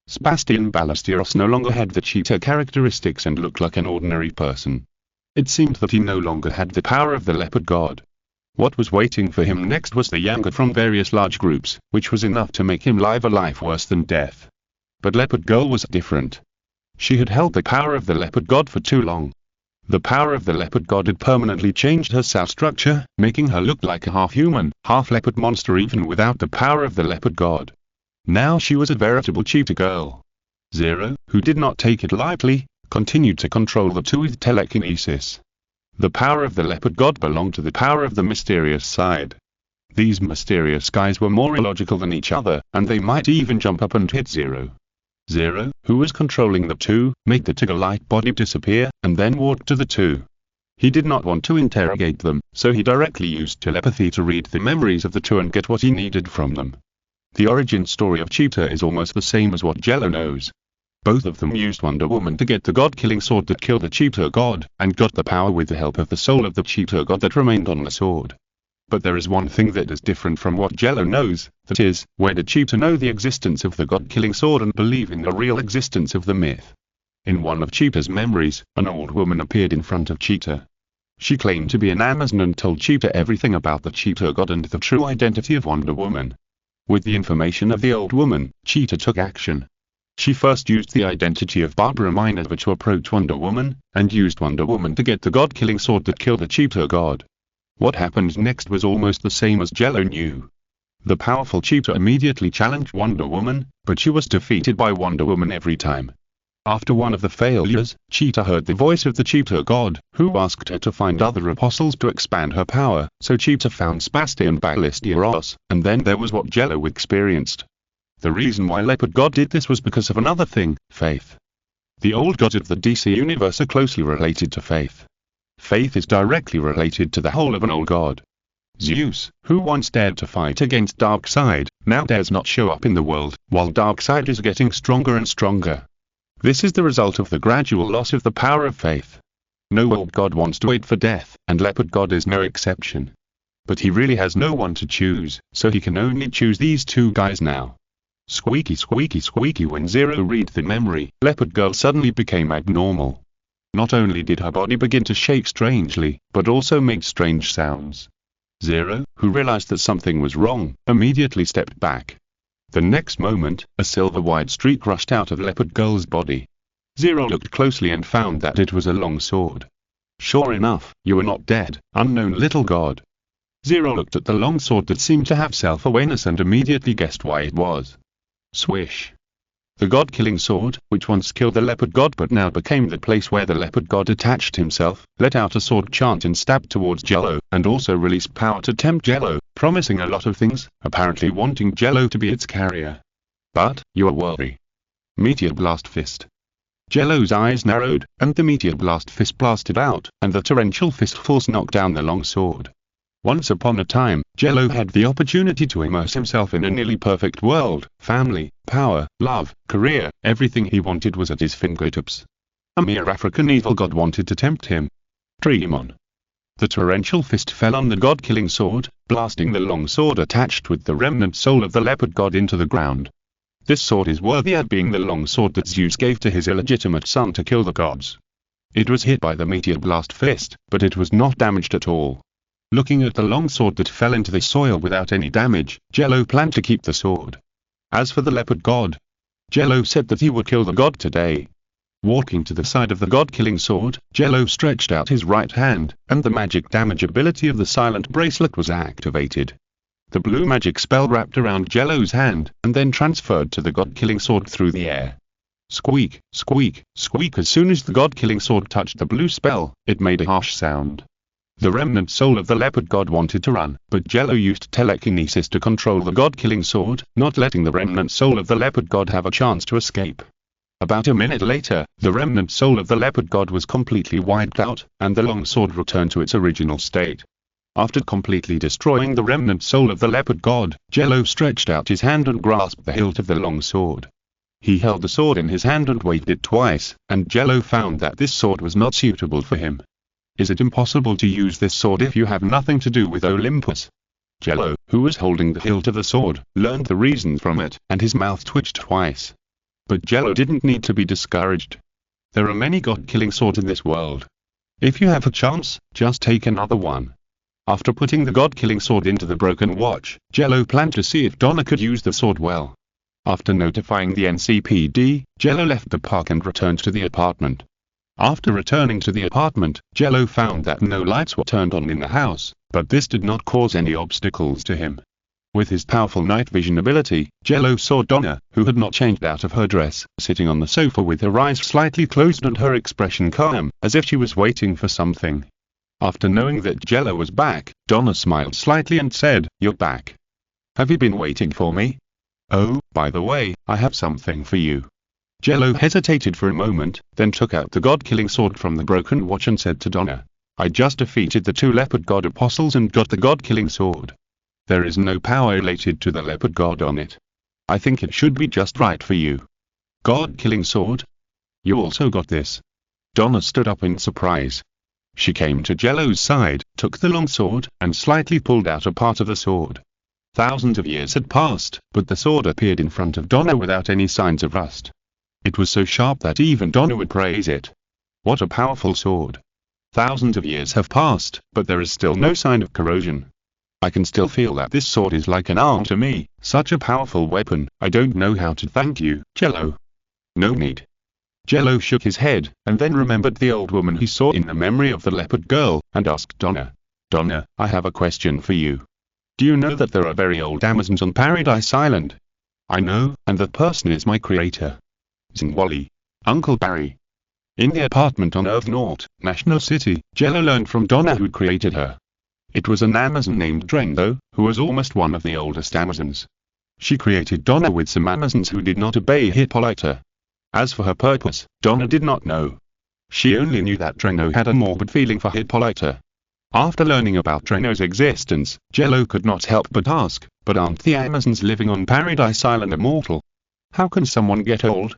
Sebastian Ballesteros no longer had the cheetah characteristics and looked like an ordinary person. It seemed that he no longer had the power of the leopard god. What was waiting for him next was the anger from various large groups, which was enough to make him live a life worse than death. But Leopard Girl was different. She had held the power of the leopard god for too long. The power of the leopard god had permanently changed her cell structure, making her look like a half-human, half-leopard monster even without the power of the leopard god. Now she was a veritable cheetah girl. Zero, who did not take it lightly, continued to control the two with telekinesis. The power of the leopard god belonged to the power of the mysterious side. These mysterious guys were more illogical than each other, and they might even jump up and hit Zero. Zero, who was controlling the two, made the Tigger light body disappear, and then walked to the two. He did not want to interrogate them, so he directly used telepathy to read the memories of the two and get what he needed from them. The origin story of Cheetah is almost the same as what Jello knows. Both of them used Wonder Woman to get the god-killing sword that killed the cheetah god, and got the power with the help of the soul of the cheetah god that remained on the sword. But there is one thing that is different from what Jello knows, that is, where did Cheetah know the existence of the god-killing sword and believe in the real existence of the myth? In one of Cheetah's memories, an old woman appeared in front of Cheetah. She claimed to be an Amazon and told Cheetah everything about the cheetah god and the true identity of Wonder Woman. With the information of the old woman, Cheetah took action. She first used the identity of Barbara Minerva to approach Wonder Woman, and used Wonder Woman to get the god-killing sword that killed the cheetah god. What happened next was almost the same as Jello knew. The powerful Cheetah immediately challenged Wonder Woman, but she was defeated by Wonder Woman every time. After one of the failures, Cheetah heard the voice of the cheetah god, who asked her to find other apostles to expand her power, so Cheetah found Sebastian Ballesteros, and then there was what Jello experienced. The reason why Leopard God did this was because of another thing, faith. The old gods of the DC universe are closely related to faith. Faith is directly related to the whole of an old god. Zeus, who once dared to fight against Darkseid, now dares not show up in the world, while Darkseid is getting stronger and stronger. This is the result of the gradual loss of the power of faith. No old god wants to wait for death, and Leopard God is no exception. But he really has no one to choose, so he can only choose these two guys now. Squeaky squeaky squeaky. When Zero read the memory, Leopard Girl suddenly became abnormal. Not only did her body begin to shake strangely, but also made strange sounds. Zero, who realized that something was wrong, immediately stepped back. The next moment, a silver-white streak rushed out of Leopard Girl's body. Zero looked closely and found that it was a long sword. Sure enough, you are not dead, unknown little god. Zero looked at the long sword that seemed to have self-awareness and immediately guessed why it was. Swish. The god-killing sword, which once killed the leopard god but now became the place where the leopard god attached himself, let out a sword chant and stabbed towards Jello, and also released power to tempt Jello, promising a lot of things, apparently wanting Jello to be its carrier. But, you are worried. Meteor Blast Fist. Jello's eyes narrowed, and the Meteor Blast Fist blasted out, and the torrential fist force knocked down the long sword. Once upon a time, Jello had the opportunity to immerse himself in a nearly perfect world. Family, power, love, career, everything he wanted was at his fingertips. A mere African evil god wanted to tempt him. Dream on. The torrential fist fell on the god-killing sword, blasting the long sword attached with the remnant soul of the leopard god into the ground. This sword is worthy at being the long sword that Zeus gave to his illegitimate son to kill the gods. It was hit by the Meteor Blast Fist, but it was not damaged at all. Looking at the long sword that fell into the soil without any damage, Jello planned to keep the sword. As for the leopard god, Jello said that he would kill the god today. Walking to the side of the god-killing sword, Jello stretched out his right hand, and the magic damage ability of the silent bracelet was activated. The blue magic spell wrapped around Jello's hand, and then transferred to the god-killing sword through the air. Squeak, squeak, squeak. As soon as the god-killing sword touched the blue spell, it made a harsh sound. The remnant soul of the leopard god wanted to run, but Jello used telekinesis to control the god-killing sword, not letting the remnant soul of the leopard god have a chance to escape. About a minute later, the remnant soul of the leopard god was completely wiped out, and the long sword returned to its original state. After completely destroying the remnant soul of the leopard god, Jello stretched out his hand and grasped the hilt of the long sword. He held the sword in his hand and waved it twice, and Jello found that this sword was not suitable for him. Is it impossible to use this sword if you have nothing to do with Olympus? Jello, who was holding the hilt of the sword, learned the reason from it, and his mouth twitched twice. But Jello didn't need to be discouraged. There are many god-killing swords in this world. If you have a chance, just take another one. After putting the god-killing sword into the broken watch, Jello planned to see if Donna could use the sword well. After notifying the NCPD, Jello left the park and returned to the apartment. After returning to the apartment, Jello found that no lights were turned on in the house, but this did not cause any obstacles to him. With his powerful night vision ability, Jello saw Donna, who had not changed out of her dress, sitting on the sofa with her eyes slightly closed and her expression calm, as if she was waiting for something. After knowing that Jello was back, Donna smiled slightly and said, "You're back. Have you been waiting for me? Oh, by the way, I have something for you." Jello hesitated for a moment, then took out the god-killing sword from the broken watch and said to Donna, "I just defeated the 2 leopard god apostles and got the god-killing sword. There is no power related to the leopard god on it. I think it should be just right for you." God-killing sword? You also got this? Donna stood up in surprise. She came to Jello's side, took the long sword, and slightly pulled out a part of the sword. Thousands of years had passed, but the sword appeared in front of Donna without any signs of rust. It was so sharp that even Donna would praise it. What a powerful sword. Thousands of years have passed, but there is still no sign of corrosion. I can still feel that this sword is like an arm to me, such a powerful weapon. I don't know how to thank you, Jello. No need. Jello shook his head, and then remembered the old woman he saw in the memory of the leopard girl, and asked Donna, "Donna, I have a question for you. Do you know that there are very old Amazons on Paradise Island?" "I know, and that person is my creator. Wally. Uncle Barry." In the apartment on Earth Naught, National City, Jello learned from Donna who created her. It was an Amazon named Drendo, who was almost one of the oldest Amazons. She created Donna with some Amazons who did not obey Hippolyta. As for her purpose, Donna did not know. She only knew that Drendo had a morbid feeling for Hippolyta. After learning about Drendo's existence, Jello could not help but ask, but aren't the Amazons living on Paradise Island immortal? How can someone get old?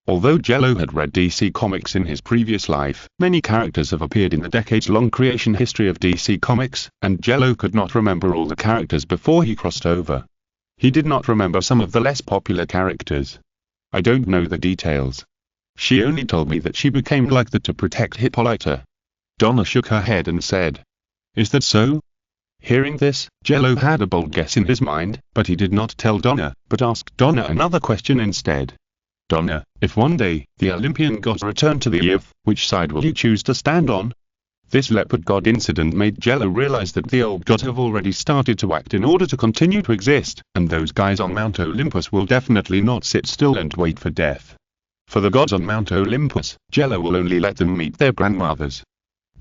Although Jello had read DC Comics in his previous life, many characters have appeared in the decades-long creation history of DC Comics, and Jello could not remember all the characters before he crossed over. He did not remember some of the less popular characters. "I don't know the details. She only told me that she became like that to protect Hippolyta." Donna shook her head and said, "Is that so?" Hearing this, Jello had a bold guess in his mind, but he did not tell Donna, but asked Donna another question instead. "Donna, if one day, the Olympian gods return to the earth, which side will you choose to stand on?" This leopard god incident made Jello realize that the old gods have already started to act in order to continue to exist, and those guys on Mount Olympus will definitely not sit still and wait for death. For the gods on Mount Olympus, Jello will only let them meet their grandmothers.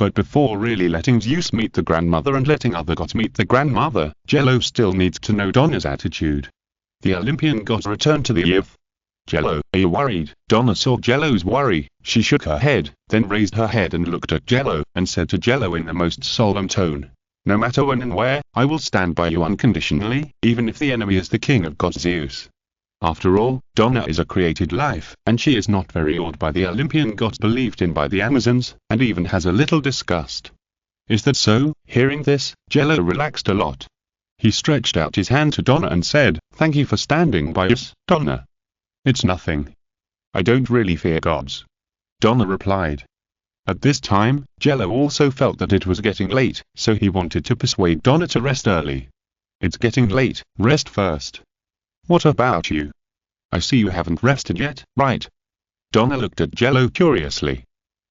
But before really letting Zeus meet the grandmother and letting other gods meet the grandmother, Jello still needs to know Donna's attitude. The Olympian gods returned to the Earth. Jello, are you worried? Donna saw Jello's worry. She shook her head, then raised her head and looked at Jello, and said to Jello in the most solemn tone, "No matter when and where, I will stand by you unconditionally, even if the enemy is the king of gods Zeus." After all, Donna is a created life, and she is not very awed by the Olympian gods believed in by the Amazons, and even has a little disgust. Is that so? Hearing this, Jello relaxed a lot. He stretched out his hand to Donna and said, "Thank you for standing by us, Donna." "It's nothing. I don't really fear gods," Donna replied. At this time, Jello also felt that it was getting late, so he wanted to persuade Donna to rest early. "It's getting late, rest first." "What about you? I see you haven't rested yet, right?" Donna looked at Jello curiously.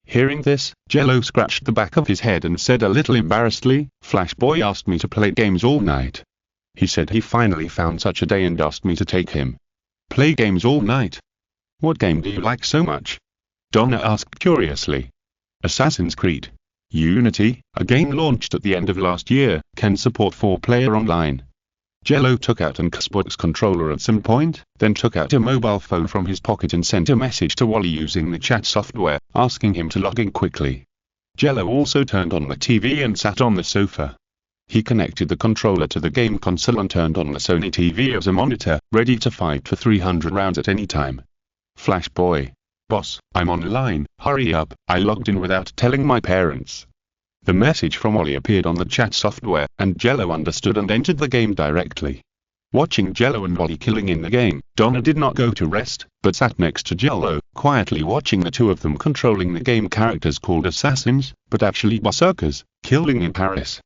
Hearing this, Jello scratched the back of his head and said a little embarrassedly, "Flash Boy asked me to play games all night. He said he finally found such a day and asked me to take him. Play games all night? What game do you like so much?" Donna asked curiously. "Assassin's Creed Unity, a game launched at the end of last year, can support 4-player online." Jello took out an Xbox controller at some point, then took out a mobile phone from his pocket and sent a message to Wally using the chat software, asking him to log in quickly. Jello also turned on the TV and sat on the sofa. He connected the controller to the game console and turned on the Sony TV as a monitor, ready to fight for 300 rounds at any time. "Flash Boy. Boss, I'm online, hurry up, I logged in without telling my parents." The message from Wally appeared on the chat software, and Jello understood and entered the game directly. Watching Jello and Wally killing in the game, Donna did not go to rest, but sat next to Jello, quietly watching the two of them controlling the game characters called assassins, but actually berserkers, killing in Paris.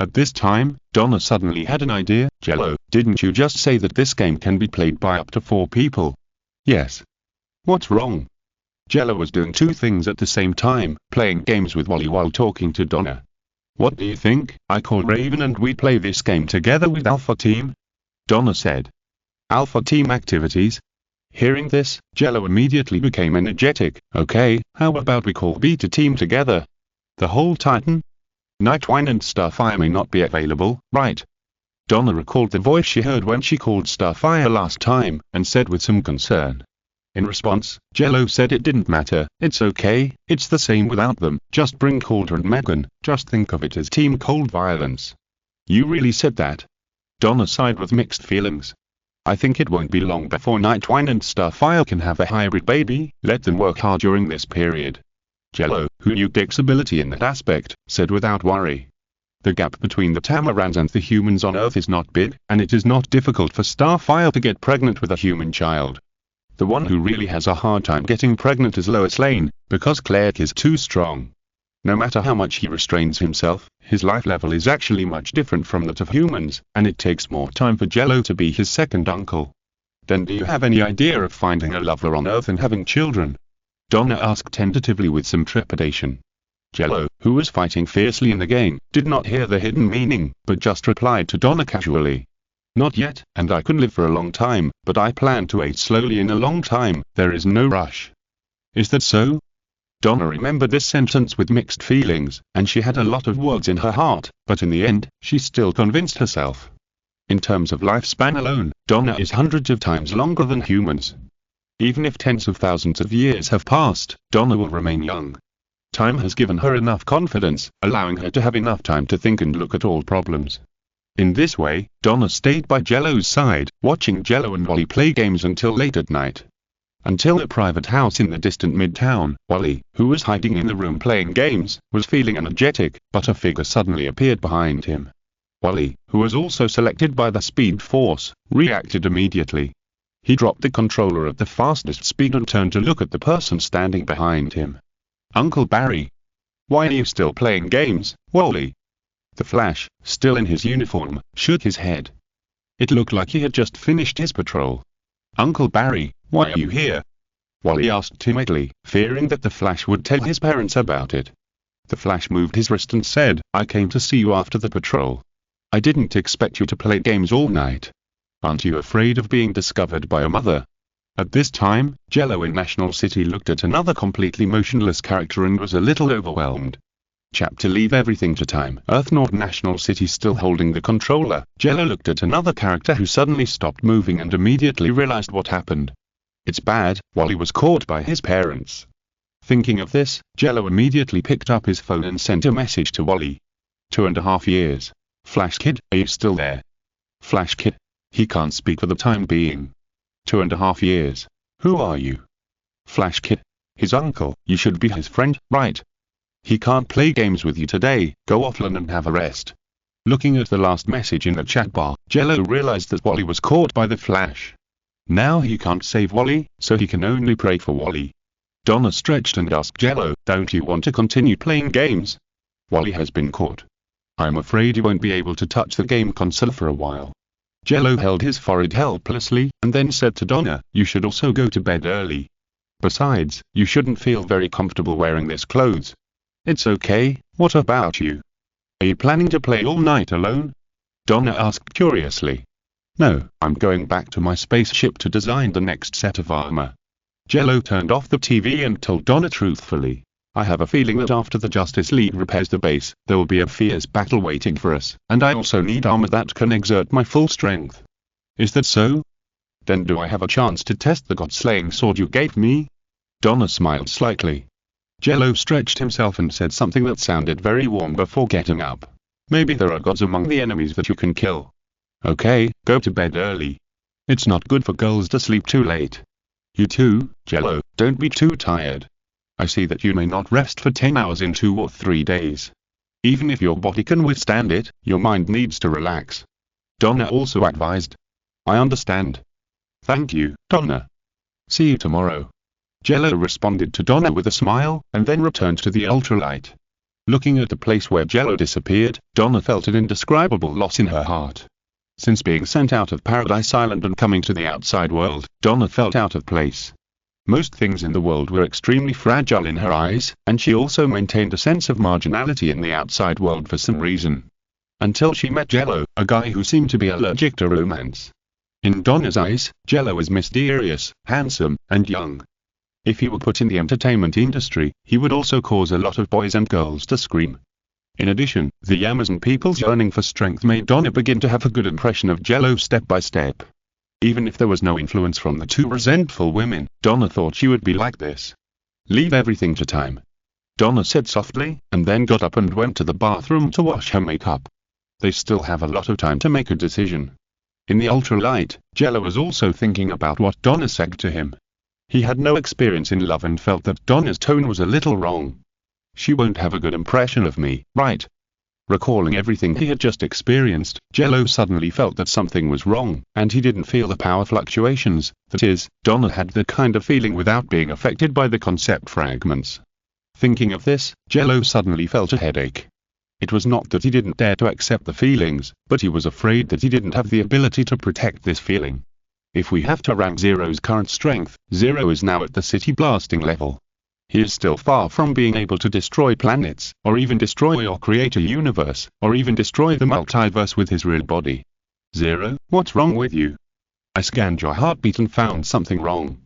At this time, Donna suddenly had an idea. "Jello, didn't you just say that this game can be played by up to 4 people?" "Yes." "What's wrong?" Jello was doing two things at the same time, playing games with Wally while talking to Donna. "What do you think? I call Raven and we play this game together with Alpha Team?" Donna said. "Alpha Team activities?" Hearing this, Jello immediately became energetic. "Okay, how about we call Beta Team together? The whole Titan? Nightwing and Starfire may not be available, right?" Donna recalled the voice she heard when she called Starfire last time, and said with some concern. In response, Jello said it didn't matter, "It's okay, it's the same without them, just bring Calder and Megan, just think of it as Team Cold Violence." "You really said that?" Donna sighed with mixed feelings. "I think it won't be long before Nightwing and Starfire can have a hybrid baby, let them work hard during this period." Jello, who knew Dick's ability in that aspect, said without worry. "The gap between the Tamarans and the humans on Earth is not big, and it is not difficult for Starfire to get pregnant with a human child. The one who really has a hard time getting pregnant is Lois Lane, because Clark is too strong. No matter how much he restrains himself, his life level is actually much different from that of humans, and it takes more time for Jello to be his second uncle." "Then do you have any idea of finding a lover on Earth and having children?" Donna asked tentatively with some trepidation. Jello, who was fighting fiercely in the game, did not hear the hidden meaning, but just replied to Donna casually. "Not yet, and I can live for a long time, but I plan to age slowly in a long time, there is no rush." "Is that so?" Donna remembered this sentence with mixed feelings, and she had a lot of words in her heart, but in the end, she still convinced herself. In terms of lifespan alone, Donna is hundreds of times longer than humans. Even if tens of thousands of years have passed, Donna will remain young. Time has given her enough confidence, allowing her to have enough time to think and look at all problems. In this way, Donna stayed by Jello's side, watching Jello and Wally play games until late at night. Until a private house in the distant midtown, Wally, who was hiding in the room playing games, was feeling energetic, but a figure suddenly appeared behind him. Wally, who was also selected by the Speed Force, reacted immediately. He dropped the controller at the fastest speed and turned to look at the person standing behind him. "Uncle Barry. Why are you still playing games, Wally?" The Flash, still in his uniform, shook his head. It looked like he had just finished his patrol. "Uncle Barry, why are you here?" Wally asked timidly, fearing that the Flash would tell his parents about it. The Flash moved his wrist and said, "I came to see you after the patrol. I didn't expect you to play games all night. Aren't you afraid of being discovered by your mother?" At this time, Jello in National City looked at another completely motionless character and was a little overwhelmed. Chapter Leave everything to time. Earth North National City still holding the controller. Jello looked at another character who suddenly stopped moving and immediately realized what happened. It's bad, Wally was caught by his parents. Thinking of this, Jello immediately picked up his phone and sent a message to Wally. 2.5 years. Flash Kid, are you still there? Flash Kid. He can't speak for the time being. 2.5 years. Who are you? Flash Kid. His uncle. You should be his friend, right? He can't play games with you today, go offline and have a rest. Looking at the last message in the chat bar, Jello realized that Wally was caught by the Flash. Now he can't save Wally, so he can only pray for Wally. Donna stretched and asked Jello, don't you want to continue playing games? Wally has been caught. I'm afraid he won't be able to touch the game console for a while. Jello held his forehead helplessly, and then said to Donna, you should also go to bed early. Besides, you shouldn't feel very comfortable wearing this clothes. It's okay, what about you? Are you planning to play all night alone? Donna asked curiously. No, I'm going back to my spaceship to design the next set of armor. Jello turned off the TV and told Donna truthfully, I have a feeling that after the Justice League repairs the base, there will be a fierce battle waiting for us, and I also need armor that can exert my full strength. Is that so? Then do I have a chance to test the god-slaying sword you gave me? Donna smiled slightly. Jello stretched himself and said something that sounded very warm before getting up. Maybe there are gods among the enemies that you can kill. Okay, go to bed early. It's not good for girls to sleep too late. You too, Jello, don't be too tired. I see that you may not rest for 10 hours in 2 or 3 days. Even if your body can withstand it, your mind needs to relax. Donna also advised. I understand. Thank you, Donna. See you tomorrow. Jello responded to Donna with a smile, and then returned to the ultralight. Looking at the place where Jello disappeared, Donna felt an indescribable loss in her heart. Since being sent out of Paradise Island and coming to the outside world, Donna felt out of place. Most things in the world were extremely fragile in her eyes, and she also maintained a sense of marginality in the outside world for some reason. Until she met Jello, a guy who seemed to be allergic to romance. In Donna's eyes, Jello was mysterious, handsome, and young. If he were put in the entertainment industry, he would also cause a lot of boys and girls to scream. In addition, the Amazon people's yearning for strength made Donna begin to have a good impression of Jello step by step. Even if there was no influence from the two resentful women, Donna thought she would be like this. Leave everything to time. Donna said softly, and then got up and went to the bathroom to wash her makeup. They still have a lot of time to make a decision. In the ultralight, Jello was also thinking about what Donna said to him. He had no experience in love and felt that Donna's tone was a little wrong. She won't have a good impression of me, right? Recalling everything he had just experienced, Jello suddenly felt that something was wrong, and he didn't feel the power fluctuations, that is, Donna had the kind of feeling without being affected by the concept fragments. Thinking of this, Jello suddenly felt a headache. It was not that he didn't dare to accept the feelings, but he was afraid that he didn't have the ability to protect this feeling. If we have to rank Zero's current strength, Zero is now at the city blasting level. He is still far from being able to destroy planets, or even destroy or create a universe, or even destroy the multiverse with his real body. Zero, what's wrong with you? I scanned your heartbeat and found something wrong.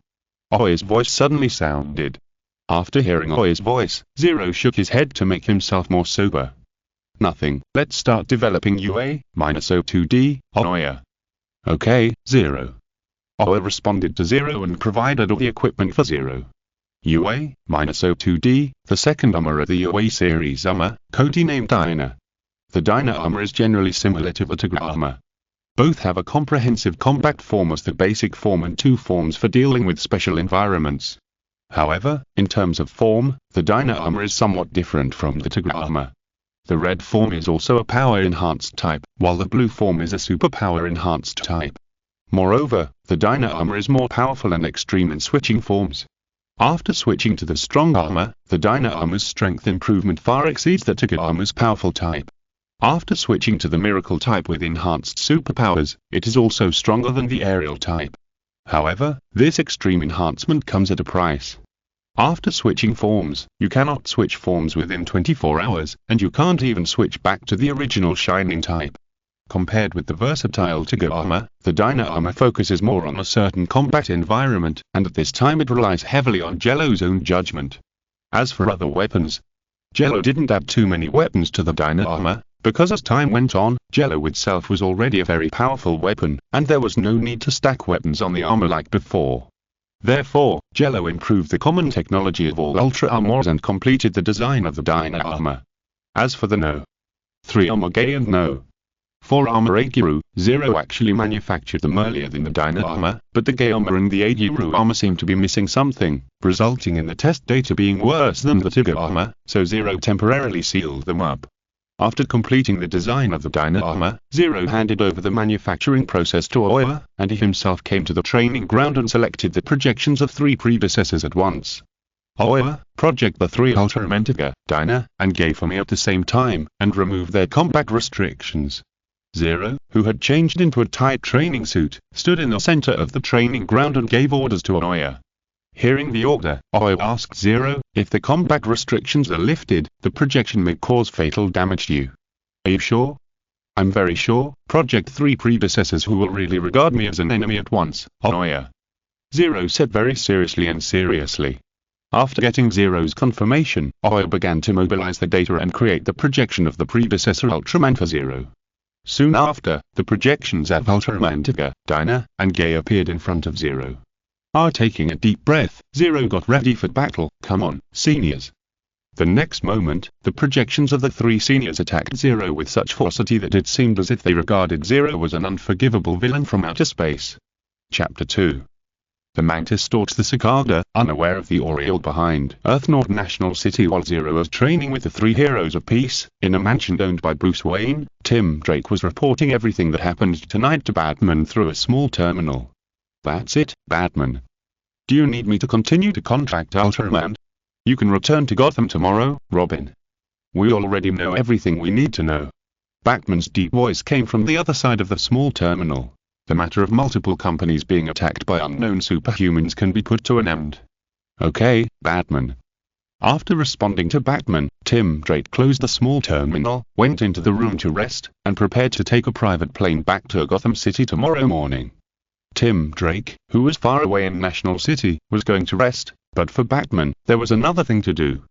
Oi's voice suddenly sounded. After hearing Oi's voice, Zero shook his head to make himself more sober. Nothing, let's start developing UA-02D, Oya. Okay, Zero. Oya responded to Zero and provided all the equipment for Zero. UA-02D, the second armor of the UA series armor, codenamed Dyna. The Dyna armor is generally similar to the Tigra armor. Both have a comprehensive combat form as the basic form and 2 forms for dealing with special environments. However, in terms of form, the Dyna armor is somewhat different from the Tigra armor. The red form is also a power-enhanced type, while the blue form is a superpower-enhanced type. Moreover, the Dyna armor is more powerful and extreme in switching forms. After switching to the strong armor, the Dyna armor's strength improvement far exceeds the Tigra armor's powerful type. After switching to the miracle type with enhanced superpowers, it is also stronger than the aerial type. However, this extreme enhancement comes at a price. After switching forms, you cannot switch forms within 24 hours, and you can't even switch back to the original shining type. Compared with the versatile Tigra armor, the Dyna armor focuses more on a certain combat environment, and at this time it relies heavily on Jello's own judgment. As for other weapons, Jello didn't add too many weapons to the Dyna armor, because as time went on, Jello itself was already a very powerful weapon, and there was no need to stack weapons on the armor like before. Therefore, Jello improved the common technology of all Ultra armors and completed the design of the Dyna armor. As for the No. 3 armor Gay and No. 4 armor Agiru, Zero actually manufactured them earlier than the Dyna armor, but the Gay armor and the Agiru armor seemed to be missing something, resulting in the test data being worse than the Tiga armor, so Zero temporarily sealed them up. After completing the design of the Dyna armor, Zero handed over the manufacturing process to Oya, and he himself came to the training ground and selected the projections of 3 predecessors at once. Oya, project the 3 Ultraman Tiga, Dyna, and Gay for me at the same time, and remove their combat restrictions. Zero, who had changed into a tight training suit, stood in the center of the training ground and gave orders to Oya. Hearing the order, Oya asked Zero, if the combat restrictions are lifted, the projection may cause fatal damage to you. Are you sure? I'm very sure, project 3 predecessors who will really regard me as an enemy at once, Oya. Zero said very seriously and seriously. After getting Zero's confirmation, Oya began to mobilize the data and create the projection of the predecessor Ultraman for Zero. Soon after, the projections of Ultraman Tiga, Dyna, and Gay appeared in front of Zero. Taking a deep breath, Zero got ready for battle. Come on, seniors. The next moment, the projections of the 3 seniors attacked Zero with such ferocity that it seemed as if they regarded Zero as an unforgivable villain from outer space. Chapter 2. The Mantis stalks the cicada, unaware of the Oriole behind Earth North National City while Zero was training with the 3 heroes of peace, in a mansion owned by Bruce Wayne. Tim Drake was reporting everything that happened tonight to Batman through a small terminal. That's it, Batman. Do you need me to continue to contract Ultraman? You can return to Gotham tomorrow, Robin. We already know everything we need to know. Batman's deep voice came from the other side of the small terminal. The matter of multiple companies being attacked by unknown superhumans can be put to an end. Okay, Batman. After responding to Batman, Tim Drake closed the small terminal, went into the room to rest, and prepared to take a private plane back to Gotham City tomorrow morning. Tim Drake, who was far away in National City, was going to rest, but for Batman, there was another thing to do.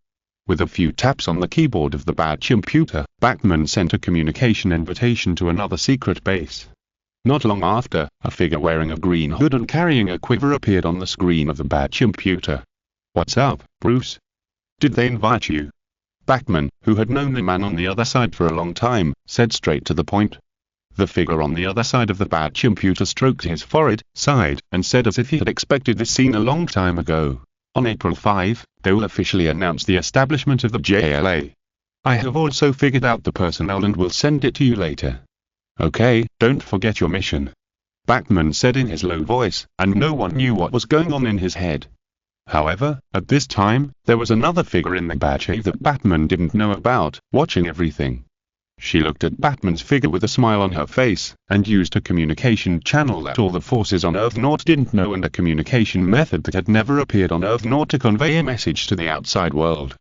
With a few taps on the keyboard of the badge computer, Batman sent a communication invitation to another secret base. Not long after, a figure wearing a green hood and carrying a quiver appeared on the screen of the badge computer. What's up, Bruce? Did they invite you? Batman, who had known the man on the other side for a long time, said straight to the point. The figure on the other side of the badge computer stroked his forehead, sighed, and said as if he had expected this scene a long time ago. On April 5, they will officially announce the establishment of the JLA. I have also figured out the personnel and will send it to you later. Okay, don't forget your mission. Batman said in his low voice, and no one knew what was going on in his head. However, at this time, there was another figure in the badge that Batman didn't know about, watching everything. She looked at Batman's figure with a smile on her face, and used a communication channel that all the forces on Earth North didn't know and a communication method that had never appeared on Earth North to convey a message to the outside world.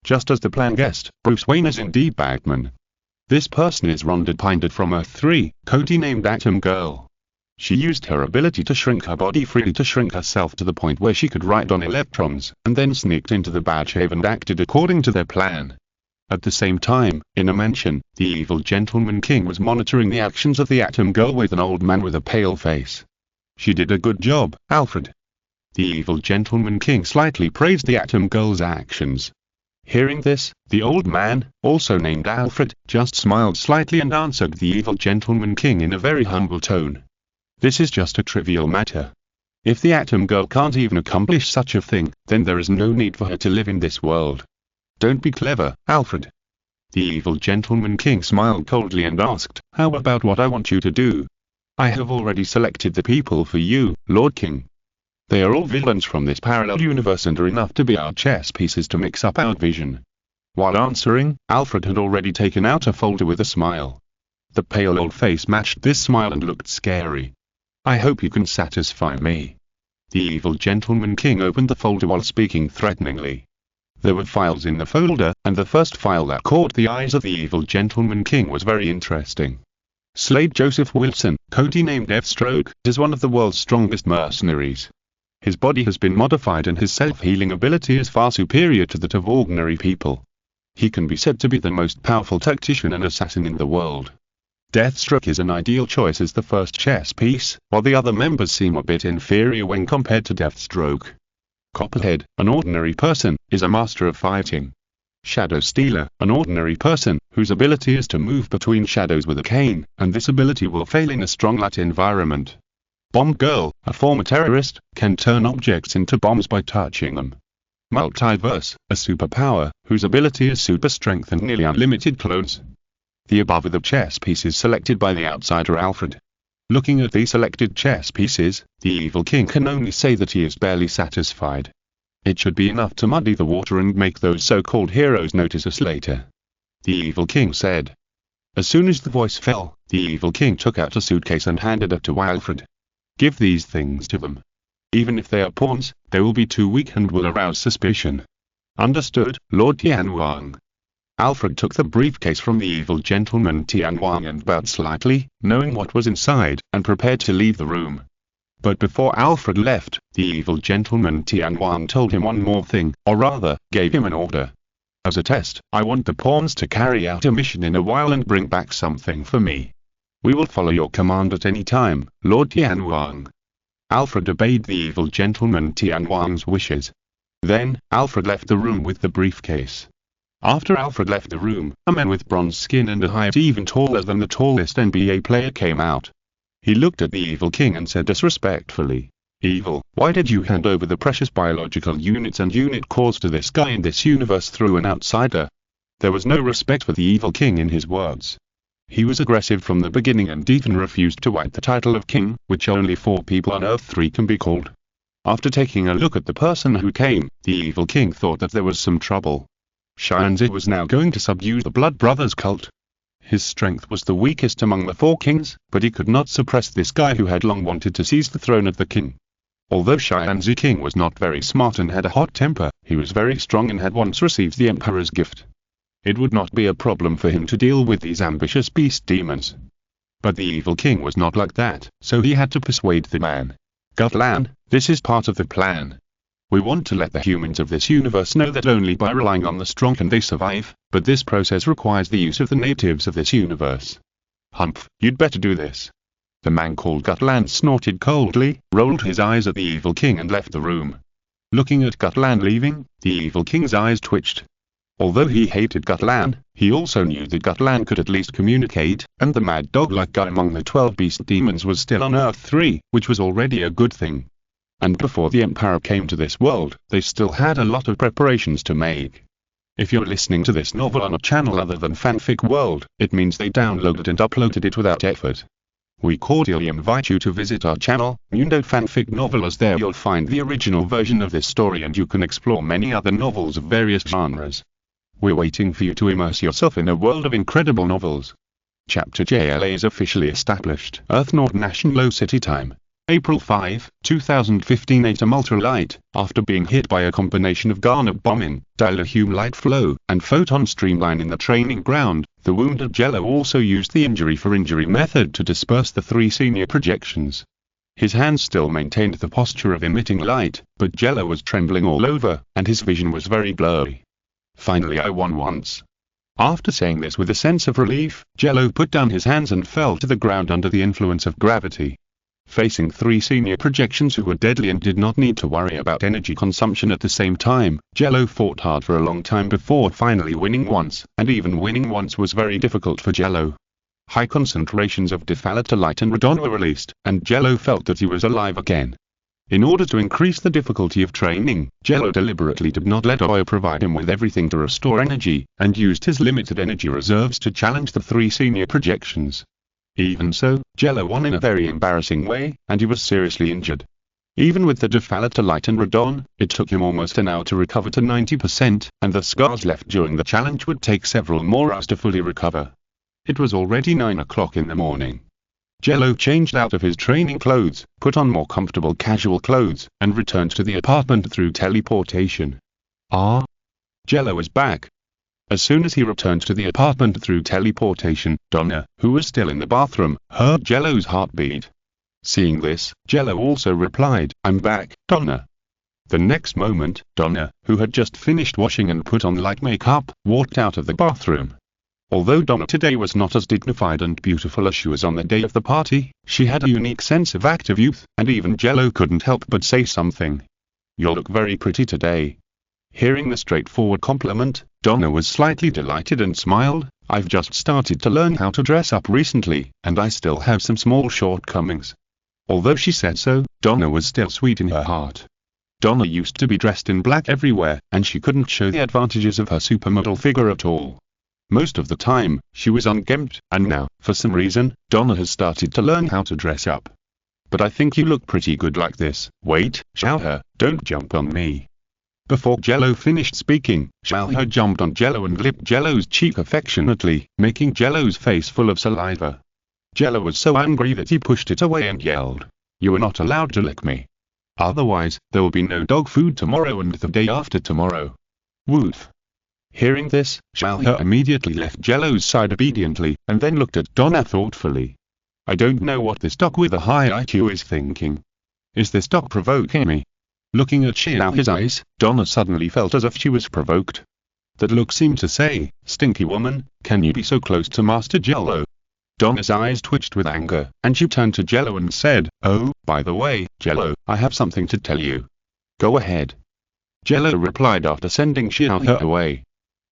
Just as the plan guessed, Bruce Wayne is indeed Batman. This person is Rhonda Pinded from Earth 3, codenamed Atom Girl. She used her ability to shrink her body freely to shrink herself to the point where she could ride on electrons, and then sneaked into the Batcave and acted according to their plan. At the same time, in a mansion, the evil Gentleman King was monitoring the actions of the Atom Girl with an old man with a pale face. She did a good job, Alfred. The evil Gentleman King slightly praised the Atom Girl's actions. Hearing this, the old man, also named Alfred, just smiled slightly and answered the evil Gentleman King in a very humble tone. This is just a trivial matter. If the Atom Girl can't even accomplish such a thing, then there is no need for her to live in this world. Don't be clever, Alfred. The evil Gentleman King smiled coldly and asked, how about what I want you to do? I have already selected the people for you, Lord King. They are all villains from this parallel universe and are enough to be our chess pieces to mix up our vision. While answering, Alfred had already taken out a folder with a smile. The pale old face matched this smile and looked scary. I hope you can satisfy me. The evil Gentleman King opened the folder while speaking threateningly. There were files in the folder, and the first file that caught the eyes of the evil Gentleman King was very interesting. Slade Joseph Wilson, codenamed F-Stroke, is one of the world's strongest mercenaries. His body has been modified and his self-healing ability is far superior to that of ordinary people. He can be said to be the most powerful tactician and assassin in the world. Deathstroke is an ideal choice as the first chess piece, while the other members seem a bit inferior when compared to Deathstroke. Copperhead, an ordinary person, is a master of fighting. Shadow Stealer, an ordinary person, whose ability is to move between shadows with a cane, and this ability will fail in a strong light environment. Bomb Girl, a former terrorist, can turn objects into bombs by touching them. Multiverse, a superpower, whose ability is super strength and nearly unlimited clones. The above are the chess pieces selected by the outsider Alfred. Looking at these selected chess pieces, the evil king can only say that he is barely satisfied. It should be enough to muddy the water and make those so-called heroes notice us later. The evil king said. As soon as the voice fell, the evil king took out a suitcase and handed it to Alfred. Give these things to them. Even if they are pawns, they will be too weak and will arouse suspicion. Understood, Lord Tianwang. Alfred took the briefcase from the evil gentleman Tianwang and bowed slightly, knowing what was inside, and prepared to leave the room. But before Alfred left, the evil gentleman Tianwang told him one more thing, or rather, gave him an order. As a test, I want the pawns to carry out a mission in a while and bring back something for me. We will follow your command at any time, Lord Tianwang. Alfred obeyed the evil gentleman Tianwang's wishes. Then, Alfred left the room with the briefcase. After Alfred left the room, a man with bronze skin and a height even taller than the tallest NBA player came out. He looked at the evil king and said disrespectfully, "Evil, why did you hand over the precious biological units and unit cores to this guy in this universe through an outsider?" There was no respect for the evil king in his words. He was aggressive from the beginning and even refused to wipe the title of king, which only 4 people on Earth 3 can be called. After taking a look at the person who came, the evil king thought that there was some trouble. Xianzi was now going to subdue the Blood Brothers cult. His strength was the weakest among the 4 kings, but he could not suppress this guy who had long wanted to seize the throne of the king. Although Xianzi King was not very smart and had a hot temper, he was very strong and had once received the Emperor's gift. It would not be a problem for him to deal with these ambitious beast demons. But the evil king was not like that, so he had to persuade the man. Gutlan, this is part of the plan. We want to let the humans of this universe know that only by relying on the strong can they survive, but this process requires the use of the natives of this universe. Humph, you'd better do this. The man called Gutland snorted coldly, rolled his eyes at the evil king and left the room. Looking at Gutland leaving, the evil king's eyes twitched. Although he hated Gutland, he also knew that Gutland could at least communicate, and the mad dog-like guy among the 12 beast demons was still on Earth 3, which was already a good thing. And before the Emperor came to this world, they still had a lot of preparations to make. If you're listening to this novel on a channel other than Fanfic World, it means they downloaded and uploaded it without effort. We cordially invite you to visit our channel, Mundo Fanfic Novel, as there you'll find the original version of this story and you can explore many other novels of various genres. We're waiting for you to immerse yourself in a world of incredible novels. Chapter JLA is officially established. Earth North National City Time. April 5, 2015 Atom Ultralight. After being hit by a combination of Garnet bombing, Dilithium light flow, and photon streamline in the training ground, the wounded Jello also used the injury for injury method to disperse the 3 senior projections. His hands still maintained the posture of emitting light, but Jello was trembling all over, and his vision was very blurry. Finally I won once. After saying this with a sense of relief, Jello put down his hands and fell to the ground under the influence of gravity. Facing 3 senior projections who were deadly and did not need to worry about energy consumption at the same time, Jello fought hard for a long time before finally winning once, and even winning once was very difficult for Jello. High concentrations of dephthalate and radon were released, and Jello felt that he was alive again. In order to increase the difficulty of training, Jello deliberately did not let Oyo provide him with everything to restore energy, and used his limited energy reserves to challenge the 3 senior projections. Even so, Jello won in a very embarrassing way, and he was seriously injured. Even with the dephthalate and radon, it took him almost an hour to recover to 90%, and the scars left during the challenge would take several more hours to fully recover. It was already 9 o'clock in the morning. Jello changed out of his training clothes, put on more comfortable casual clothes, and returned to the apartment through teleportation. Jello was back. As soon as he returned to the apartment through teleportation, Donna, who was still in the bathroom, heard Jello's heartbeat. Seeing this, Jello also replied, "I'm back, Donna." The next moment, Donna, who had just finished washing and put on light makeup, walked out of the bathroom. Although Donna today was not as dignified and beautiful as she was on the day of the party, she had a unique sense of active youth, and even Jello couldn't help but say something. "You look very pretty today." Hearing the straightforward compliment, Donna was slightly delighted and smiled. "I've just started to learn how to dress up recently, and I still have some small shortcomings." Although she said so, Donna was still sweet in her heart. Donna used to be dressed in black everywhere, and she couldn't show the advantages of her supermodel figure at all. Most of the time, she was unkempt, and now, for some reason, Donna has started to learn how to dress up. "But I think you look pretty good like this." "Wait, Xiaohe, don't jump on me." Before Jello finished speaking, Xiaohe jumped on Jello and licked Jello's cheek affectionately, making Jello's face full of saliva. Jello was so angry that he pushed it away and yelled, "You are not allowed to lick me. Otherwise, there will be no dog food tomorrow and the day after tomorrow." Woof. Hearing this, Xiaohe immediately left Jello's side obediently, and then looked at Donna thoughtfully. "I don't know what this dog with a high IQ is thinking. Is this dog provoking me?" Looking at Xiaohe's eyes, Donna suddenly felt as if she was provoked. That look seemed to say, "Stinky woman, can you be so close to Master Jello?" Donna's eyes twitched with anger, and she turned to Jello and said, "Oh, by the way, Jello, I have something to tell you." "Go ahead." Jello replied after sending Xiaohe away.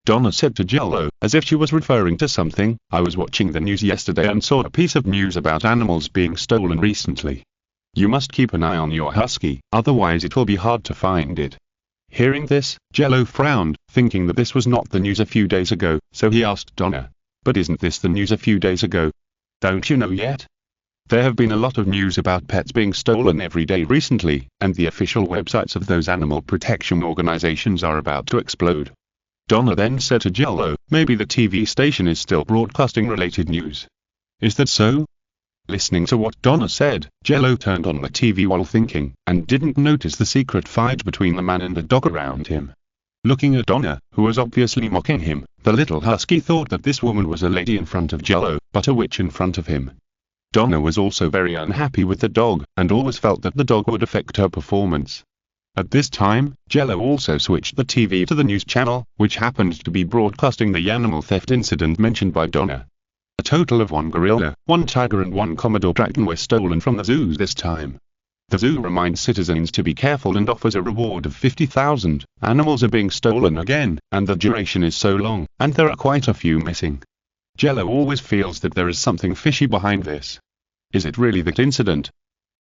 Donna said to Jello, as if she was referring to something, "I was watching the news yesterday and saw a piece of news about animals being stolen recently. You must keep an eye on your husky, otherwise it will be hard to find it." Hearing this, Jello frowned, thinking that this was not the news a few days ago, so he asked Donna, "But isn't this the news a few days ago? Don't you know yet? There have been a lot of news about pets being stolen every day recently, and the official websites of those animal protection organizations are about to explode." Donna then said to Jello, "Maybe the TV station is still broadcasting related news. Is that so?" Listening to what Donna said, Jello turned on the TV while thinking, and didn't notice the secret fight between the man and the dog around him. Looking at Donna, who was obviously mocking him, the little husky thought that this woman was a lady in front of Jello, but a witch in front of him. Donna was also very unhappy with the dog, and always felt that the dog would affect her performance. At this time, Jello also switched the TV to the news channel, which happened to be broadcasting the animal theft incident mentioned by Donna. A total of 1 gorilla, 1 tiger and 1 Commodore dragon were stolen from the zoo this time. The zoo reminds citizens to be careful and offers a reward of 50,000. Animals are being stolen again, and the duration is so long, and there are quite a few missing. Jello always feels that there is something fishy behind this. Is it really that incident?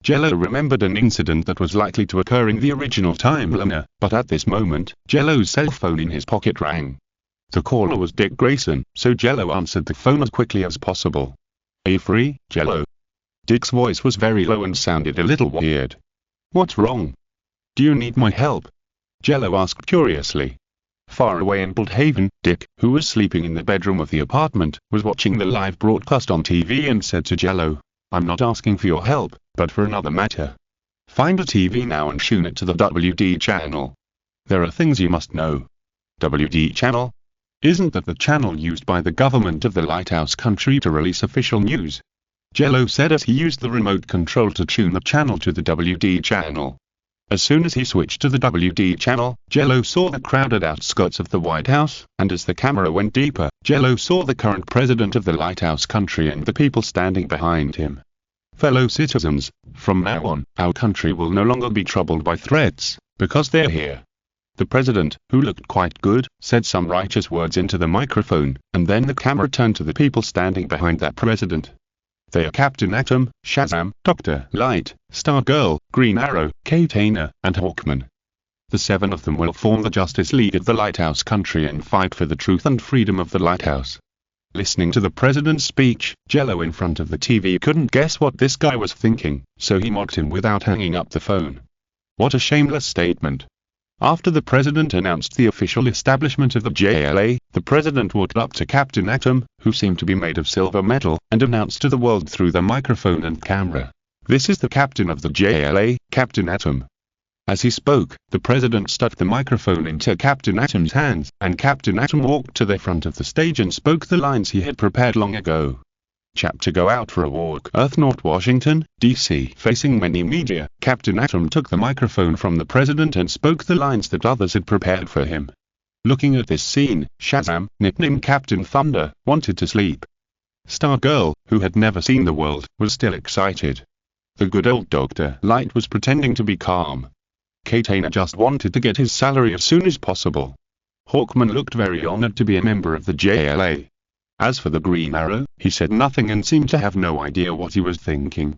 Jello remembered an incident that was likely to occur in the original timeline, but at this moment, Jello's cell phone in his pocket rang. The caller was Dick Grayson, so Jello answered the phone as quickly as possible. "Are you free, Jello?" Dick's voice was very low and sounded a little weird. "What's wrong? Do you need my help?" Jello asked curiously. Far away in Baldhaven, Dick, who was sleeping in the bedroom of the apartment, was watching the live broadcast on TV and said to Jello, "I'm not asking for your help, but for another matter. Find a TV now and tune it to the WD channel. There are things you must know." WD channel? Isn't that the channel used by the government of the Lighthouse country to release official news? Jello said as he used the remote control to tune the channel to the WD channel. As soon as he switched to the WD channel, Jello saw the crowded outskirts of the White House, and as the camera went deeper, Jello saw the current president of the Lighthouse country and the people standing behind him. "Fellow citizens, from now on, our country will no longer be troubled by threats, because they're here." The president, who looked quite good, said some righteous words into the microphone, and then the camera turned to the people standing behind that president. They are Captain Atom, Shazam, Dr. Light, Stargirl, Green Arrow, Katana, and Hawkman. The 7 of them will form the Justice League of the Lighthouse country and fight for the truth and freedom of the Lighthouse. Listening to the president's speech, Jello in front of the TV couldn't guess what this guy was thinking, so he mocked him without hanging up the phone. What a shameless statement. After the president announced the official establishment of the JLA, the president walked up to Captain Atom, who seemed to be made of silver metal, and announced to the world through the microphone and camera, "This is the captain of the JLA, Captain Atom." As he spoke, the president stuck the microphone into Captain Atom's hands, and Captain Atom walked to the front of the stage and spoke the lines he had prepared long ago. Chapter go out for a walk. Earth North Washington, D.C. Facing many media, Captain Atom took the microphone from the president and spoke the lines that others had prepared for him. Looking at this scene, Shazam, nicknamed Captain Thunder, wanted to sleep. Stargirl, who had never seen the world, was still excited. The good old Dr. Light was pretending to be calm. Katana just wanted to get his salary as soon as possible. Hawkman looked very honored to be a member of the JLA. As for the Green Arrow, he said nothing and seemed to have no idea what he was thinking.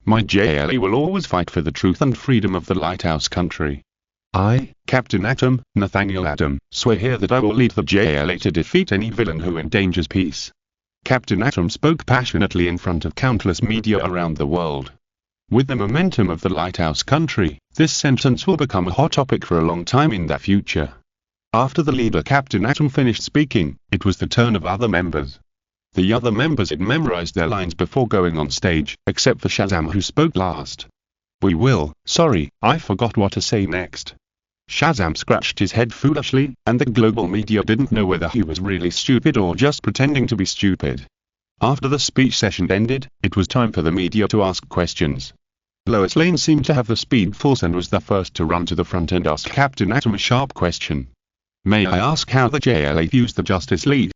My JLA will always fight for the truth and freedom of the Lighthouse Country. I, Captain Atom, Nathaniel Atom, swear here that I will lead the JLA to defeat any villain who endangers peace. Captain Atom spoke passionately in front of countless media around the world. With the momentum of the Lighthouse Country, this sentence will become a hot topic for a long time in the future. After the leader Captain Atom finished speaking, it was the turn of other members. The other members had memorized their lines before going on stage, except for Shazam, who spoke last. Sorry, I forgot what to say next. Shazam scratched his head foolishly, and the global media didn't know whether he was really stupid or just pretending to be stupid. After the speech session ended, it was time for the media to ask questions. Lois Lane seemed to have the speed force and was the first to run to the front and ask Captain Atom a sharp question. May I ask how the JLA views the Justice League?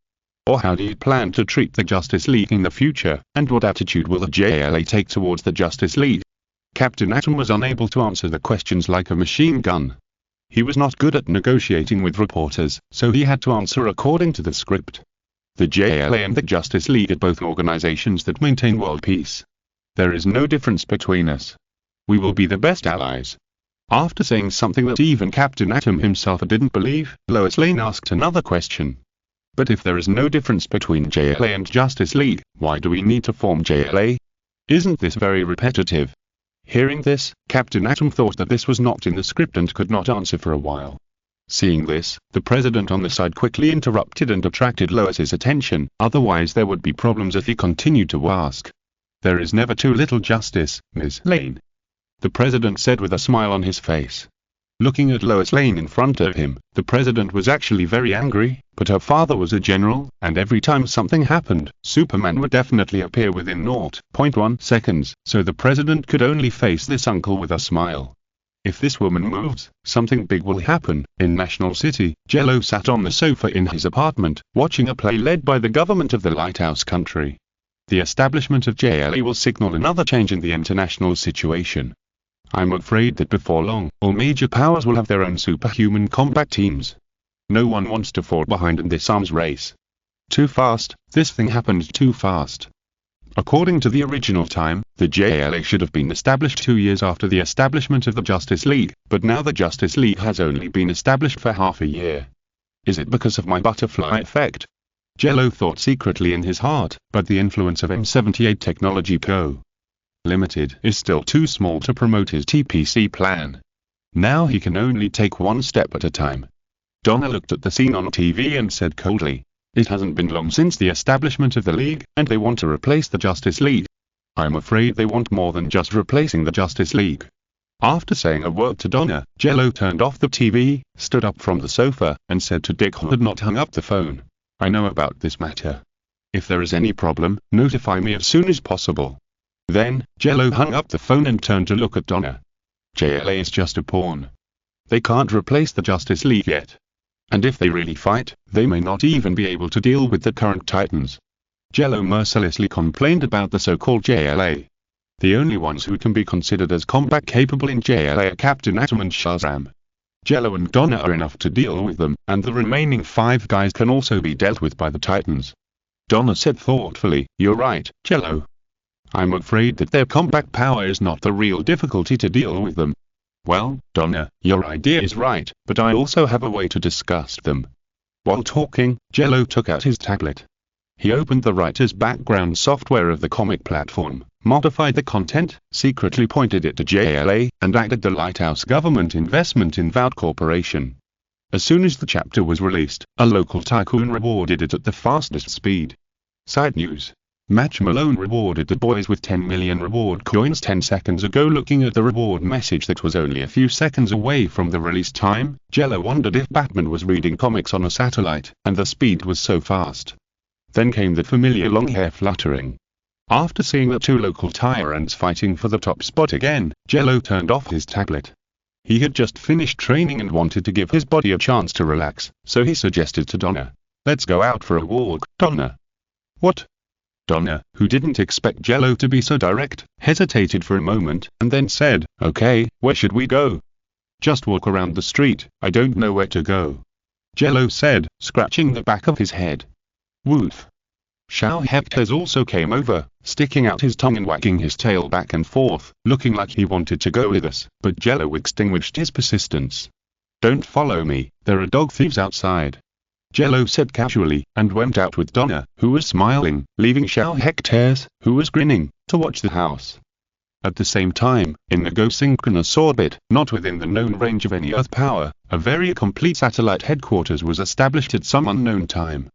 Or how do you plan to treat the Justice League in the future, and what attitude will the JLA take towards the Justice League? Captain Atom was unable to answer the questions like a machine gun. He was not good at negotiating with reporters, so he had to answer according to the script. The JLA and the Justice League are both organizations that maintain world peace. There is no difference between us. We will be the best allies. After saying something that even Captain Atom himself didn't believe, Lois Lane asked another question. But if there is no difference between JLA and Justice League, why do we need to form JLA? Isn't this very repetitive? Hearing this, Captain Atom thought that this was not in the script and could not answer for a while. Seeing this, the president on the side quickly interrupted and attracted Lois's attention, otherwise there would be problems if he continued to ask. There is never too little justice, Ms. Lane. The president said with a smile on his face. Looking at Lois Lane in front of him, the president was actually very angry, but her father was a general, and every time something happened, Superman would definitely appear within 0.1 seconds, so the president could only face this uncle with a smile. If this woman moves, something big will happen. In National City, Jello sat on the sofa in his apartment, watching a play led by the government of the Lighthouse Country. The establishment of JLA will signal another change in the international situation. I'm afraid that before long, all major powers will have their own superhuman combat teams. No one wants to fall behind in this arms race. Too fast, this thing happened too fast. According to the original time, the JLA should have been established 2 years after the establishment of the Justice League, but now the Justice League has only been established for half a year. Is it because of my butterfly effect? Jello thought secretly in his heart, but the influence of M78 Technology Co. Limited is still too small to promote his TPC plan. Now he can only take one step at a time. Donna looked at the scene on TV and said coldly, "It hasn't been long since the establishment of the League, and they want to replace the Justice League. I'm afraid they want more than just replacing the Justice League." After saying a word to Donna, Jello turned off the TV, stood up from the sofa, and said to Dick, who had not hung up the phone, "I know about this matter. If there is any problem, notify me as soon as possible." Then, Jello hung up the phone and turned to look at Donna. JLA is just a pawn. They can't replace the Justice League yet. And if they really fight, they may not even be able to deal with the current Titans. Jello mercilessly complained about the so-called JLA. The only ones who can be considered as combat capable in JLA are Captain Atom and Shazam. Jello and Donna are enough to deal with them, and the remaining 5 guys can also be dealt with by the Titans. Donna said thoughtfully, "You're right, Jello. I'm afraid that their combat power is not the real difficulty to deal with them." "Well, Donna, your idea is right, but I also have a way to discuss them." While talking, Jello took out his tablet. He opened the writer's background software of the comic platform, modified the content, secretly pointed it to JLA, and added the Lighthouse Government investment in Vought Corporation. As soon as the chapter was released, a local tycoon rewarded it at the fastest speed. Side news. Match Malone rewarded the boys with 10 million reward coins 10 seconds ago. Looking at the reward message that was only a few seconds away from the release time, Jello wondered if Batman was reading comics on a satellite, and the speed was so fast. Then came the familiar long hair fluttering. After seeing the two local tyrants fighting for the top spot again, Jello turned off his tablet. He had just finished training and wanted to give his body a chance to relax, so he suggested to Donna, "Let's go out for a walk, Donna." "What?" Donna, who didn't expect Jello to be so direct, hesitated for a moment, and then said, "Okay, where should we go?" "Just walk around the street, I don't know where to go," Jello said, scratching the back of his head. "Woof." Xiao Hectors also came over, sticking out his tongue and wagging his tail back and forth, looking like he wanted to go with us, but Jello extinguished his persistence. "Don't follow me, there are dog thieves outside," Jello said casually, and went out with Donna, who was smiling, leaving Xiao Hectors, who was grinning, to watch the house. At the same time, in the go-synchronous orbit, not within the known range of any Earth power, a very complete satellite headquarters was established at some unknown time.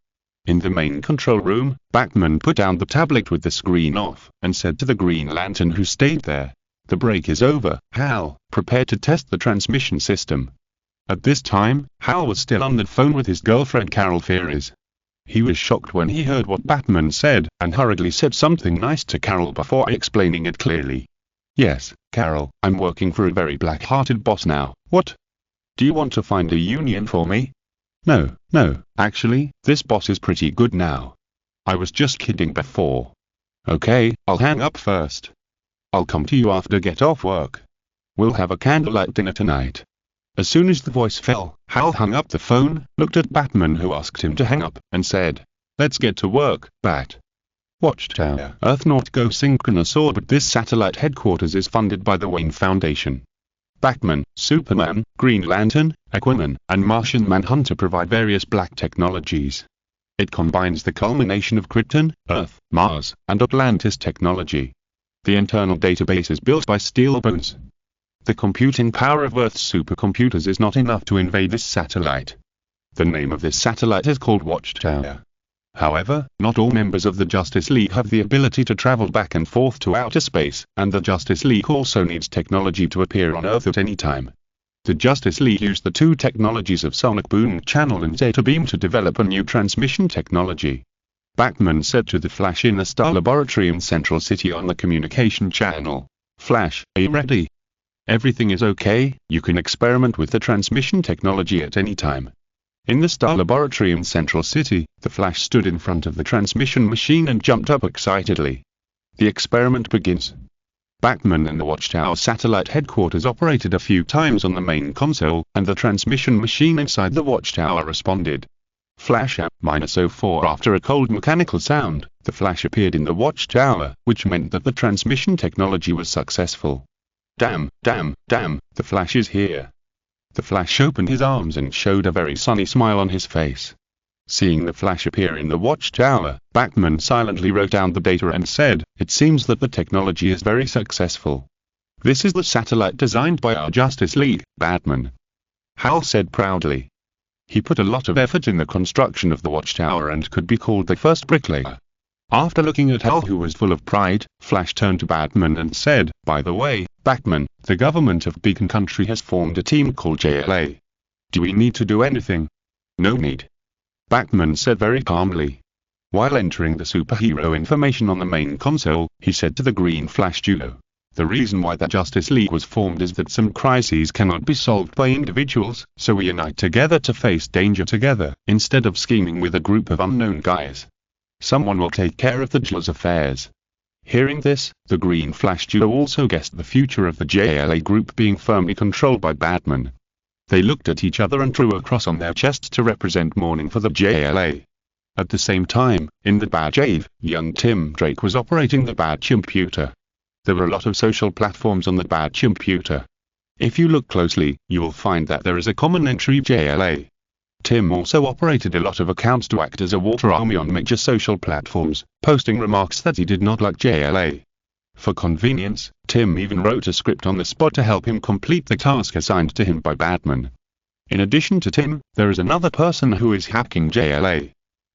In the main control room, Batman put down the tablet with the screen off, and said to the Green Lantern who stayed there, "The break is over, Hal, prepare to test the transmission system." At this time, Hal was still on the phone with his girlfriend Carol Ferris. He was shocked when he heard what Batman said, and hurriedly said something nice to Carol before explaining it clearly. "Yes, Carol, I'm working for a very black-hearted boss now." "What? Do you want to find a union for me?" No, actually, this boss is pretty good now. I was just kidding before." "Okay, I'll hang up first. I'll come to you after get off work. We'll have a candlelight dinner tonight." As soon as the voice fell, Hal hung up the phone, looked at Batman who asked him to hang up, and said, "Let's get to work, Bat." Watchtower, Earth North Go Synchronous Orbit. This satellite headquarters is funded by the Wayne Foundation. Batman, Superman, Green Lantern, Aquaman, and Martian Manhunter provide various black technologies. It combines the culmination of Krypton, Earth, Mars, and Atlantis technology. The internal database is built by steel bones. The computing power of Earth's supercomputers is not enough to invade this satellite. The name of this satellite is called Watchtower. However, not all members of the Justice League have the ability to travel back and forth to outer space, and the Justice League also needs technology to appear on Earth at any time. The Justice League used the two technologies of Sonic Boom Channel and Zeta Beam to develop a new transmission technology. Batman said to the Flash in the Star Laboratory in Central City on the communication channel, "Flash, are you ready? Everything is okay, you can experiment with the transmission technology at any time." In the Star Laboratory in Central City, the Flash stood in front of the transmission machine and jumped up excitedly. The experiment begins. Batman and the Watchtower satellite headquarters operated a few times on the main console, and the transmission machine inside the Watchtower responded. Flash at -04. After a cold mechanical sound, the Flash appeared in the Watchtower, which meant that the transmission technology was successful. Damn, the Flash is here." The Flash opened his arms and showed a very sunny smile on his face. Seeing the Flash appear in the Watchtower, Batman silently wrote down the data and said, "It seems that the technology is very successful. This is the satellite designed by our Justice League, Batman," Hal said proudly. He put a lot of effort in the construction of the Watchtower and could be called the first bricklayer. After looking at Hal, who was full of pride, Flash turned to Batman and said, "By the way, Batman, the government of Beacon Country has formed a team called JLA. Do we need to do anything?" "No need," Batman said very calmly. While entering the superhero information on the main console, he said to the Green Flash duo, "The reason why the Justice League was formed is that some crises cannot be solved by individuals, so we unite together to face danger together, instead of scheming with a group of unknown guys. Someone will take care of the JLA's affairs." Hearing this, the Green Flash duo also guessed the future of the JLA group being firmly controlled by Batman. They looked at each other and drew a cross on their chests to represent mourning for the JLA. At the same time, in the Batcave, young Tim Drake was operating the Batcomputer. There were a lot of social platforms on the Batcomputer. If you look closely, you will find that there is a common entry JLA. Tim also operated a lot of accounts to act as a water army on major social platforms, posting remarks that he did not like JLA. For convenience, Tim even wrote a script on the spot to help him complete the task assigned to him by Batman. In addition to Tim, there is another person who is hacking JLA.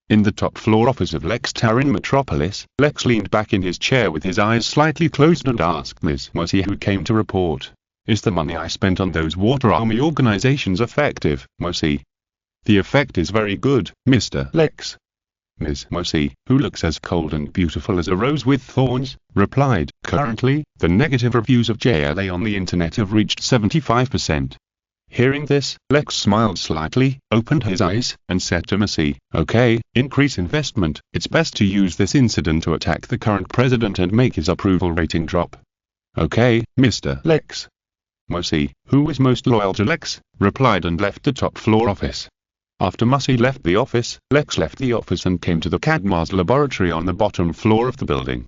In the top floor office of Lex Tower in Metropolis, Lex leaned back in his chair with his eyes slightly closed and asked Ms. Mercy, who came to report, "Is the money I spent on those water army organizations effective, Mercy?" "The effect is very good, Mr. Lex." Ms. Mossy, who looks as cold and beautiful as a rose with thorns, replied, "Currently, the negative reviews of JLA on the internet have reached 75%. Hearing this, Lex smiled slightly, opened his eyes, and said to Mossy, "Okay, increase investment. It's best to use this incident to attack the current president and make his approval rating drop." "Okay, Mr. Lex." Mossy, who was most loyal to Lex, replied and left the top floor office. After Mossy left the office, Lex left the office and came to the CADMA's laboratory on the bottom floor of the building.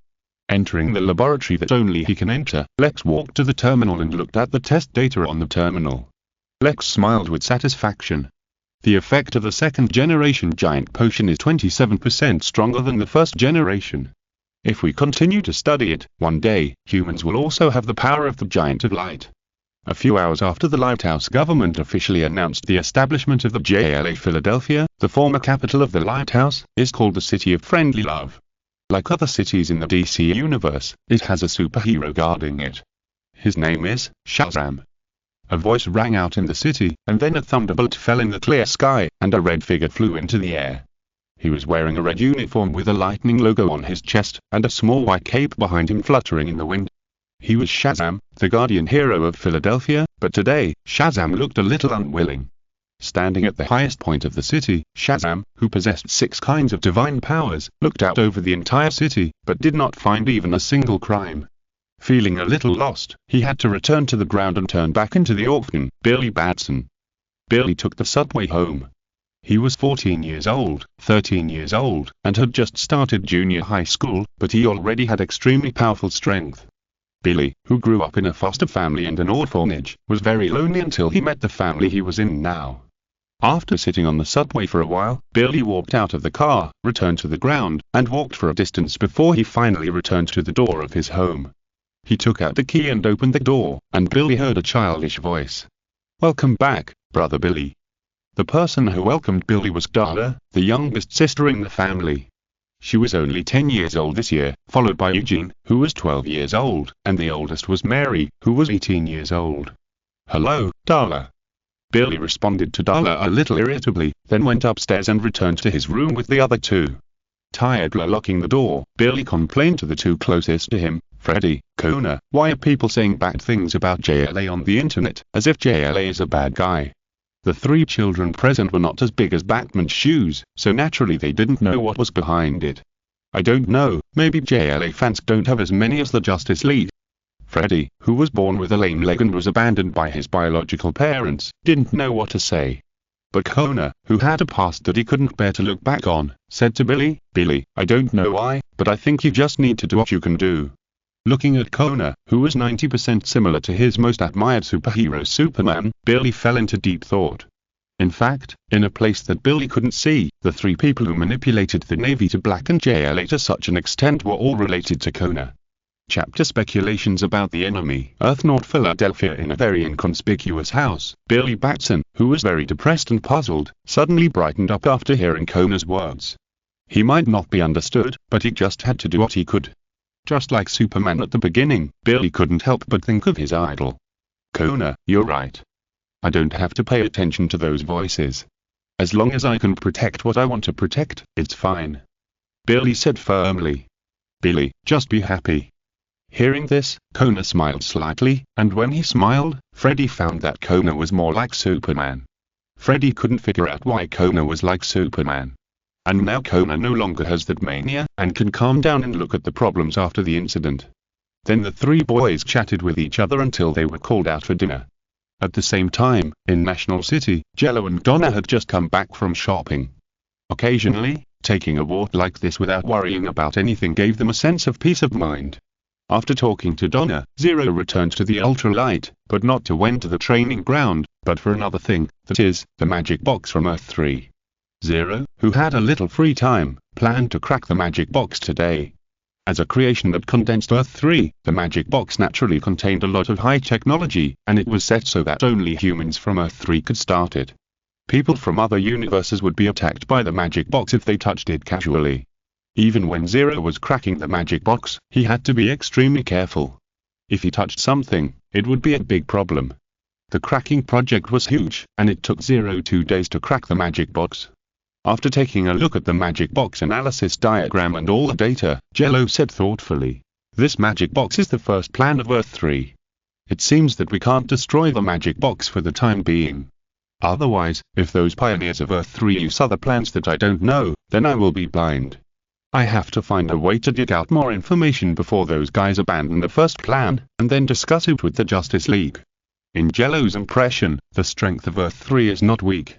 Entering the laboratory that only he can enter, Lex walked to the terminal and looked at the test data on the terminal. Lex smiled with satisfaction. The effect of the second-generation giant potion is 27% stronger than the first generation. If we continue to study it, one day, humans will also have the power of the Giant of Light. A few hours after the Lighthouse government officially announced the establishment of the JLA, Philadelphia, the former capital of the Lighthouse, is called the City of Friendly Love. Like other cities in the DC universe, it has a superhero guarding it. His name is Shazam. A voice rang out in the city, and then a thunderbolt fell in the clear sky, and a red figure flew into the air. He was wearing a red uniform with a lightning logo on his chest, and a small white cape behind him fluttering in the wind. He was Shazam, the guardian hero of Philadelphia, but today, Shazam looked a little unwilling. Standing at the highest point of the city, Shazam, who possessed 6 kinds of divine powers, looked out over the entire city, but did not find even a single crime. Feeling a little lost, he had to return to the ground and turn back into the orphan, Billy Batson. Billy took the subway home. He was 14 years old, 13 years old, and had just started junior high school, but he already had extremely powerful strength. Billy, who grew up in a foster family and an orphanage, was very lonely until he met the family he was in now. After sitting on the subway for a while, Billy walked out of the car, returned to the ground, and walked for a distance before he finally returned to the door of his home. He took out the key and opened the door, and Billy heard a childish voice. "Welcome back, brother Billy." The person who welcomed Billy was Darla, the youngest sister in the family. She was only 10 years old this year, followed by Eugene, who was 12 years old, and the oldest was Mary, who was 18 years old. "Hello, Darla." Billy responded to Darla a little irritably, then went upstairs and returned to his room with the other 2. Tiredly locking the door, Billy complained to the 2 closest to him, "Freddy, Kona, why are people saying bad things about JLA on the internet, as if JLA is a bad guy?" The 3 children present were not as big as Batman's shoes, so naturally they didn't know what was behind it. "I don't know, maybe JLA fans don't have as many as the Justice League." Freddy, who was born with a lame leg and was abandoned by his biological parents, didn't know what to say. But Kona, who had a past that he couldn't bear to look back on, said to Billy, "Billy, I don't know why, but I think you just need to do what you can do." Looking at Kona, who was 90% similar to his most admired superhero Superman, Billy fell into deep thought. In fact, in a place that Billy couldn't see, the 3 people who manipulated the Navy to blacken JLA to such an extent were all related to Kona. Chapter speculations about the enemy, Earth North Philadelphia. In a very inconspicuous house, Billy Batson, who was very depressed and puzzled, suddenly brightened up after hearing Kona's words. He might not be understood, but he just had to do what he could. Just like Superman at the beginning, Billy couldn't help but think of his idol. "Kona, you're right. I don't have to pay attention to those voices. As long as I can protect what I want to protect, it's fine," Billy said firmly. "Billy, just be happy." Hearing this, Kona smiled slightly, and when he smiled, Freddy found that Kona was more like Superman. Freddy couldn't figure out why Kona was like Superman. And now Kona no longer has that mania, and can calm down and look at the problems after the incident. Then the 3 boys chatted with each other until they were called out for dinner. At the same time, in National City, Jello and Donna had just come back from shopping. Occasionally, taking a walk like this without worrying about anything gave them a sense of peace of mind. After talking to Donna, Zero returned to the Ultralight, but not to went to the training ground, but for another thing, that is, the magic box from Earth 3. Zero, who had a little free time, planned to crack the magic box today. As a creation that condensed Earth 3, the magic box naturally contained a lot of high technology, and it was set so that only humans from Earth 3 could start it. People from other universes would be attacked by the magic box if they touched it casually. Even when Zero was cracking the magic box, he had to be extremely careful. If he touched something, it would be a big problem. The cracking project was huge, and it took Zero 2 days to crack the magic box. After taking a look at the magic box analysis diagram and all the data, Jello said thoughtfully, "This magic box is the first plan of Earth 3. It seems that we can't destroy the magic box for the time being. Otherwise, if those pioneers of Earth 3 use other plans that I don't know, then I will be blind. I have to find a way to dig out more information before those guys abandon the first plan, and then discuss it with the Justice League." In Jello's impression, the strength of Earth 3 is not weak.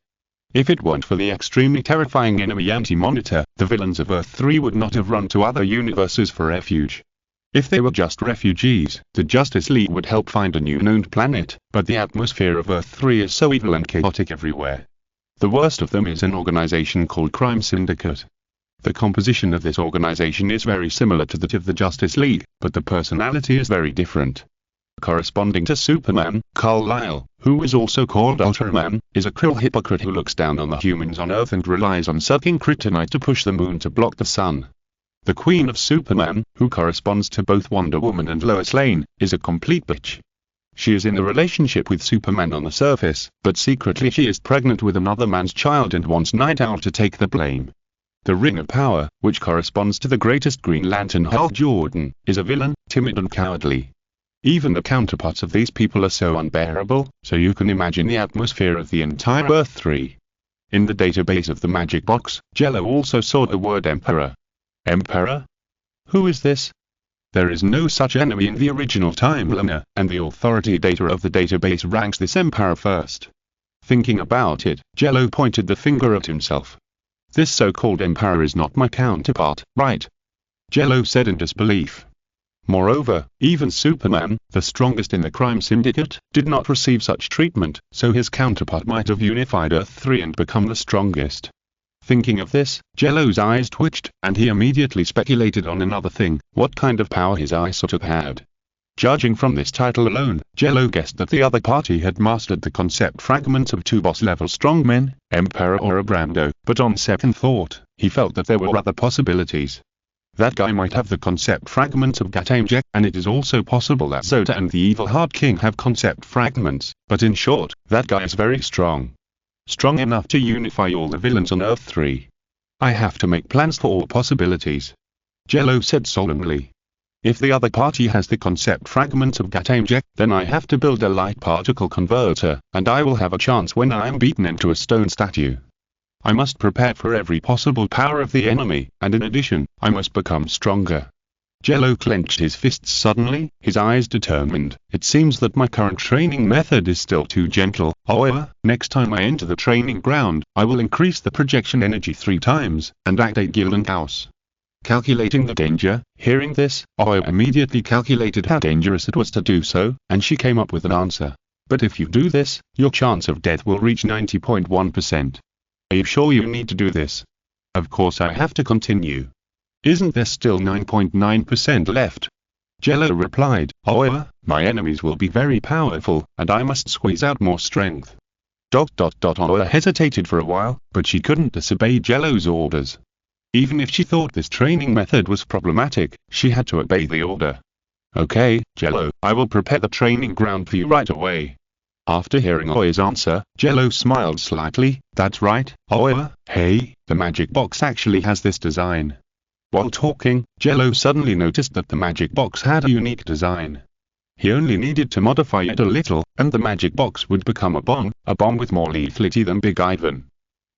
If it weren't for the extremely terrifying enemy Anti-Monitor, the villains of Earth 3 would not have run to other universes for refuge. If they were just refugees, the Justice League would help find a new known planet, but the atmosphere of Earth 3 is so evil and chaotic everywhere. The worst of them is an organization called Crime Syndicate. The composition of this organization is very similar to that of the Justice League, but the personality is very different. Corresponding to Superman, Kal-El, who is also called Ultraman, is a cruel hypocrite who looks down on the humans on Earth and relies on sucking kryptonite to push the moon to block the sun. The Queen of Superman, who corresponds to both Wonder Woman and Lois Lane, is a complete bitch. She is in a relationship with Superman on the surface, but secretly she is pregnant with another man's child and wants Night Owl to take the blame. The Ring of Power, which corresponds to the greatest Green Lantern Hal Jordan, is a villain, timid and cowardly. Even the counterparts of these people are so unbearable, so you can imagine the atmosphere of the entire Earth 3. In the database of the magic box, Jello also saw the word Emperor. Emperor? Who is this? There is no such enemy in the original timeline, and the authority data of the database ranks this Emperor first. Thinking about it, Jello pointed the finger at himself. This so-called Emperor is not my counterpart, right? Jello said in disbelief. Moreover, even Superman, the strongest in the Crime Syndicate, did not receive such treatment, so his counterpart might have unified Earth 3 and become the strongest. Thinking of this, Jello's eyes twitched, and he immediately speculated on another thing, what kind of power his Isotope had. Judging from this title alone, Jello guessed that the other party had mastered the concept fragments of two boss-level strongmen, Emperor or Abrando, but on second thought, he felt that there were other possibilities. That guy might have the concept fragments of Gatamjek, and it is also possible that Zota and the Evil Heart King have concept fragments, but in short, that guy is very strong. Strong enough to unify all the villains on Earth 3. I have to make plans for all possibilities. Jello said solemnly. If the other party has the concept fragments of Gatamjek, then I have to build a light particle converter, and I will have a chance when I am beaten into a stone statue. I must prepare for every possible power of the enemy, and in addition, I must become stronger. Jello clenched his fists suddenly, his eyes determined. It seems that my current training method is still too gentle. However, next time I enter the training ground, I will increase the projection energy 3 times, and activate Gildan House. Calculating the danger, hearing this, Oyo immediately calculated how dangerous it was to do so, and she came up with an answer. But if you do this, your chance of death will reach 90.1%. Are you sure you need to do this? Of course I have to continue. Isn't there still 9.9% left? Jello replied, however, my enemies will be very powerful, and I must squeeze out more strength. Oya hesitated for a while, but she couldn't disobey Jello's orders. Even if she thought this training method was problematic, she had to obey the order. Okay, Jello, I will prepare the training ground for you right away. After hearing Oya's answer, Jello smiled slightly. That's right, Oya. Hey, the magic box actually has this design. While talking, Jello suddenly noticed that the magic box had a unique design. He only needed to modify it a little, and the magic box would become a bomb with more lethality than Big Ivan.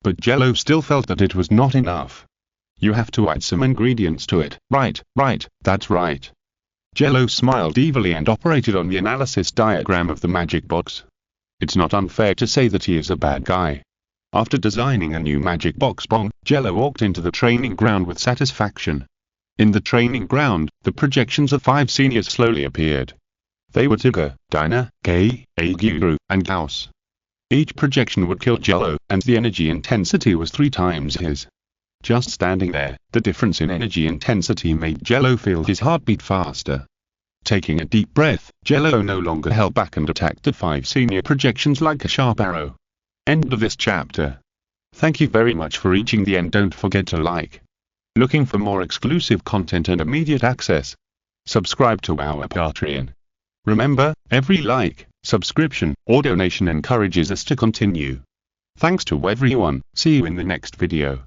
But Jello still felt that it was not enough. You have to add some ingredients to it. Right, that's right. Jello smiled evilly and operated on the analysis diagram of the magic box. It's not unfair to say that he is a bad guy. After designing a new magic box bomb, Jello walked into the training ground with satisfaction. In the training ground, the projections of 5 seniors slowly appeared. They were Tigger, Dinah, Kay, Aguru, and Gauss. Each projection would kill Jello, and the energy intensity was 3 times his. Just standing there, the difference in energy intensity made Jello feel his heartbeat faster. Taking a deep breath, Jello no longer held back and attacked the 5 senior projections like a sharp arrow. End of this chapter. Thank you very much for reaching the end. Don't forget to like. Looking for more exclusive content and immediate access? Subscribe to our Patreon. Remember, every like, subscription, or donation encourages us to continue. Thanks to everyone, see you in the next video.